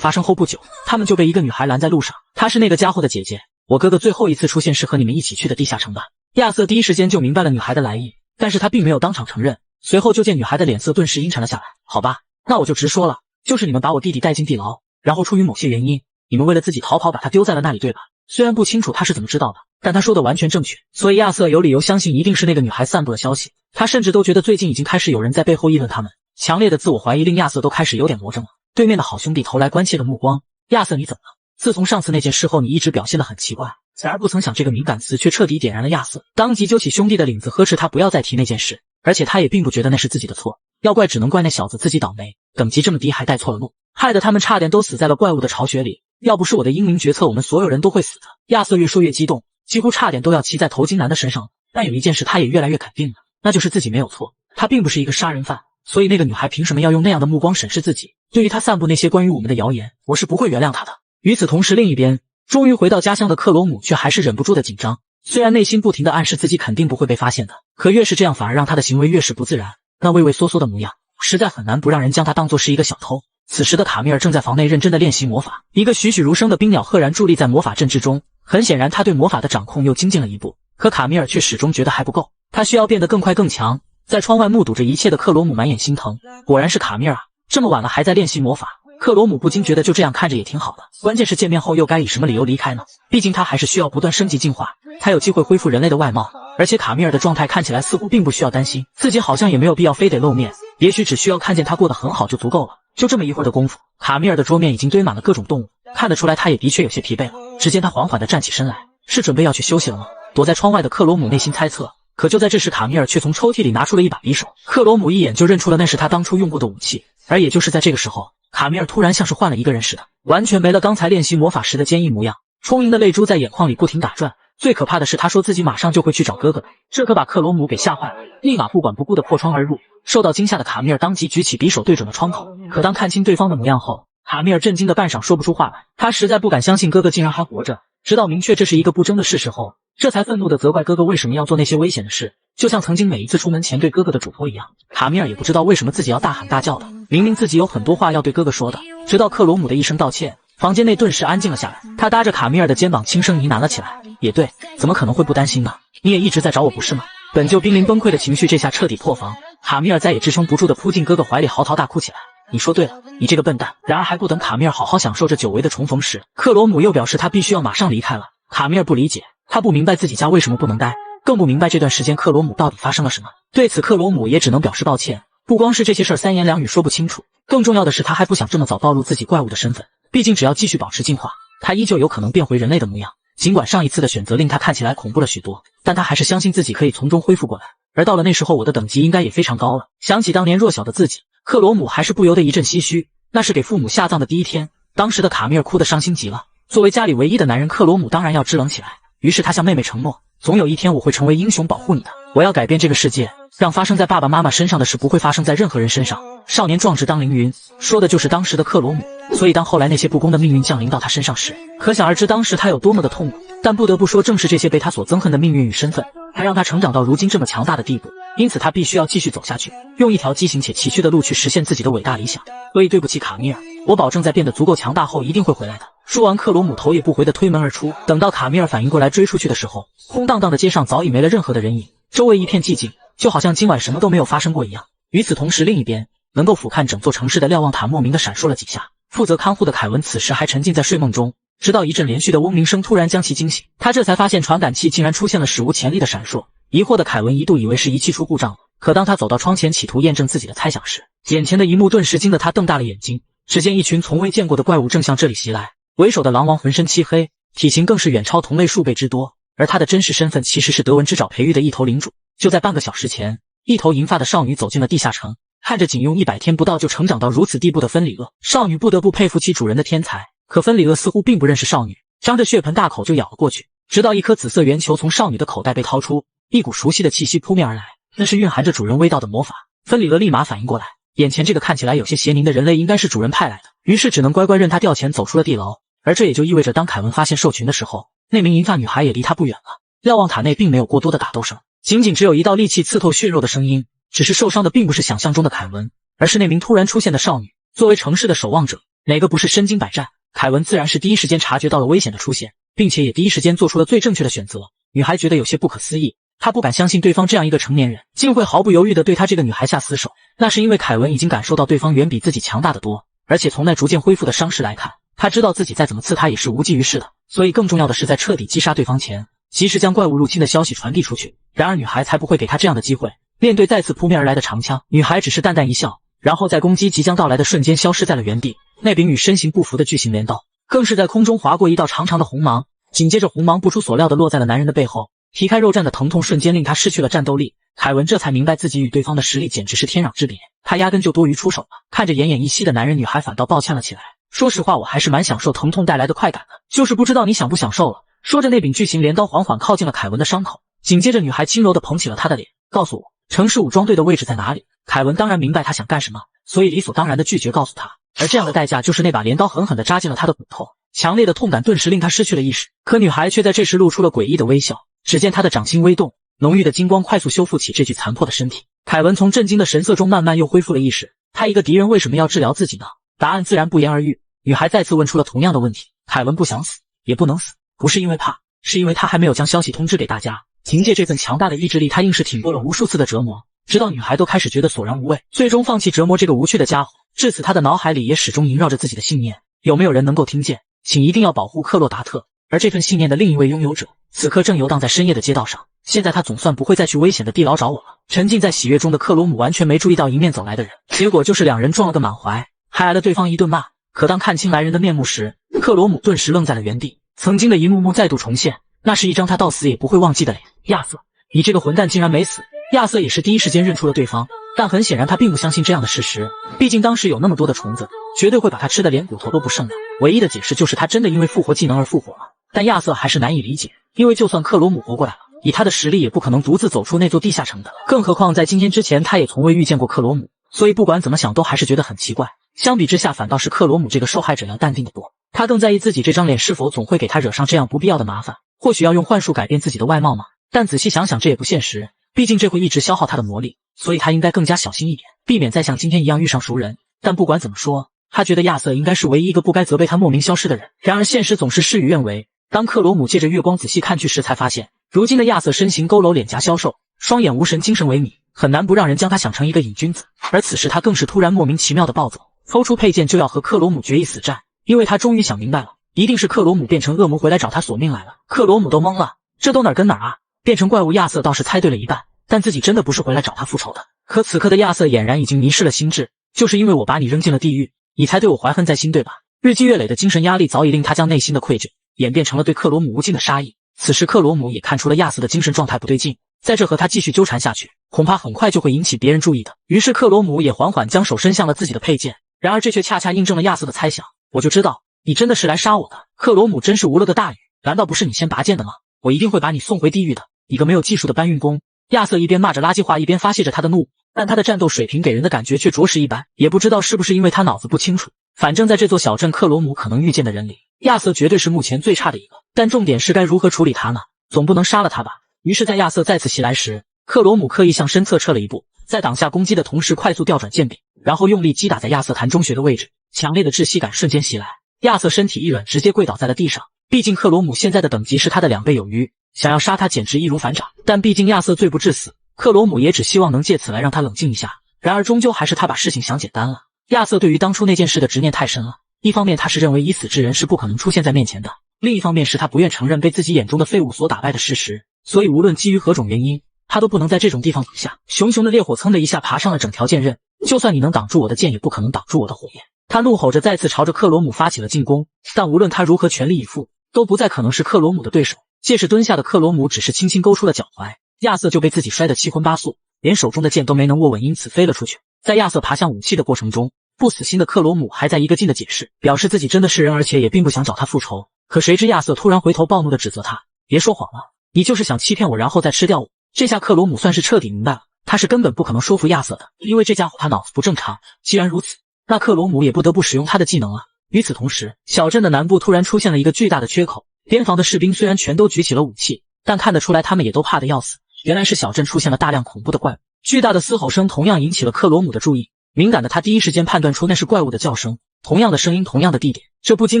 发生后不久，他们就被一个女孩拦在路上，她是那个家伙的姐姐。我哥哥最后一次出现是和你们一起去的地下城吧？亚瑟第一时间就明白了女孩的来意，但是他并没有当场承认。随后就见女孩的脸色顿时阴沉了下来。好吧，那我就直说了，就是你们把我弟弟带进地牢，然后出于某些原因，你们为了自己逃跑把他丢在了那里，对吧？虽然不清楚他是怎么知道的，但他说的完全正确，所以亚瑟有理由相信一定是那个女孩散布了消息。他甚至都觉得最近已经开始有人在背后议论他们。强烈的自我怀疑令亚瑟都开始有点魔怔了。对面的好兄弟投来关切的目光。亚瑟，你怎么了？自从上次那件事后，你一直表现得很奇怪。然而不曾想这个敏感词却彻底点燃了亚瑟，当即揪起兄弟的领子呵斥他不要再提那件事。而且他也并不觉得那是自己的错，要怪只能怪那小子自己倒霉，等级这么低还带错了路，害得他们差点都死在了怪物的巢穴里。要不是我的英明决策，我们所有人都会死的。亚瑟越说越激动，几乎差点都要骑在头巾男的身上了。但有一件事他也越来越肯定了，那就是自己没有错，他并不是一个杀人犯，所以那个女孩凭什么要用那样的目光审视自己？对于他散布那些关于我们的谣言，我是不会原谅他的。与此同时，另一边终于回到家乡的克罗姆却还是忍不住的紧张，虽然内心不停地暗示自己肯定不会被发现的，可越是这样反而让他的行为越是不自然。那畏畏缩缩的模样实在很难不让人将他当作是一个小偷。此时的卡米尔正在房内认真地练习魔法，一个栩栩如生的冰鸟赫然伫立在魔法阵之中，很显然他对魔法的掌控又精进了一步。可卡米尔却始终觉得还不够，他需要变得更快更强。在窗外目睹着一切的克罗姆满眼心疼，果然是卡米尔啊，这么晚了还在练习魔法。克罗姆不禁觉得就这样看着也挺好的，关键是见面后又该以什么理由离开呢？毕竟他还是需要不断升级进化，才有机会恢复人类的外貌。而且卡米尔的状态看起来似乎并不需要担心，自己好像也没有必要非得露面，也许只需要看见他过得很好就足够了。就这么一会儿的功夫，卡米尔的桌面已经堆满了各种动物，看得出来他也的确有些疲惫了。只见他缓缓地站起身来，是准备要去休息了吗？躲在窗外的克罗姆内心猜测。可就在这时，卡米尔却从抽屉里拿出了一把匕首，克罗姆一眼就认出了那是他当初用过的武器。而也就是在这个时候，卡米尔突然像是换了一个人似的，完全没了刚才练习魔法时的坚毅模样，充盈的泪珠在眼眶里不停打转，最可怕的是，他说自己马上就会去找哥哥的，这可把克罗姆给吓坏了，立马不管不顾的破窗而入。受到惊吓的卡米尔当即举起匕首对准了窗口，可当看清对方的模样后，卡米尔震惊的半晌说不出话来。他实在不敢相信哥哥竟然还活着，直到明确这是一个不争的事实后，这才愤怒地责怪哥哥为什么要做那些危险的事，就像曾经每一次出门前对哥哥的嘱托一样。卡米尔也不知道为什么自己要大喊大叫的，明明自己有很多话要对哥哥说的。直到克罗姆的一声道歉，房间内顿时安静了下来。他搭着卡米尔的肩膀轻声呢喃了起来，也对，怎么可能会不担心呢？你也一直在找我不是吗？本就濒临崩溃的情绪这下彻底破防，卡米尔再也支撑不住的扑进哥哥怀里嚎啕大哭起来。你说对了，你这个笨蛋。然而还不等卡米尔好好享受着久违的重逢时，克罗姆又表示他必须要马上离开了。卡米尔不理解，他不明白自己家为什么不能待，更不明白这段时间克罗姆到底发生了什么。对此克罗姆也只能表示抱歉，不光是这些事儿三言两语说不清楚，更重要的是他还不想这么早暴露自己怪物的身份，毕竟只要继续保持进化，他依旧有可能变回人类的模样。尽管上一次的选择令他看起来恐怖了许多，但他还是相信自己可以从中恢复过来，而到了那时候我的等级应该也非常高了。想起当年弱小的自己，克罗姆还是不由得一阵唏嘘。那是给父母下葬的第一天，当时的卡米尔哭得伤心极了。作为家里唯一的男人，克罗姆当然要支棱起来，于是他向妹妹承诺，总有一天我会成为英雄保护你的，我要改变这个世界，让发生在爸爸妈妈身上的事不会发生在任何人身上。少年壮志当凌云，说的就是当时的克罗姆。所以当后来那些不公的命运降临到他身上时，可想而知当时他有多么的痛苦。但不得不说，正是这些被他所憎恨的命运与身份，才让他成长到如今这么强大的地步。因此他必须要继续走下去，用一条畸形且崎岖的路去实现自己的伟大理想。所以对不起卡米尔，我保证在变得足够强大后一定会回来的。说完，克罗姆头也不回地推门而出。等到卡米尔反应过来追出去的时候，空荡荡的街上早已没了任何的人影，周围一片寂静，就好像今晚什么都没有发生过一样。与此同时，另一边能够俯瞰整座城市的瞭望塔莫名的闪烁了几下，负责看护的凯文此时还沉浸在睡梦中，直到一阵连续的嗡鸣声突然将其惊醒，他这才发现传感器竟然出现了史无前例的闪烁。疑惑的凯文一度以为是仪器出故障了，可当他走到窗前企图验证自己的猜想时，眼前的一幕顿时惊得他瞪大了眼睛。只见一群从未见过的怪物正向这里袭来，为首的狼王浑身漆黑，体型更是远超同类数倍之多，而他的真实身份其实是德文之爪培育的一头领主。就在半个小时前，一头银发的少女走进了地下城，看着仅用100天不到就成长到如此地步的芬里厄，少女不得不佩服其主人的天才。可芬里厄似乎并不认识少女，张着血盆大口就咬了过去，直到一颗紫色圆球从少女的口袋被掏出，一股熟悉的气息扑面而来，那是蕴含着主人味道的魔法。芬里厄立马反应过来，眼前这个看起来有些邪佞的人类应该是主人派来的，于是只能乖乖任他调钱走出了地牢。而这也就意味着当凯文发现兽群的时候，那名银发女孩也离他不远了。瞭望塔内并没有过多的打斗声，仅仅只有一道利器刺透血肉的声音，只是受伤的并不是想象中的凯文，而是那名突然出现的少女。作为城市的守望者，哪个不是身经百战？凯文自然是第一时间察觉到了危险的出现，并且也第一时间做出了最正确的选择。女孩觉得有些不可思议，她不敢相信对方这样一个成年人竟会毫不犹豫地对她这个女孩下死手。那是因为凯文已经感受到对方远比自己强大得多，而且从那逐渐恢复的伤势来看，他知道自己再怎么刺他也是无济于事的。所以更重要的是在彻底击杀对方前，及时将怪物入侵的消息传递出去。然而女孩才不会给他这样的机会。面对再次扑面而来的长枪，女孩只是淡淡一笑，然后在攻击即将到来的瞬间消失在了原地。那柄与身形不符的巨型镰刀更是在空中划过一道长长的红芒，紧接着红芒不出所料地落在了男人的背后，皮开肉绽的疼痛瞬间令他失去了战斗力。凯文这才明白自己与对方的实力简直是天壤之别，他压根就多余出手了。看着奄奄一息的男人，女孩反倒抱歉了起来，说实话，我还是蛮享受疼痛带来的快感的，就是不知道你享不享受了。说着，那柄巨型镰刀缓缓靠近了凯文的伤口，紧接着女孩轻柔地捧起了他的脸，告诉我城市武装队的位置在哪里。凯文当然明白他想干什么，所以理所当然地拒绝告诉他，而这样的代价就是那把镰刀狠狠地扎进了他的骨头。强烈的痛感顿时令他失去了意识，可女孩却在这时露出了诡异的微笑。只见她的掌心微动，浓郁的金光快速修复起这具残破的身体。凯文从震惊的神色中慢慢又恢复了意识，他一个敌人为什么要治疗自己呢？答案自然不言而喻。女孩再次问出了同样的问题。凯文不想死，也不能死，不是因为怕，是因为他还没有将消息通知给大家。凭借这份强大的意志力，他硬是挺过了无数次的折磨，直到女孩都开始觉得索然无味，最终放弃折磨这个无趣的家伙。至此，他的脑海里也始终萦绕着自己的信念：有没有人能够听见？请一定要保护克洛达特。而这份信念的另一位拥有者，此刻正游荡在深夜的街道上。现在他总算不会再去危险的地牢找我了。沉浸在喜悦中的克罗姆完全没注意到迎面走来的人，结果就是两人撞了个满怀，还挨了对方一顿骂。可当看清来人的面目时，克罗姆顿时愣在了原地。曾经的一幕幕再度重现，那是一张他到死也不会忘记的脸。亚瑟，你这个混蛋竟然没死！亚瑟也是第一时间认出了对方，但很显然他并不相信这样的事实，毕竟当时有那么多的虫子，绝对会把他吃的连骨头都不剩的。唯一的解释就是他真的因为复活技能而复活了，但亚瑟还是难以理解。因为就算克罗姆活过来了，以他的实力也不可能独自走出那座地下城的，更何况在今天之前他也从未遇见过克罗姆，所以不管怎么想都还是觉得很奇怪。相比之下，反倒是克罗姆这个受害者要淡定得多，他更在意自己这张脸是否总会给他惹上这样不必要的麻烦。或许要用幻术改变自己的外貌吗？但仔细想想这也不现实，毕竟这会一直消耗他的魔力，所以他应该更加小心一点，避免再像今天一样遇上熟人。但不管怎么说，他觉得亚瑟应该是唯一一个不该责备他莫名消失的人。然而现实总是事与愿违，当克罗姆借着月光仔细看去时，才发现如今的亚瑟身形佝偻，脸颊消瘦，双眼无神，精神萎靡，很难不让人将他想成一个瘾君子。而此时他更是突然莫名其妙的暴走，抽出佩剑就要和克罗姆决一死战，因为他终于想明白了，一定是克罗姆变成恶魔回来找他索命来了。克罗姆都懵了，这都哪儿跟哪儿啊？变成怪物亚瑟倒是猜对了一半，但自己真的不是回来找他复仇的。可此刻的亚瑟俨然已经迷失了心智，就是因为我把你扔进了地狱，你才对我怀恨在心，对吧？日积月累的精神压力早已令他将内心的愧疚演变成了对克罗姆无尽的杀意。此时克罗姆也看出了亚瑟的精神状态不对劲，在这和他继续纠缠下去，恐怕很快就会引起别人注意的。于是克罗姆也缓缓将手伸向了自己的佩剑，然而这却恰恰印证了亚瑟的猜想，我就知道你真的是来杀我的。克罗姆真是无了个大雨，难道不是你先拔剑的吗？我一定会把你送回地狱的，你个没有技术的搬运工。亚瑟一边骂着垃圾话，一边发泄着他的怒，但他的战斗水平给人的感觉却着实一般，也不知道是不是因为他脑子不清楚。反正在这座小镇克罗姆可能遇见的人里，亚瑟绝对是目前最差的一个，但重点是该如何处理他呢？总不能杀了他吧。于是在亚瑟再次袭来时，克罗姆刻意向身侧撤了一步，在挡下攻击的同时快速调转剑柄，然后用力击打在亚瑟潭中穴的位置，强烈的窒息感瞬间袭来，亚瑟身体一软，直接跪倒在了地上。毕竟克罗姆现在的等级是他的2倍有余，想要杀他简直易如反掌。但毕竟亚瑟罪不至死，克罗姆也只希望能借此来让他冷静一下。然而终究还是他把事情想简单了。亚瑟对于当初那件事的执念太深了，一方面他是认为已死之人是不可能出现在面前的，另一方面是他不愿承认被自己眼中的废物所打败的事实，所以无论基于何种原因，他都不能在这种地方停下。熊熊的烈火噌的一下爬上了整条剑刃，就算你能挡住我的剑，也不可能挡住我的火焰。他怒吼着再次朝着克罗姆发起了进攻，但无论他如何全力以赴，都不再可能是克罗姆的对手。借势蹲下的克罗姆只是轻轻勾出了脚踝，亚瑟就被自己摔得七荤八素，连手中的剑都没能握稳，因此飞了出去。在亚瑟爬向武器的过程中，不死心的克罗姆还在一个劲的解释，表示自己真的是人，而且也并不想找他复仇。可谁知亚瑟突然回头暴怒地指责他，别说谎了，你就是想欺骗我然后再吃掉我。这下克罗姆算是彻底明白了，他是根本不可能说服亚瑟的，因为这家伙他脑子不正常。既然如此，那克罗姆也不得不使用他的技能了。与此同时，小镇的南部突然出现了一个巨大的缺口，边防的士兵虽然全都举起了武器，但看得出来他们也都怕得要死。原来是小镇出现了大量恐怖的怪物，巨大的嘶吼声同样引起了克罗姆的注意。敏感的他第一时间判断出那是怪物的叫声，同样的声音，同样的地点，这不禁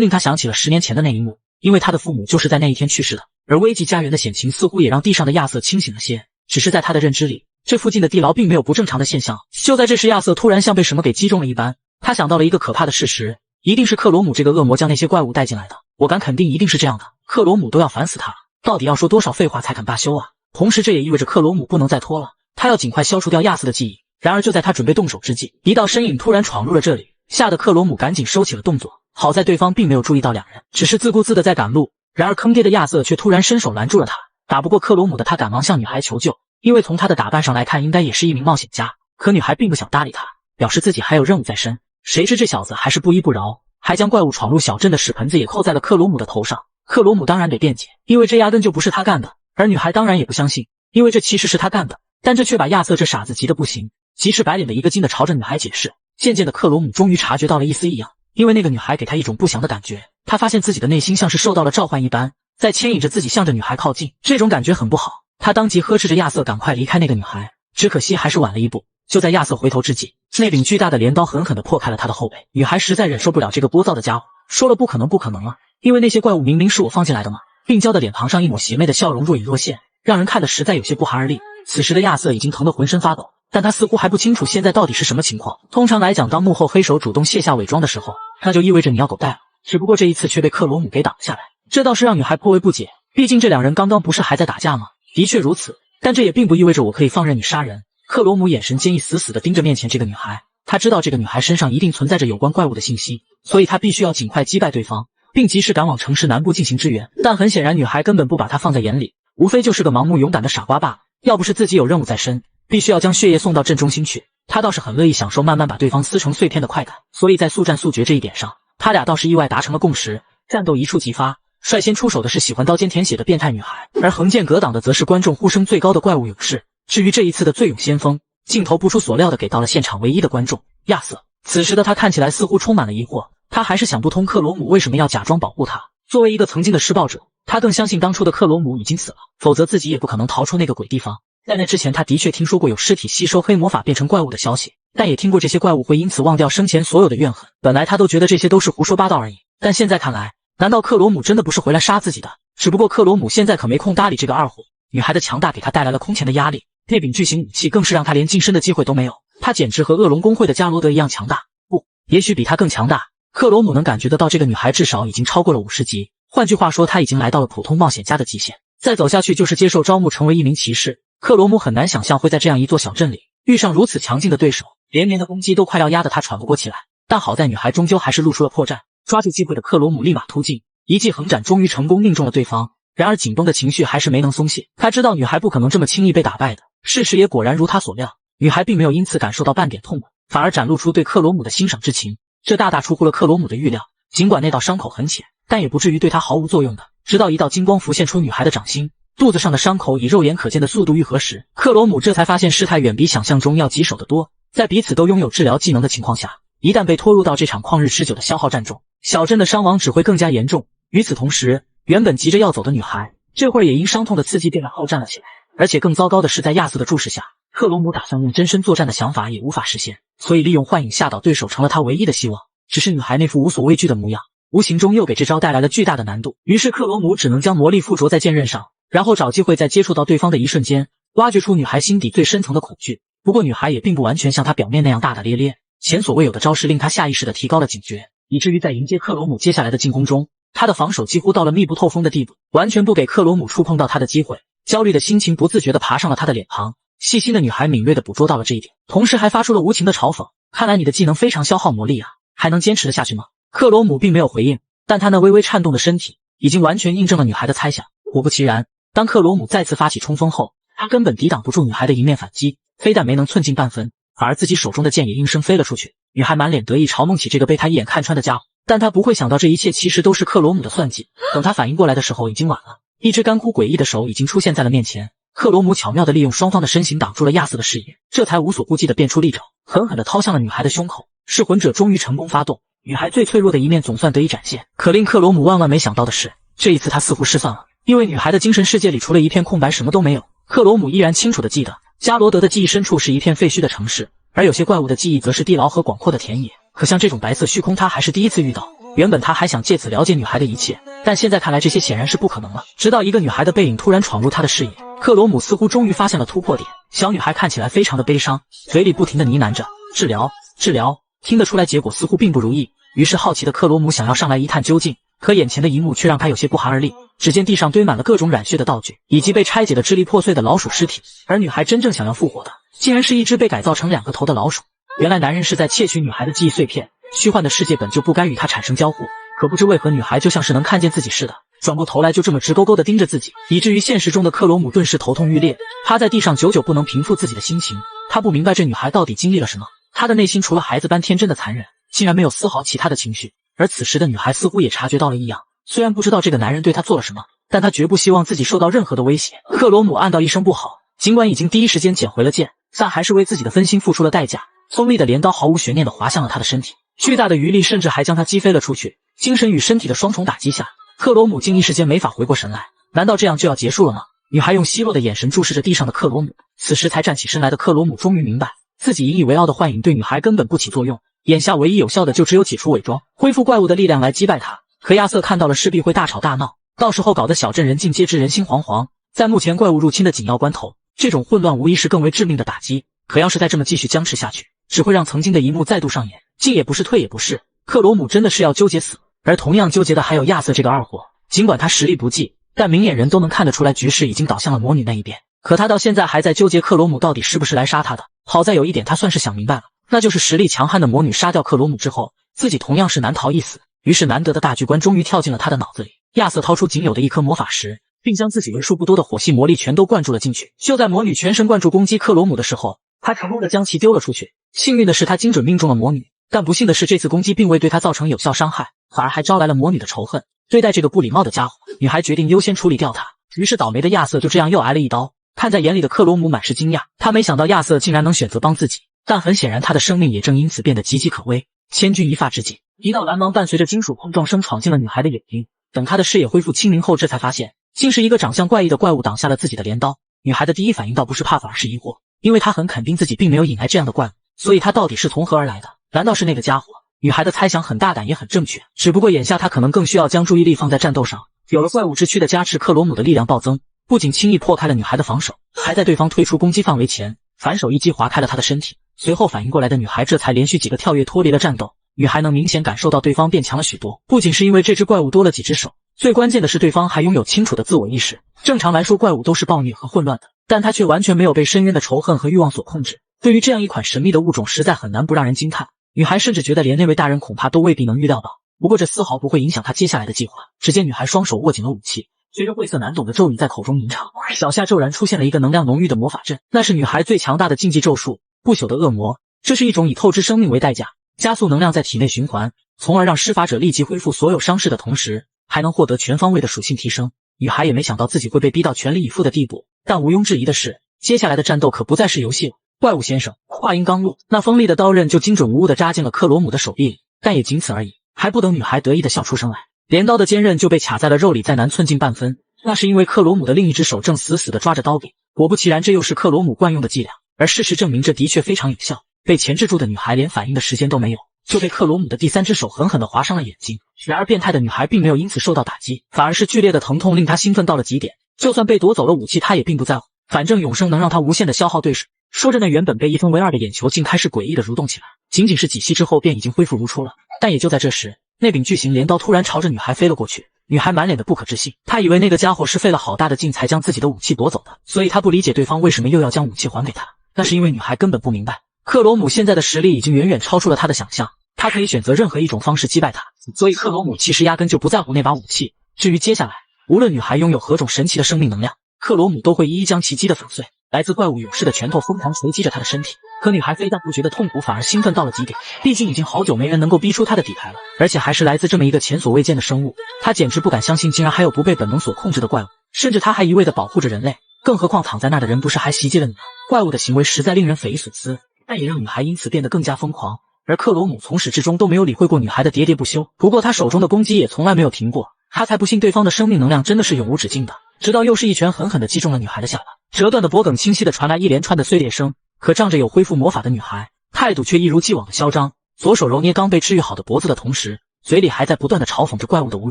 令他想起了10年前的那一幕，因为他的父母就是在那一天去世的。而危及家园的险情似乎也让地上的亚瑟清醒了些，只是在他的认知里，这附近的地牢并没有不正常的现象。就在这时，亚瑟突然像被什么给击中了一般，他想到了一个可怕的事实，一定是克罗姆这个恶魔将那些怪物带进来的，我敢肯定一定是这样的，克罗姆都要烦死他了，到底要说多少废话才肯罢休啊？同时这也意味着克罗姆不能再拖了，他要尽快消除掉亚瑟的记忆。然而就在他准备动手之际，一道身影突然闯入了这里，吓得克罗姆赶紧收起了动作。好在对方并没有注意到两人，只是自顾自的在赶路。然而坑爹的亚瑟却突然伸手拦住了他，打不过克罗姆的他赶忙向女孩求救，因为从他的打扮上来看应该也是一名冒险家。可女孩并不想搭理他，表示自己还有任务在身。谁知这小子还是不依不饶，还将怪物闯入小镇的屎盆子也扣在了克罗姆的头上。克罗姆当然得辩解，因为这压根就不是他干的，而女孩当然也不相信，因为这其实是他干的。但这却把亚瑟这傻子急得不行，急赤白脸的一个劲的朝着女孩解释。渐渐的克罗姆终于察觉到了一丝异样，因为那个女孩给他一种不祥的感觉，他发现自己的内心像是受到了召唤一般，在牵引着自己向着女孩靠近，这种感觉很不好。他当即呵斥着亚瑟赶快离开那个女孩，只可惜还是晚了一步。就在亚瑟回头之际，那柄巨大的镰刀狠狠地破开了他的后背。女孩实在忍受不了这个聒噪的家伙，说了不可能不可能啊，因为那些怪物明明是我放进来的嘛，病娇的脸庞上一抹邪魅的笑容若隐若现，让人看得实在有些不寒而栗。此时的亚瑟已经疼得浑身发抖，但他似乎还不清楚现在到底是什么情况。通常来讲，当幕后黑手主动卸下伪装的时候，那就意味着你要狗带了，只不过这一次却被克罗姆给挡了下来，这倒是让女孩颇为不解，毕竟这两人刚刚不是还在打架吗？的确如此，但这也并不意味着我可以放任你杀人。克罗姆眼神坚毅，死死地盯着面前这个女孩，他知道这个女孩身上一定存在着有关怪物的信息，所以他必须要尽快击败对方，并及时赶往城市南部进行支援。但很显然女孩根本不把他放在眼里，无非就是个盲目勇敢的傻瓜罢了。要不是自己有任务在身，必须要将血液送到镇中心去，他倒是很乐意享受慢慢把对方撕成碎片的快感。所以在速战速决这一点上，他俩倒是意外达成了共识。战斗一触即发，率先出手的是喜欢刀尖舔血的变态女孩，而横剑格挡的则是观众呼声最高的怪物勇士。至于这一次的最勇先锋，镜头不出所料的给到了现场唯一的观众亚瑟。此时的他看起来似乎充满了疑惑，他还是想不通克罗姆为什么要假装保护他。作为一个曾经的施暴者，他更相信当初的克罗姆已经死了，否则自己也不可能逃出那个鬼地方。在那之前，他的确听说过有尸体吸收黑魔法变成怪物的消息，但也听过这些怪物会因此忘掉生前所有的怨恨。本来他都觉得这些都是胡说八道而已，但现在看来，难道克罗姆真的不是回来杀自己的？只不过克罗姆现在可没空搭理这个二货。女孩的强大给他带来了空前的压力，那柄巨型武器更是让他连近身的机会都没有。他简直和恶龙公会的加罗德一样强大，不，也许比他更强大。克罗姆能感觉得到这个女孩至少已经超过了50级，换句话说，他已经来到了普通冒险家的极限，再走下去就是接受招募成为一名骑士。克罗姆很难想象会在这样一座小镇里遇上如此强劲的对手，连绵的攻击都快要压得他喘不过气来。但好在女孩终究还是露出了破绽，抓住机会的克罗姆立马突进，一记横斩终于成功命中了对方。然而紧绷的情绪还是没能松懈，他知道女孩不可能这么轻易被打败的。事实也果然如他所料，女孩并没有因此感受到半点痛苦，反而展露出对克罗姆的欣赏之情，这大大出乎了克罗姆的预料。尽管那道伤口很浅，但也不至于对他毫无作用的。直到一道金光浮现出女孩的掌心，肚子上的伤口以肉眼可见的速度愈合时，克罗姆这才发现事态远比想象中要棘手得多。在彼此都拥有治疗技能的情况下，一旦被拖入到这场旷日持久的消耗战中，小镇的伤亡只会更加严重。与此同时，原本急着要走的女孩，这会儿也因伤痛的刺激变得好战了起来。而且更糟糕的是，在亚瑟的注视下，克罗姆打算用真身作战的想法也无法实现，所以利用幻影吓倒对手成了他唯一的希望。只是女孩那副无所畏惧的模样，无形中又给这招带来了巨大的难度。于是克罗姆只能将魔力附着在剑刃上，然后找机会在接触到对方的一瞬间，挖掘出女孩心底最深层的恐惧。不过女孩也并不完全像她表面那样大大咧咧，前所未有的招式令她下意识地提高了警觉，以至于在迎接克罗姆接下来的进攻中，她的防守几乎到了密不透风的地步，完全不给克罗姆触碰到她的机会。焦虑的心情不自觉地爬上了她的脸庞，细心的女孩敏锐地捕捉到了这一点，同时还发出了无情的嘲讽：看来你的技能非常消耗魔力啊，还能坚持得下去吗？克罗姆并没有回应，但他那微微颤动的身体已经完全印证了女孩的猜想。果不其然，当克罗姆再次发起冲锋后，他根本抵挡不住女孩的迎面反击，非但没能寸进半分，反而自己手中的剑也应声飞了出去。女孩满脸得意嘲弄起这个被他一眼看穿的家伙，但她不会想到这一切其实都是克罗姆的算计。等她反应过来的时候已经晚了，一只干枯诡异的手已经出现在了面前。克罗姆巧妙地利用双方的身形挡住了亚瑟的视野，这才无所顾忌地变出利爪，狠狠地掏向了女孩的胸口。噬魂者终于成功发动，女孩最脆弱的一面总算得以展现。可令克罗姆万万没想到的是，这一次他似乎失算了，因为女孩的精神世界里除了一片空白什么都没有。克罗姆依然清楚地记得，加罗德的记忆深处是一片废墟的城市，而有些怪物的记忆则是地牢和广阔的田野。可像这种白色虚空他还是第一次遇到。原本他还想借此了解女孩的一切，但现在看来这些显然是不可能了。直到一个女孩的背影突然闯入他的视野，克罗姆似乎终于发现了突破点。小女孩看起来非常的悲伤，嘴里不停地呢喃着治疗治疗，听得出来结果似乎并不如意。于是好奇的克罗姆想要上来一探究竟，可眼前的一幕却让他有些不寒而栗。只见地上堆满了各种染血的道具，以及被拆解的支离破碎的老鼠尸体，而女孩真正想要复活的，竟然是一只被改造成2个头的老鼠。原来男人是在窃取女孩的记忆碎片，虚幻的世界本就不该与她产生交互，可不知为何女孩就像是能看见自己似的，转过头来就这么直勾勾地盯着自己，以至于现实中的克罗姆顿时头痛欲裂，趴在地上久久不能平复自己的心情。他不明白这女孩到底经历了什么，她的内心除了孩子般天真的残忍，竟然没有丝毫其他的情绪。而此时的女孩似乎也察觉到了异样，虽然不知道这个男人对她做了什么，但她绝不希望自己受到任何的威胁。克罗姆暗道一声不好，尽管已经第一时间捡回了剑，但还是为自己的分心付出了代价。锋利的镰刀毫无悬念地划向了他的身体，巨大的余力甚至还将他击飞了出去。精神与身体的双重打击下，克罗姆竟一时间没法回过神来。难道这样就要结束了吗？女孩用奚落的眼神注视着地上的克罗姆，此时才站起身来的克罗姆终于明白，自己引以为傲的幻影对女孩根本不起作用，眼下唯一有效的就只有解除伪装，恢复怪物的力量来击败他。可亚瑟看到了势必会大吵大闹，到时候搞得小镇人尽皆知人心惶惶。在目前怪物入侵的紧要关头，这种混乱无疑是更为致命的打击。可要是再这么继续僵持下去，只会让曾经的一幕再度上演，进也不是退也不是。克罗姆真的是要纠结死，而同样纠结的还有亚瑟这个二货。尽管他实力不济，但明眼人都能看得出来局势已经倒向了魔女那一边。可他到现在还在纠结克罗姆到底是不是来杀他的。好在有一点他算是想明白了，那就是实力强悍的魔女杀掉克罗姆之后，自己同样是难逃一死。于是难得的大局观终于跳进了他的脑子里。亚瑟掏出仅有的一颗魔法石，并将自己为数不多的火系魔力全都灌注了进去。就在魔女全神贯注攻击克罗姆的时候，他成功的将其丢了出去。幸运的是他精准命中了魔女，但不幸的是这次攻击并未对他造成有效伤害，反而还招来了魔女的仇恨。对待这个不礼貌的家伙，女孩决定优先处理掉他。于是倒霉的亚瑟就这样又挨了一刀。看在眼里的克罗姆满是惊讶，他没想到亚瑟竟然能选择帮自己，但很显然他的生命也正因此变得岌岌可危。千钧一发之际，一道蓝芒伴随着金属碰撞声闯进了女孩的眼睛。等她的视野恢复清明后，这才发现竟是一个长相怪异的怪物挡下了自己的镰刀。女孩的第一反应倒不是怕，反而是疑惑，因为她很肯定自己并没有引来这样的怪物，所以她到底是从何而来的？难道是那个家伙？女孩的猜想很大胆也很正确，只不过眼下她可能更需要将注意力放在战斗上。有了怪物之躯的加持，克罗姆的力量暴增，不仅轻易破开了女孩的防守，还在对方退出攻击范围前反手一击划开了她的身体。随后反应过来的女孩这才连续几个跳跃脱离了战斗。女孩能明显感受到对方变强了许多，不仅是因为这只怪物多了几只手，最关键的是对方还拥有清楚的自我意识。正常来说怪物都是暴虐和混乱的，但他却完全没有被深渊的仇恨和欲望所控制。对于这样一款神秘的物种，实在很难不让人惊叹。女孩甚至觉得连那位大人恐怕都未必能预料到，不过这丝毫不会影响她接下来的计划。只见女孩双手握紧了武器，随着晦涩难懂的咒语在口中吟唱，脚下骤然出现了一个能量浓郁的魔法阵，那是女孩最强大的禁忌咒术——不朽的恶魔。这是一种以透支生命为代价，加速能量在体内循环，从而让施法者立即恢复所有伤势的同时，还能获得全方位的属性提升。女孩也没想到自己会被逼到全力以赴的地步，但毋庸置疑的是，接下来的战斗可不再是游戏了。怪物先生，话音刚落，那锋利的刀刃就精准无误地扎进了克罗姆的手臂里，但也仅此而已。还不等女孩得意地笑出声来，镰刀的尖刃就被卡在了肉里，再难寸进半分。那是因为克罗姆的另一只手正死死地抓着刀柄。果不其然，这又是克罗姆惯用的伎俩，而事实证明这的确非常有效。被钳制住的女孩连反应的时间都没有，就被克罗姆的第三只手狠狠地划伤了眼睛。然而变态的女孩并没有因此受到打击，反而是剧烈的疼痛令她兴奋到了极点。就算被夺走了武器，她也并不在乎，反正永生能让她无限地消耗对手。说着，那原本被一分为二的眼球竟开始诡异地蠕动起来，仅仅是几息之后便已经恢复如初了。但也就在这时，那柄巨型镰刀突然朝着女孩飞了过去。女孩满脸的不可置信，她以为那个家伙是费了好大的劲才将自己的武器夺走的，所以她不理解对方为什么又要将武器还给她。那是因为女孩根本不明白，克罗姆现在的实力已经远远超出了她的想象，她可以选择任何一种方式击败他，所以克罗姆其实压根就不在乎那把武器。至于接下来，无论女孩拥有何种神奇的生命能量，克罗姆都会一一将其击得粉碎。来自怪物勇士的拳头疯狂锤击着她的身体，可女孩非但不觉得痛苦，反而兴奋到了极点。毕竟已经好久没人能够逼出她的底牌了，而且还是来自这么一个前所未见的生物。她简直不敢相信，竟然还有不被本能所控制的怪物，甚至她还一味地保护着人类。更何况躺在那儿的人不是还袭击了你吗？怪物的行为实在令人匪夷所思，但也让女孩因此变得更加疯狂。而克罗姆从始至终都没有理会过女孩的喋喋不休，不过他手中的攻击也从来没有停过。他才不信对方的生命能量真的是永无止境的。直到又是一拳狠狠地击中了女孩的下巴，折断的脖颈清晰地传来一连串的碎裂声。可仗着有恢复魔法的女孩，态度却一如既往的嚣张，左手揉捏刚被治愈好的脖子的同时，嘴里还在不断地嘲讽着怪物的无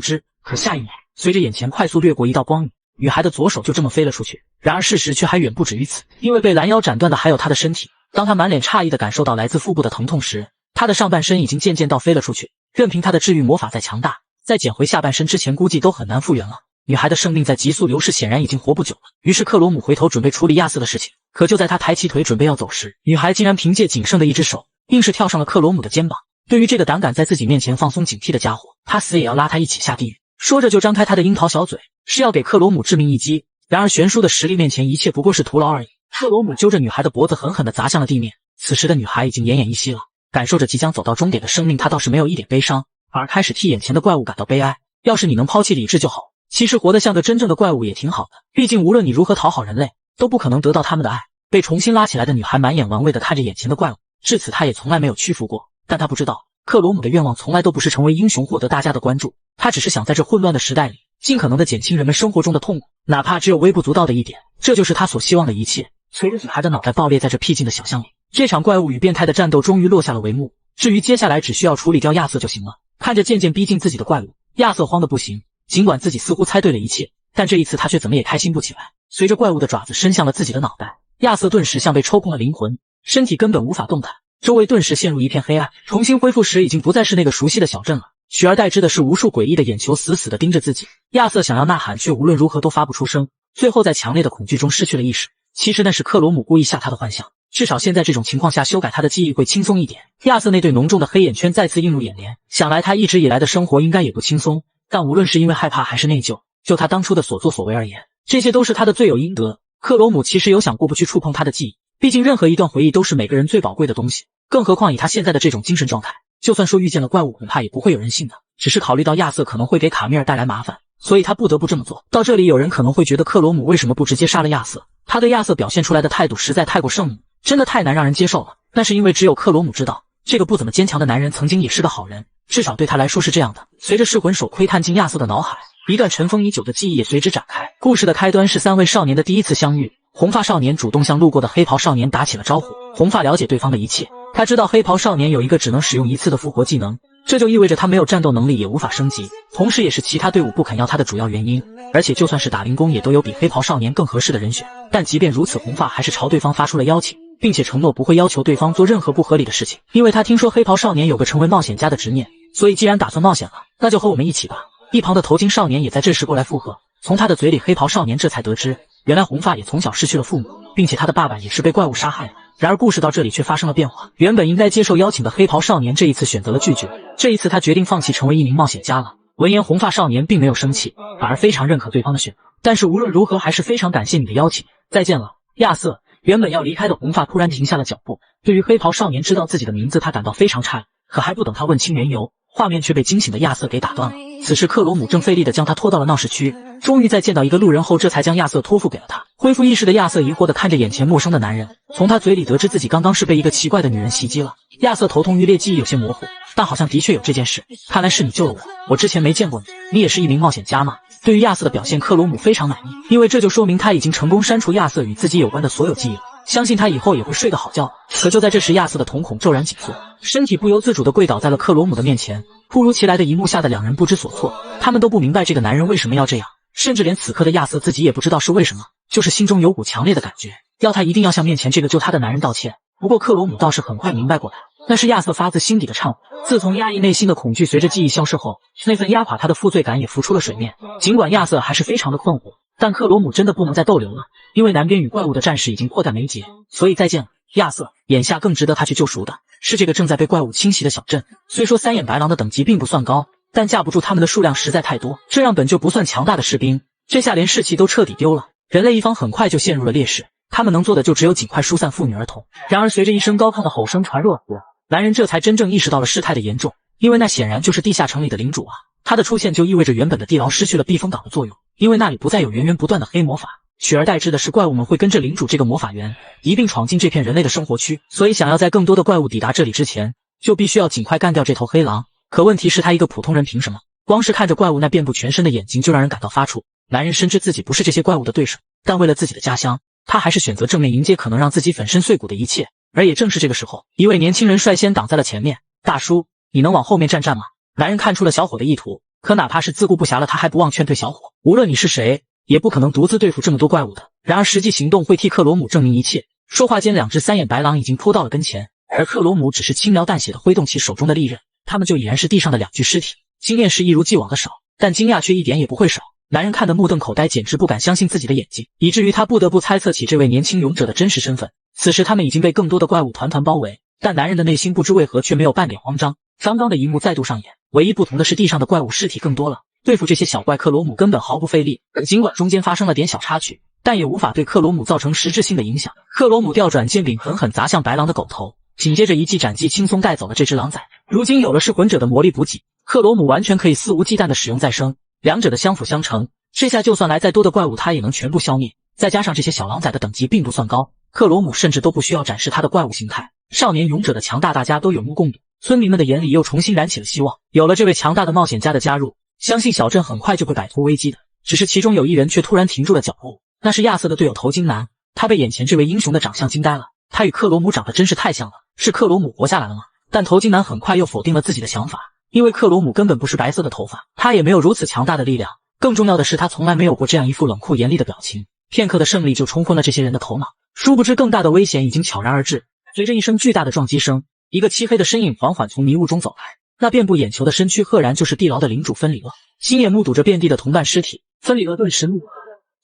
知。可下一秒，随着眼前快速掠过一道光影，女孩的左手就这么飞了出去。然而事实却还远不止于此，因为被拦腰斩断的还有她的身体。当她满脸诧异地感受到来自腹部的疼痛时，她的上半身已经渐渐倒飞了出去。任凭她的治愈魔法再强大，在捡回下半身之前估计都很难复原了。女孩的生命在急速流逝，显然已经活不久了。于是克罗姆回头准备处理亚瑟的事情，可就在他抬起腿准备要走时，女孩竟然凭借仅剩的一只手，硬是跳上了克罗姆的肩膀。对于这个胆敢在自己面前放松警惕的家伙，他死也要拉他一起下地狱。说着就张开他的樱桃小嘴，是要给克罗姆致命一击。然而悬殊的实力面前，一切不过是徒劳而已。克罗姆揪着女孩的脖子狠狠地砸向了地面。此时的女孩已经奄奄一息了，感受着即将走到终点的生命，她倒是没有一点悲伤，反而开始替眼前的怪物感到悲哀。要是你能抛弃理智就好，其实活得像个真正的怪物也挺好的，毕竟无论你如何讨好人类，都不可能得到他们的爱。被重新拉起来的女孩满眼玩味地看着眼前的怪物，至此她也从来没有屈服过。但她不知道，克罗姆的愿望从来都不是成为英雄，获得大家的关注，他只是想在这混乱的时代里，尽可能地减轻人们生活中的痛苦，哪怕只有微不足道的一点，这就是他所希望的一切。随着女孩的脑袋爆裂在这僻静的小巷里，这场怪物与变态的战斗终于落下了帷幕。至于接下来只需要处理掉亚瑟就行了。看着渐渐逼近自己的怪物，亚瑟慌得不行。尽管自己似乎猜对了一切，但这一次他却怎么也开心不起来。随着怪物的爪子伸向了自己的脑袋，亚瑟顿时像被抽空了灵魂，身体根本无法动弹，周围顿时陷入一片黑暗。重新恢复时已经不再是那个熟悉的小镇了，取而代之的是无数诡异的眼球死死地盯着自己。亚瑟想要呐喊，却无论如何都发不出声，最后在强烈的恐惧中失去了意识。其实那是克罗姆故意吓他的幻象，至少现在这种情况下修改他的记忆会轻松一点。亚瑟那对浓重的黑眼圈再次映入眼帘，想来他一直以来的生活应该也不轻松。但无论是因为害怕还是内疚，就他当初的所作所为而言，这些都是他的罪有应得。克罗姆其实有想过不去触碰他的记忆，毕竟任何一段回忆都是每个人最宝贵的东西，更何况以他现在的这种精神状态，就算说遇见了怪物，恐怕也不会有人信的。只是考虑到亚瑟可能会给卡米尔带来麻烦，所以他不得不这么做。到这里，有人可能会觉得克罗姆为什么不直接杀了亚瑟？他对亚瑟表现出来的态度实在太过圣母，真的太难让人接受了。那是因为只有克罗姆知道，这个不怎么坚强的男人曾经也是个好人，至少对他来说是这样的。随着噬魂手窥探进亚瑟的脑海，一段尘封已久的记忆也随之展开。故事的开端是3位少年的第一次相遇。红发少年主动向路过的黑袍少年打起了招呼。红发了解对方的一切，他知道黑袍少年有一个只能使用一次的复活技能，这就意味着他没有战斗能力，也无法升级，同时也是其他队伍不肯要他的主要原因。而且就算是打零工，也都有比黑袍少年更合适的人选。但即便如此，红发还是朝对方发出了邀请，并且承诺不会要求对方做任何不合理的事情，因为他听说黑袍少年有个成为冒险家的执念，所以既然打算冒险了，那就和我们一起吧。一旁的头巾少年也在这时过来附和。从他的嘴里，黑袍少年这才得知，原来红发也从小失去了父母，并且他的爸爸也是被怪物杀害的。然而故事到这里却发生了变化，原本应该接受邀请的黑袍少年这一次选择了拒绝，这一次他决定放弃成为一名冒险家了。闻言，红发少年并没有生气，反而非常认可对方的选择。但是无论如何，还是非常感谢你的邀请，再见了，亚瑟。原本要离开的红发突然停下了脚步。对于黑袍少年知道自己的名字，他感到非常诧异，可还不等他问清缘由，画面却被惊醒的亚瑟给打断了。此时克罗姆正费力地将他拖到了闹市区，终于在见到一个路人后，这才将亚瑟托付给了他。恢复意识的亚瑟疑惑地看着眼前陌生的男人，从他嘴里得知自己刚刚是被一个奇怪的女人袭击了。亚瑟头痛欲裂，记忆有些模糊，但好像的确有这件事。看来是你救了我，我之前没见过你，你也是一名冒险家吗？对于亚瑟的表现，克罗姆非常满意，因为这就说明他已经成功删除亚瑟与自己有关的所有记忆了，相信他以后也会睡个好觉。可就在这时，亚瑟的瞳孔骤然紧缩，身体不由自主地跪倒在了克罗姆的面前。突如其来的一幕吓得两人不知所措，他们都不明白这个男人为什么要这样，甚至连此刻的亚瑟自己也不知道是为什么，就是心中有股强烈的感觉，要他一定要向面前这个救他的男人道歉。不过克罗姆倒是很快明白过来，那是亚瑟发自心底的忏悔。自从压抑内心的恐惧随着记忆消失后，那份压垮他的负罪感也浮出了水面。尽管亚瑟还是非常的困惑，但克罗姆真的不能再逗留了，因为南边与怪物的战事已经迫在眉睫，所以再见了，亚瑟。眼下更值得他去救赎的是这个正在被怪物侵袭的小镇。虽说三眼白狼的等级并不算高，但架不住他们的数量实在太多，这让本就不算强大的士兵，这下连士气都彻底丢了。人类一方很快就陷入了劣势，他们能做的就只有尽快疏散妇女儿童。然而随着一声高亢的吼声传入耳朵，男人这才真正意识到了事态的严重，因为那显然就是地下城里的领主啊！他的出现就意味着原本的地牢失去了避风港的作用，因为那里不再有源源不断的黑魔法，取而代之的是怪物们会跟着领主这个魔法源一并闯进这片人类的生活区，所以想要在更多的怪物抵达这里之前，就必须要尽快干掉这头黑狼。可问题是，他一个普通人凭什么？光是看着怪物那遍布全身的眼睛就让人感到发怵。男人深知自己不是这些怪物的对手，但为了自己的家乡，他还是选择正面迎接可能让自己粉身碎骨的一切。而也正是这个时候，一位年轻人率先挡在了前面。大叔，你能往后面站站吗？男人看出了小伙的意图，可哪怕是自顾不暇了，他还不忘劝退小伙。无论你是谁，也不可能独自对付这么多怪物的。然而实际行动会替克罗姆证明一切。说话间，两只三眼白狼已经扑到了跟前，而克罗姆只是轻描淡写地挥动起手中的利刃，他们就已然是地上的两具尸体。经验是一如既往的少，但惊讶却一点也不会少。男人看得目瞪口呆，简直不敢相信自己的眼睛，以至于他不得不猜测起这位年轻勇者的真实身份。此时他们已经被更多的怪物团团包围，但男人的内心不知为何却没有半点慌张。刚刚的一幕再度上演，唯一不同的是地上的怪物尸体更多了。对付这些小怪，克罗姆根本毫不费力。尽管中间发生了点小插曲，但也无法对克罗姆造成实质性的影响。克罗姆调转剑柄，狠狠砸向白狼的狗头，紧接着一记斩击轻松带走了这只狼崽。如今有了噬魂者的魔力补给，克罗姆完全可以肆无忌惮地使用再生，两者的相辅相成，这下就算来再多的怪物，他也能全部消灭。再加上这些小狼崽的等级并不算高，克罗姆甚至都不需要展示他的怪物形态。少年勇者的强大，大家都有目共睹，村民们的眼里又重新燃起了希望。有了这位强大的冒险家的加入，相信小镇很快就会摆脱危机的。只是其中有一人却突然停住了脚步，那是亚瑟的队友头巾男。他被眼前这位英雄的长相惊呆了，他与克罗姆长得真是太像了，是克罗姆活下来了吗？但头巾男很快又否定了自己的想法，因为克罗姆根本不是白色的头发，他也没有如此强大的力量。更重要的是，他从来没有过这样一副冷酷严厉的表情。片刻的胜利就冲昏了这些人的头脑，殊不知更大的危险已经悄然而至。随着一声巨大的撞击声，一个漆黑的身影缓缓从迷雾中走来，那遍布眼球的身躯赫然就是地牢的领主芬里厄。亲眼目睹着遍地的同伴尸体，芬里厄顿时怒，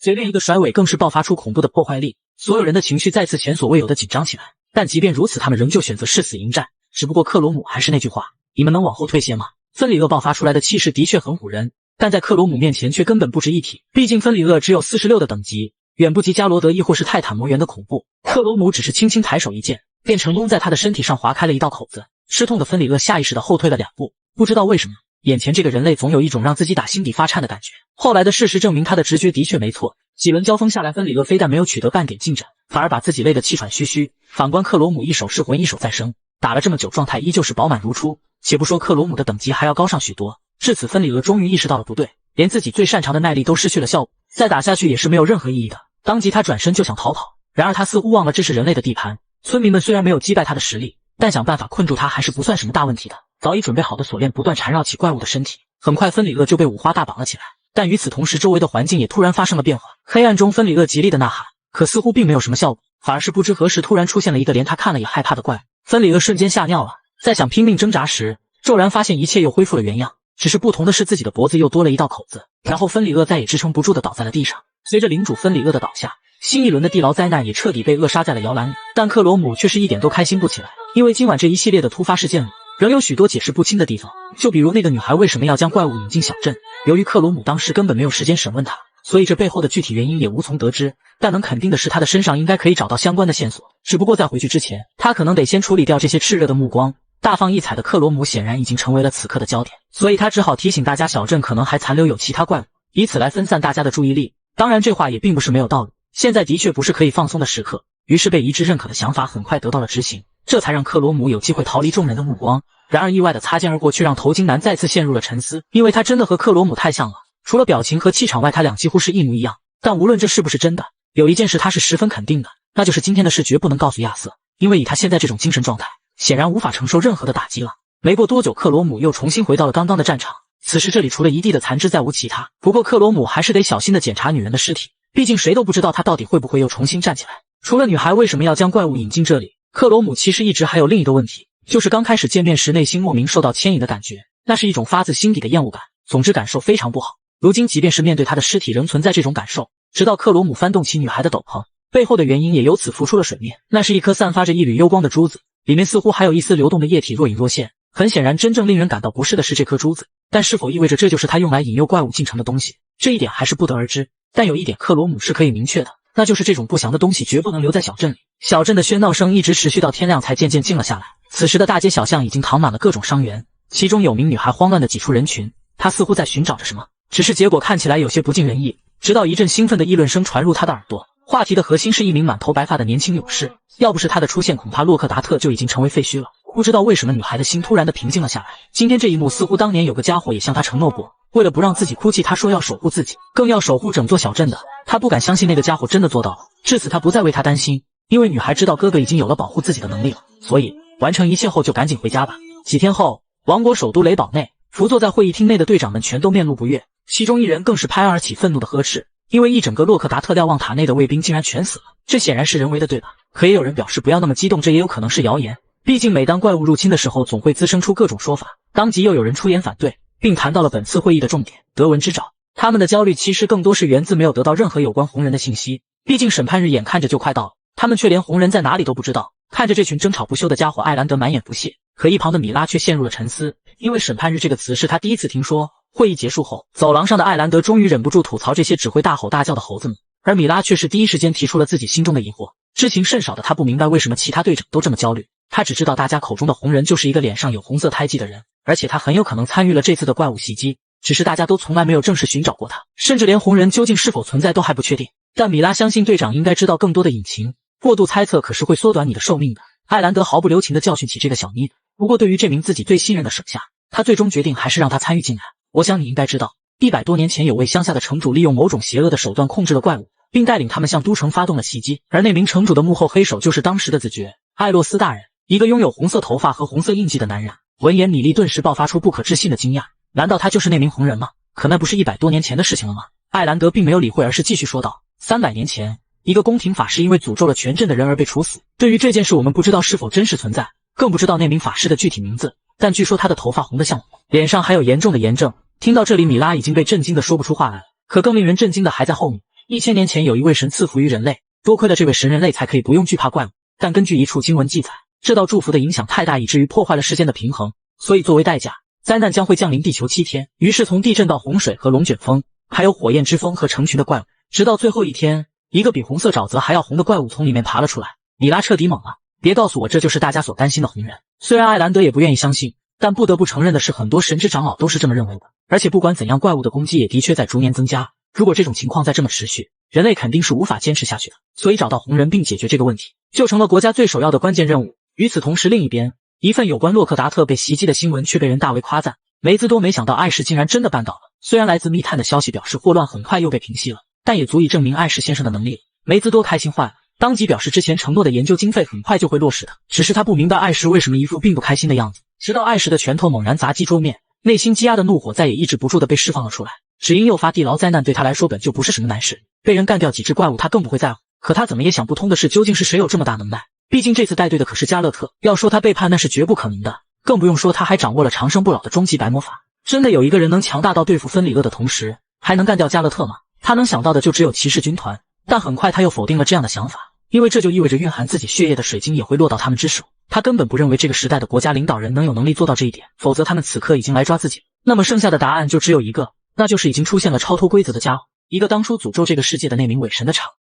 随便一个甩尾更是爆发出恐怖的破坏力，所有人的情绪再次前所未有的紧张起来。但即便如此，他们仍旧选择誓死迎战。只不过克罗姆还是那句话，你们能往后退些吗？芬里厄爆发出来的气势的确很唬人，但在克罗姆面前却根本不值一提。毕竟芬里厄只有46的等级，远不及加罗德亦或是泰坦魔猿的恐怖。克罗姆只是轻轻抬手一剑，便成功在他的身体上划开了一道口子。吃痛的芬里厄下意识地后退了2步，不知道为什么，眼前这个人类总有一种让自己打心底发颤的感觉。后来的事实证明，他的直觉的确没错。几轮交锋下来，芬里厄非但没有取得半点进展，反而把自己累得气喘吁吁。反观克罗姆，一手是魂，一手再生，打了这么久，状态依旧是饱满如初。且不说克罗姆的等级还要高上许多，至此芬里厄终于意识到了不对，连自己最擅长的耐力都失去了效果，再打下去也是没有任何意义的。当即他转身就想逃跑，然而他似乎忘了这是人类的地盘，村民们虽然没有击败他的实力，但想办法困住他还是不算什么大问题的。早已准备好的锁链不断缠绕起怪物的身体，很快芬里厄就被五花大绑了起来。但与此同时，周围的环境也突然发生了变化。黑暗中，芬里厄极力的呐喊，可似乎并没有什么效果，反而是不知何时突然出现了一个连他看了也害怕的怪物。芬里厄瞬间吓尿了，在想拼命挣扎时，骤然发现一切又恢复了原样，只是不同的是自己的脖子又多了一道口子。然后芬里厄再也支撑不住的倒在了地上。随着领主芬里厄的倒下，新一轮的地牢灾难也彻底被扼杀在了摇篮里。但克罗姆却是一点都开心不起来，因为今晚这一系列的突发事件里，仍有许多解释不清的地方。就比如那个女孩为什么要将怪物引进小镇，由于克罗姆当时根本没有时间审问她，所以这背后的具体原因也无从得知。但能肯定的是，他的身上应该可以找到相关的线索，只不过在回去之前，他可能得先处理掉这些炽热的目光。大放异彩的克罗姆显然已经成为了此刻的焦点，所以他只好提醒大家，小镇可能还残留有其他怪物，以此来分散大家的注意力。当然这话也并不是没有道理，现在的确不是可以放松的时刻。于是被一致认可的想法很快得到了执行，这才让克罗姆有机会逃离众人的目光。然而意外的擦肩而过却让头巾男再次陷入了沉思，因为他真的和克罗姆太像了，除了表情和气场外，他俩几乎是一模一样。但无论这是不是真的，有一件事他是十分肯定的，那就是今天的事绝不能告诉亚瑟，因为以他现在这种精神状态，显然无法承受任何的打击了。没过多久，克罗姆又重新回到了刚刚的战场，此时这里除了一地的残肢再无其他。不过克罗姆还是得小心的检查女人的尸体，毕竟谁都不知道她到底会不会又重新站起来。除了女孩为什么要将怪物引进这里，克罗姆其实一直还有另一个问题，就是刚开始见面时内心莫名受到牵引的感觉，那是一种发自心底的厌恶感，总之感受非常不好。如今即便是面对她的尸体仍存在这种感受，直到克罗姆翻动起女孩的斗篷，背后的原因也由此浮出了水面，那是一颗散发着一缕幽光的珠子，里面似乎还有一丝流动的液体若隐若现。很显然，真正令人感到不适的是这颗珠子，但是否意味着这就是他用来引诱怪物进城的东西，这一点还是不得而知。但有一点克罗姆是可以明确的，那就是这种不祥的东西绝不能留在小镇里。小镇的喧闹声一直持续到天亮才渐渐静了下来，此时的大街小巷已经躺满了各种伤员，其中有名女孩慌乱地挤出人群，她似乎在寻找着什么，只是结果看起来有些不尽人意。直到一阵兴奋的议论声传入她的耳朵，话题的核心是一名满头白发的年轻勇士，要不是他的出现，恐怕洛克达特就已经成为废墟了。不知道为什么女孩的心突然的平静了下来，今天这一幕似乎当年有个家伙也向她承诺过，为了不让自己哭泣，他说要守护自己，更要守护整座小镇的。他不敢相信那个家伙真的做到了，至此他不再为他担心，因为女孩知道哥哥已经有了保护自己的能力了，所以完成一切后就赶紧回家吧。几天后，王国首都雷堡内，伏坐在会议厅内的队长们全都面露不悦，其中一人更是拍案而起，愤怒的呵斥，因为一整个洛克达特瞭望塔内的卫兵竟然全死了，这显然是人为的，对吧？可也有人表示不要那么激动，这也有可能是谣言，毕竟每当怪物入侵的时候，总会滋生出各种说法。当即又有人出言反对，并谈到了本次会议的重点——德文之爪。他们的焦虑其实更多是源自没有得到任何有关红人的信息，毕竟审判日眼看着就快到了，他们却连红人在哪里都不知道。看着这群争吵不休的家伙，艾兰德满眼不屑，可一旁的米拉却陷入了沉思，因为审判日这个词是他第一次听说。会议结束后，走廊上的艾兰德终于忍不住吐槽这些只会大吼大叫的猴子们，而米拉却是第一时间提出了自己心中的疑惑。知情甚少的他不明白为什么其他队长都这么焦虑，他只知道大家口中的红人就是一个脸上有红色胎记的人，而且他很有可能参与了这次的怪物袭击，只是大家都从来没有正式寻找过他，甚至连红人究竟是否存在都还不确定。但米拉相信队长应该知道更多的隐情，过度猜测可是会缩短你的寿命的。艾兰德毫不留情地教训起这个小妮子，不过对于这名自己最信任的手下，他最终决定还是让他参与进来。我想你应该知道，100多年前有位乡下的城主利用某种邪恶的手段控制了怪物，并带领他们向都城发动了袭击，而那名城主的幕后黑手就是当时的子爵艾洛斯大人，一个拥有红色头发和红色印记的男人。闻言，米莉顿时爆发出不可置信的惊讶，难道他就是那名红人吗？可那不是100多年前的事情了吗？艾兰德并没有理会，而是继续说道，300年前，一个宫廷法师因为诅咒了全镇的人而被处死。对于这件事，我们不知道是否真实存在，更不知道那名法师的具体名字，但据说他的头发红得像火，脸上还有严重的炎症。听到这里，米拉已经被震惊的说不出话来了。可更令人震惊的还在后面。1000年前有一位神赐福于人类，多亏了这位神人类才可以不用惧怕怪物。但根据一处经文记载，这道祝福的影响太大，以至于破坏了世间的平衡，所以作为代价，灾难将会降临地球7天。于是从地震到洪水和龙卷风，还有火焰之风和成群的怪物，直到最后一天，一个比红色沼泽还要红的怪物从里面爬了出来。米拉彻底懵了，别告诉我这就是大家所担心的红人。虽然艾兰德也不愿意相信，但不得不承认的是，很多神之长老都是这么认为的。而且不管怎样，怪物的攻击也的确在逐年增加。如果这种情况再这么持续，人类肯定是无法坚持下去的。所以找到红人并解决这个问题，就成了国家最首要的关键任务。与此同时，另一边，一份有关洛克达特被袭击的新闻却被人大为夸赞。梅兹多没想到艾什竟然真的办到了。虽然来自密探的消息表示霍乱很快又被平息了，但也足以证明艾什先生的能力了。梅兹多开心坏了，当即表示之前承诺的研究经费很快就会落实的。只是他不明白艾什为什么一副并不开心的样子。直到艾什的拳头猛然砸击桌面，内心积压的怒火再也抑制不住的被释放了出来。只因诱发地牢灾难对他来说本就不是什么难事，被人干掉几只怪物他更不会在乎。可他怎么也想不通的是，究竟是谁有这么大能耐？毕竟这次带队的可是加勒特，要说他背叛那是绝不可能的，更不用说他还掌握了长生不老的终极白魔法。真的有一个人能强大到对付芬里厄的同时还能干掉加勒特吗？他能想到的就只有骑士军团，但很快他又否定了这样的想法，因为这就意味着蕴含自己血液的水晶也会落到他们之手。他根本不认为这个时代的国家领导人能有能力做到这一点，否则他们此刻已经来抓自己了。那么剩下的答案就只有一个，那就是已经出现了超脱规则的家伙，一个当初诅咒这个世界的那名伪神的场。